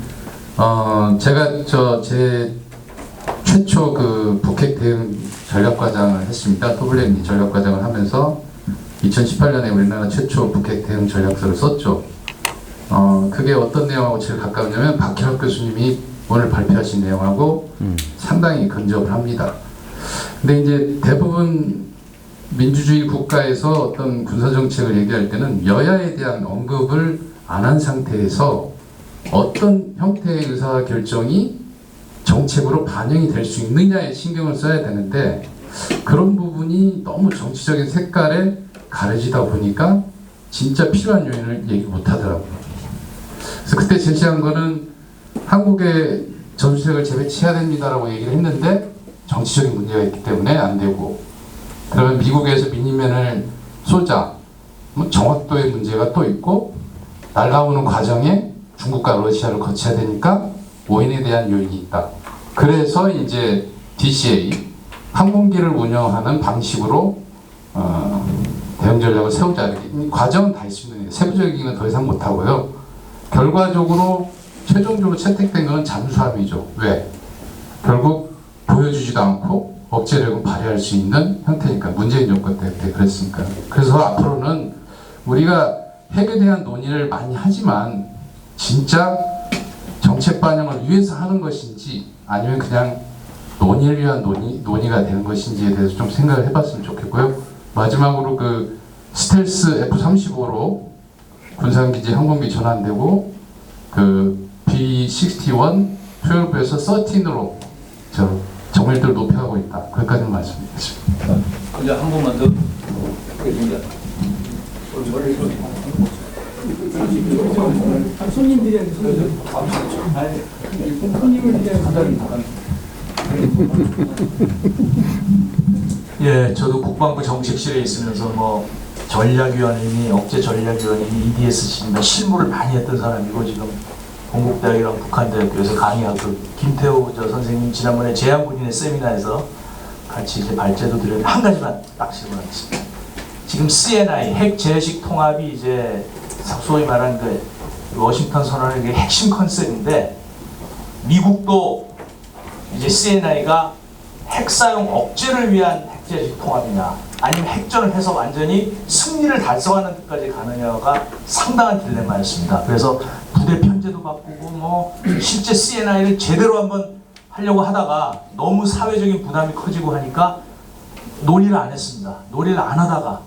[SPEAKER 13] 제가 제 최초 그 북핵 대응 전략과장을 했습니다. WMD 전략과장을 하면서 2018년에 우리나라 최초 북핵 대응 전략서를 썼죠. 그게 어떤 내용하고 제일 가까우냐면 박희학 교수님이 오늘 발표하신 내용하고 상당히 근접을 합니다. 근데 이제 대부분 민주주의 국가에서 어떤 군사정책을 얘기할 때는 여야에 대한 언급을 안 한 상태에서 어떤 형태의 의사결정이 정책으로 반영이 될 수 있느냐에 신경을 써야 되는데 그런 부분이 너무 정치적인 색깔에 가려지다 보니까 진짜 필요한 요인을 얘기 못 하더라고요. 그래서 그때 제시한 거는 한국의 전술핵을 재배치해야 됩니다라고 얘기를 했는데 정치적인 문제가 있기 때문에 안 되고 그러면 미국에서 미니맨을 쏘자 뭐 정확도의 문제가 또 있고 날아오는 과정에 중국과 러시아를 거쳐야 되니까 오인에 대한 요인이 있다. 그래서 이제 DCA 항공기를 운영하는 방식으로 대응 전략을 세우자. 과정은 다 있습니다. 세부적인 건 더 이상 못 하고요. 결과적으로 최종적으로 채택된 것은 잠수함이죠. 왜? 결국 보여주지도 않고 억제력을 발휘할 수 있는 형태니까 문재인 정권 때 그랬으니까. 그래서 앞으로는 우리가 핵에 대한 논의를 많이 하지만 진짜 정책 반영을 위해서 하는 것인지 아니면 그냥 논의를 위한 논의가 되는 것인지에 대해서 좀 생각을 해봤으면 좋겠고요. 마지막으로 그 스텔스 F-35로 군산기지 항공기 전환되고 그 B-61 12에서 13으로 정밀도를 높여가고 있다. 거기까지는 말씀드리겠습니다.
[SPEAKER 1] 그냥 한 번만 더 하겠습니다.
[SPEAKER 10] 손님들이 손님을
[SPEAKER 14] 예, 저도 국방부 정책실에 있으면서 뭐 전략위원회니 억제전략위원회니 EDSC니 실무를 많이 했던 사람이고 지금 건국대학이랑 북한대학교에서 강의하고 김태호 선생님 지난번에 제한군인의 세미나에서 같이 이제 발제도 드렸는데 한 가지만 딱 질문하겠습니다. 지금 CNI 핵 재해식 통합이 이제 소위 말하는 그 워싱턴 선언의 핵심 컨셉인데 미국도 이제 CNI가 핵 사용 억제를 위한 핵 재해식 통합이냐 아니면 핵전을 해서 완전히 승리를 달성하는 데까지 가느냐가 상당한 딜레마였습니다. 그래서 부대 편제도 바꾸고 뭐 실제 CNI를 제대로 한번 하려고 하다가 너무 사회적인 부담이 커지고 하니까 논의를 안 했습니다. 논의를 안 하다가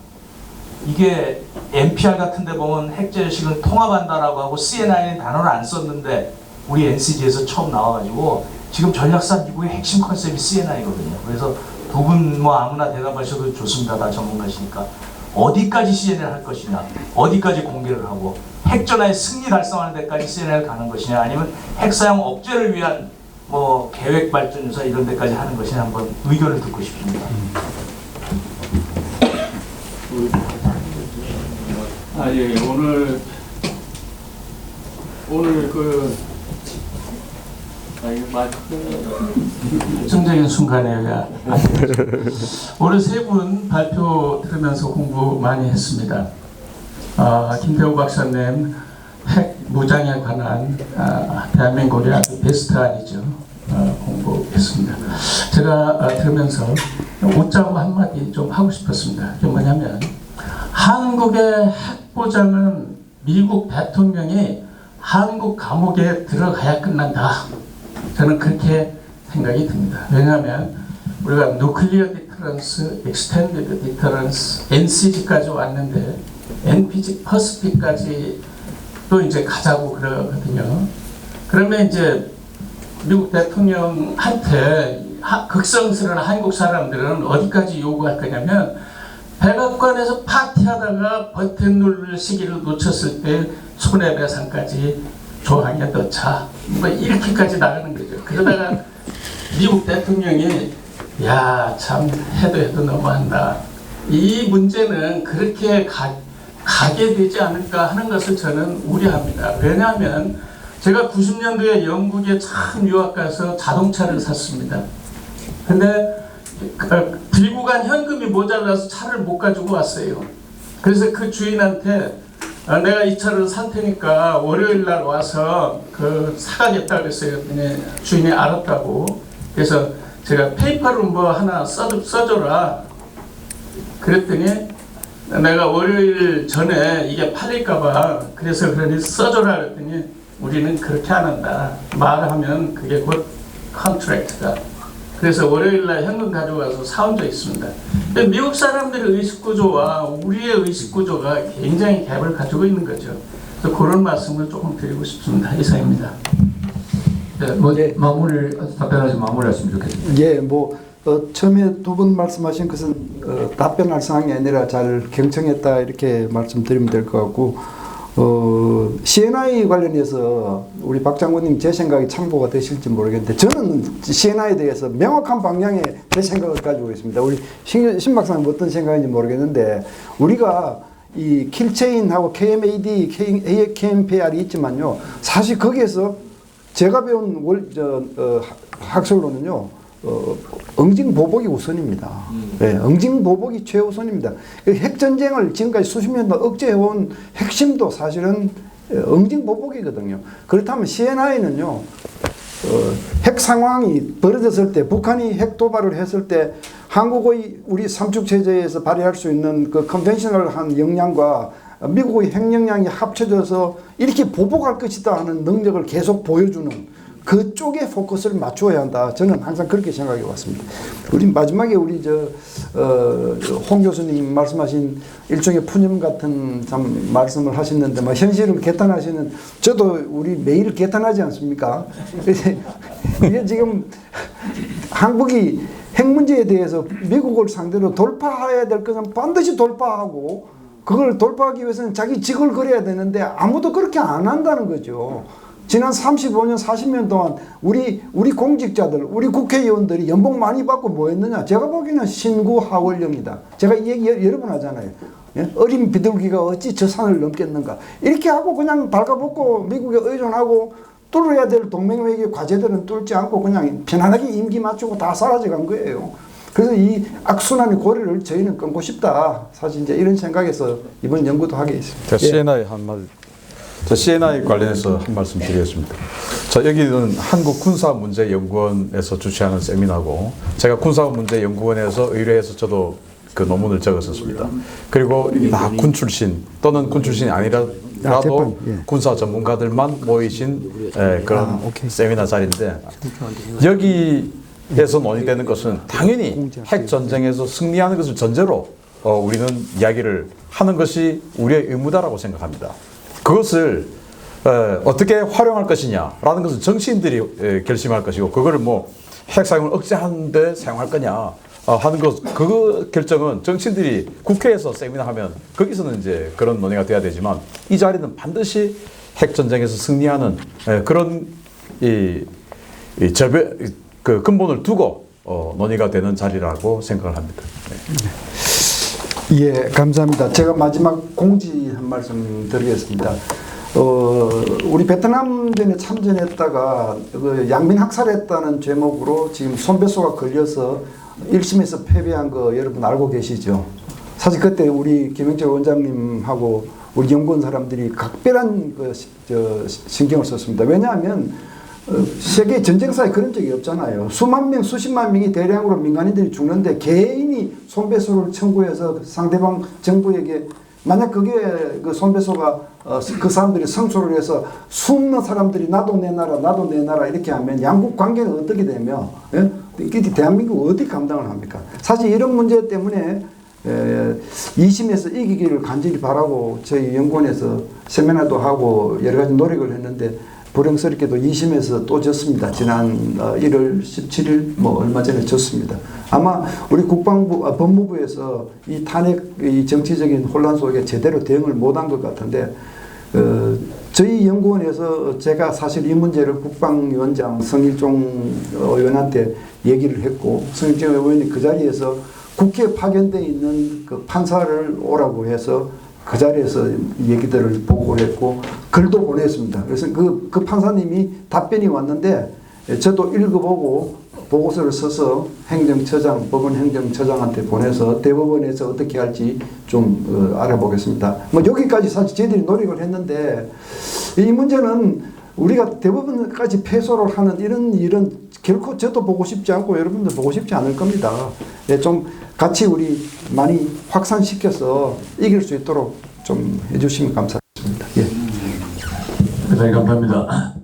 [SPEAKER 14] 이게 NPR 같은 데 보면 핵재해식을 통합한다라고 하고 CNI는 단어를 안 썼는데 우리 NCG에서 처음 나와가지고 지금 전략상 미국의 핵심 컨셉이 CNI거든요. 그래서 두 분 뭐 아무나 대답하셔도 좋습니다. 다 전문가시니까. 어디까지 CNI를 할 것이냐, 어디까지 공개를 하고 핵전화의 승리 달성하는 데까지 CNI를 가는 것이냐 아니면 핵사용 억제를 위한 뭐 계획 발전 유사 이런 데까지 하는 것이냐 한번 의견을 듣고 싶습니다.
[SPEAKER 10] 예, 오늘 결정적인 순간에 오늘 세 분 발표 들으면서 공부 많이 했습니다. 김태호 박사님 핵 무장에 관한 대한민국의 아주 베스트 아니죠. 공부했습니다. 제가 들으면서 웃자고 한마디 좀 하고 싶었습니다. 그게 뭐냐면 한국의 핵보장은 미국 대통령이 한국 감옥에 들어가야 끝난다. 저는 그렇게 생각이 듭니다. 왜냐하면 우리가 누클리어 디터런스, 익스텐디드 디터런스, NCG까지 왔는데 NPG, 퍼스픽까지 또 이제 가자고 그러거든요. 그러면 이제 미국 대통령한테 극성스러운 한국 사람들은 어디까지 요구할 거냐면 백악관에서 파티하다가 버튼 누를 시기를 놓쳤을 때 손해배상까지 조항에 넣자. 뭐 이렇게까지 나가는 거죠. 그러다가 미국 대통령이 야, 참 해도 너무한다. 이 문제는 그렇게 가게 되지 않을까 하는 것을 저는 우려합니다. 왜냐하면 제가 90년도에 영국에 참 유학 가서 자동차를 샀습니다. 근데 들고 간 현금이 모자라서 차를 못 가지고 왔어요. 그래서 그 주인한테 내가 이 차를 살 테니까 월요일 날 와서 사가겠다 그랬어요. 주인이 알았다고. 그래서 제가 페이퍼로 뭐 하나 써줘라. 그랬더니 내가 월요일 전에 이게 팔릴까봐 그래서 그러니 써줘라 그랬더니 우리는 그렇게 안 한다. 말하면 그게 곧 컨트랙트다. 그래서 월요일날 현금 가져가서 사온 적 있습니다. 근데 미국 사람들의 의식구조와 우리의 의식구조가 굉장히 갭을 가지고 있는 거죠. 그래서 그런 말씀을 조금 드리고 싶습니다. 이상입니다.
[SPEAKER 11] 네, 답변하시 마무리하시면 좋겠습니다.
[SPEAKER 4] 예, 처음에 두 분 말씀하신 것은 답변할 사항이 아니라 잘 경청했다 이렇게 말씀드리면 될 것 같고, CNI 관련해서 우리 박 장군님 제 생각이 참고가 되실지 모르겠는데 저는 CNI에 대해서 명확한 방향의 제 생각을 가지고 있습니다. 우리 신 박사님 어떤 생각인지 모르겠는데 우리가 이 킬체인하고 KMAD, KMPR이 있지만요. 사실 거기에서 제가 배운 학설로는요. 응징보복이 우선입니다. 네, 응징보복이 최우선입니다. 핵전쟁을 지금까지 수십 년 동안 억제해온 핵심도 사실은 응징보복이거든요. 그렇다면 CNI는요, 핵 상황이 벌어졌을 때, 북한이 핵 도발을 했을 때, 한국의 우리 삼축체제에서 발휘할 수 있는 그 컨벤셔널한 역량과 미국의 핵 역량이 합쳐져서 이렇게 보복할 것이다 하는 능력을 계속 보여주는 그쪽에 포커스를 맞춰야 한다. 저는 항상 그렇게 생각해 왔습니다. 우리 마지막에 홍 교수님 말씀하신 일종의 푸념 같은 참 말씀을 하셨는데, 현실을 개탄하시는, 저도 우리 매일 개탄하지 않습니까? 이게 지금 한국이 핵 문제에 대해서 미국을 상대로 돌파해야 될 것은 반드시 돌파하고, 그걸 돌파하기 위해서는 자기 직을 걸어야 되는데 아무도 그렇게 안 한다는 거죠. 지난 35년, 40년 동안 우리 공직자들, 우리 국회의원들이 연봉 많이 받고 뭐 했느냐? 제가 보기에는 신구하원령이다. 제가 이 얘기 여러 번 하잖아요. 예? 어린 비둘기가 어찌 저 산을 넘겠는가? 이렇게 하고 그냥 발가벗고 미국에 의존하고 뚫어야 될 동맹회계 과제들은 뚫지 않고 그냥 편안하게 임기 맞추고 다 사라져간 거예요. 그래서 이 악순환의 고리를 저희는 끊고 싶다. 사실 이제 이런 생각에서 이번 연구도 하게 있습니다.
[SPEAKER 5] CNI CNI 관련해서 한 말씀 드리겠습니다. 여기는 한국군사문제연구원에서 주최하는 세미나고, 제가 군사문제연구원에서 의뢰해서 저도 그 논문을 적었었습니다. 그리고 다 군 출신 또는 군 출신이 아니라도 군사 전문가들만 모이신 그런 세미나 자리인데, 여기에서 논의되는 것은 당연히 핵 전쟁에서 승리하는 것을 전제로 우리는 이야기를 하는 것이 우리의 의무다라고 생각합니다. 그것을 어떻게 활용할 것이냐라는 것은 정치인들이 결심할 것이고, 그거를 핵 사용을 억제하는 데 사용할 거냐 하는 것, 그 결정은 정치인들이 국회에서 세미나 하면 거기서는 이제 그런 논의가 돼야 되지만, 이 자리는 반드시 핵 전쟁에서 승리하는 그런 그 근본을 두고 논의가 되는 자리라고 생각을 합니다.
[SPEAKER 4] 예, 감사합니다. 제가 마지막 공지 한 말씀 드리겠습니다. 우리 베트남전에 참전했다가 양민 학살했다는 제목으로 지금 손배소가 걸려서 1심에서 패배한 거 여러분 알고 계시죠? 사실 그때 우리 김영철 원장님하고 우리 연구원 사람들이 각별한 신경을 썼습니다. 왜냐하면 세계 전쟁사에 그런 적이 없잖아요. 수만 명, 수십만 명이 대량으로 민간인들이 죽는데 개인이 손배소를 청구해서 상대방 정부에게 만약 그게 그 손배소가 그 사람들이 성소를 해서 수많은 사람들이 나도 내 나라 이렇게 하면 양국 관계는 어떻게 되며 예? 대한민국 어디 감당을 합니까? 사실 이런 문제 때문에 2심에서 이기기를 간절히 바라고 저희 연구원에서 세미나도 하고 여러 가지 노력을 했는데 불행스럽게도 2심에서 또 졌습니다. 지난 1월 17일 뭐 얼마 전에 졌습니다. 아마 우리 법무부에서 이 탄핵 이 정치적인 혼란 속에 제대로 대응을 못한 것 같은데 저희 연구원에서 제가 사실 이 문제를 국방위원장 성일종 의원한테 얘기를 했고 성일종 의원이 그 자리에서 국회에 파견되어 있는 그 판사를 오라고 해서 그 자리에서 얘기들을 보고를 했고 글도 보냈습니다. 그래서 그 판사님이 답변이 왔는데 저도 읽어보고 보고서를 써서 행정처장, 법원 행정처장한테 보내서 대법원에서 어떻게 할지 좀 알아보겠습니다. 뭐 여기까지 사실 저희들이 노력을 했는데 이 문제는 우리가 대법원까지 패소를 하는 이런 일은 결코 저도 보고 싶지 않고 여러분들 보고 싶지 않을 겁니다. 예, 좀 같이 우리 많이 확산시켜서 이길 수 있도록 좀 해주시면 감사하겠습니다. 예.
[SPEAKER 11] 대단히 감사합니다.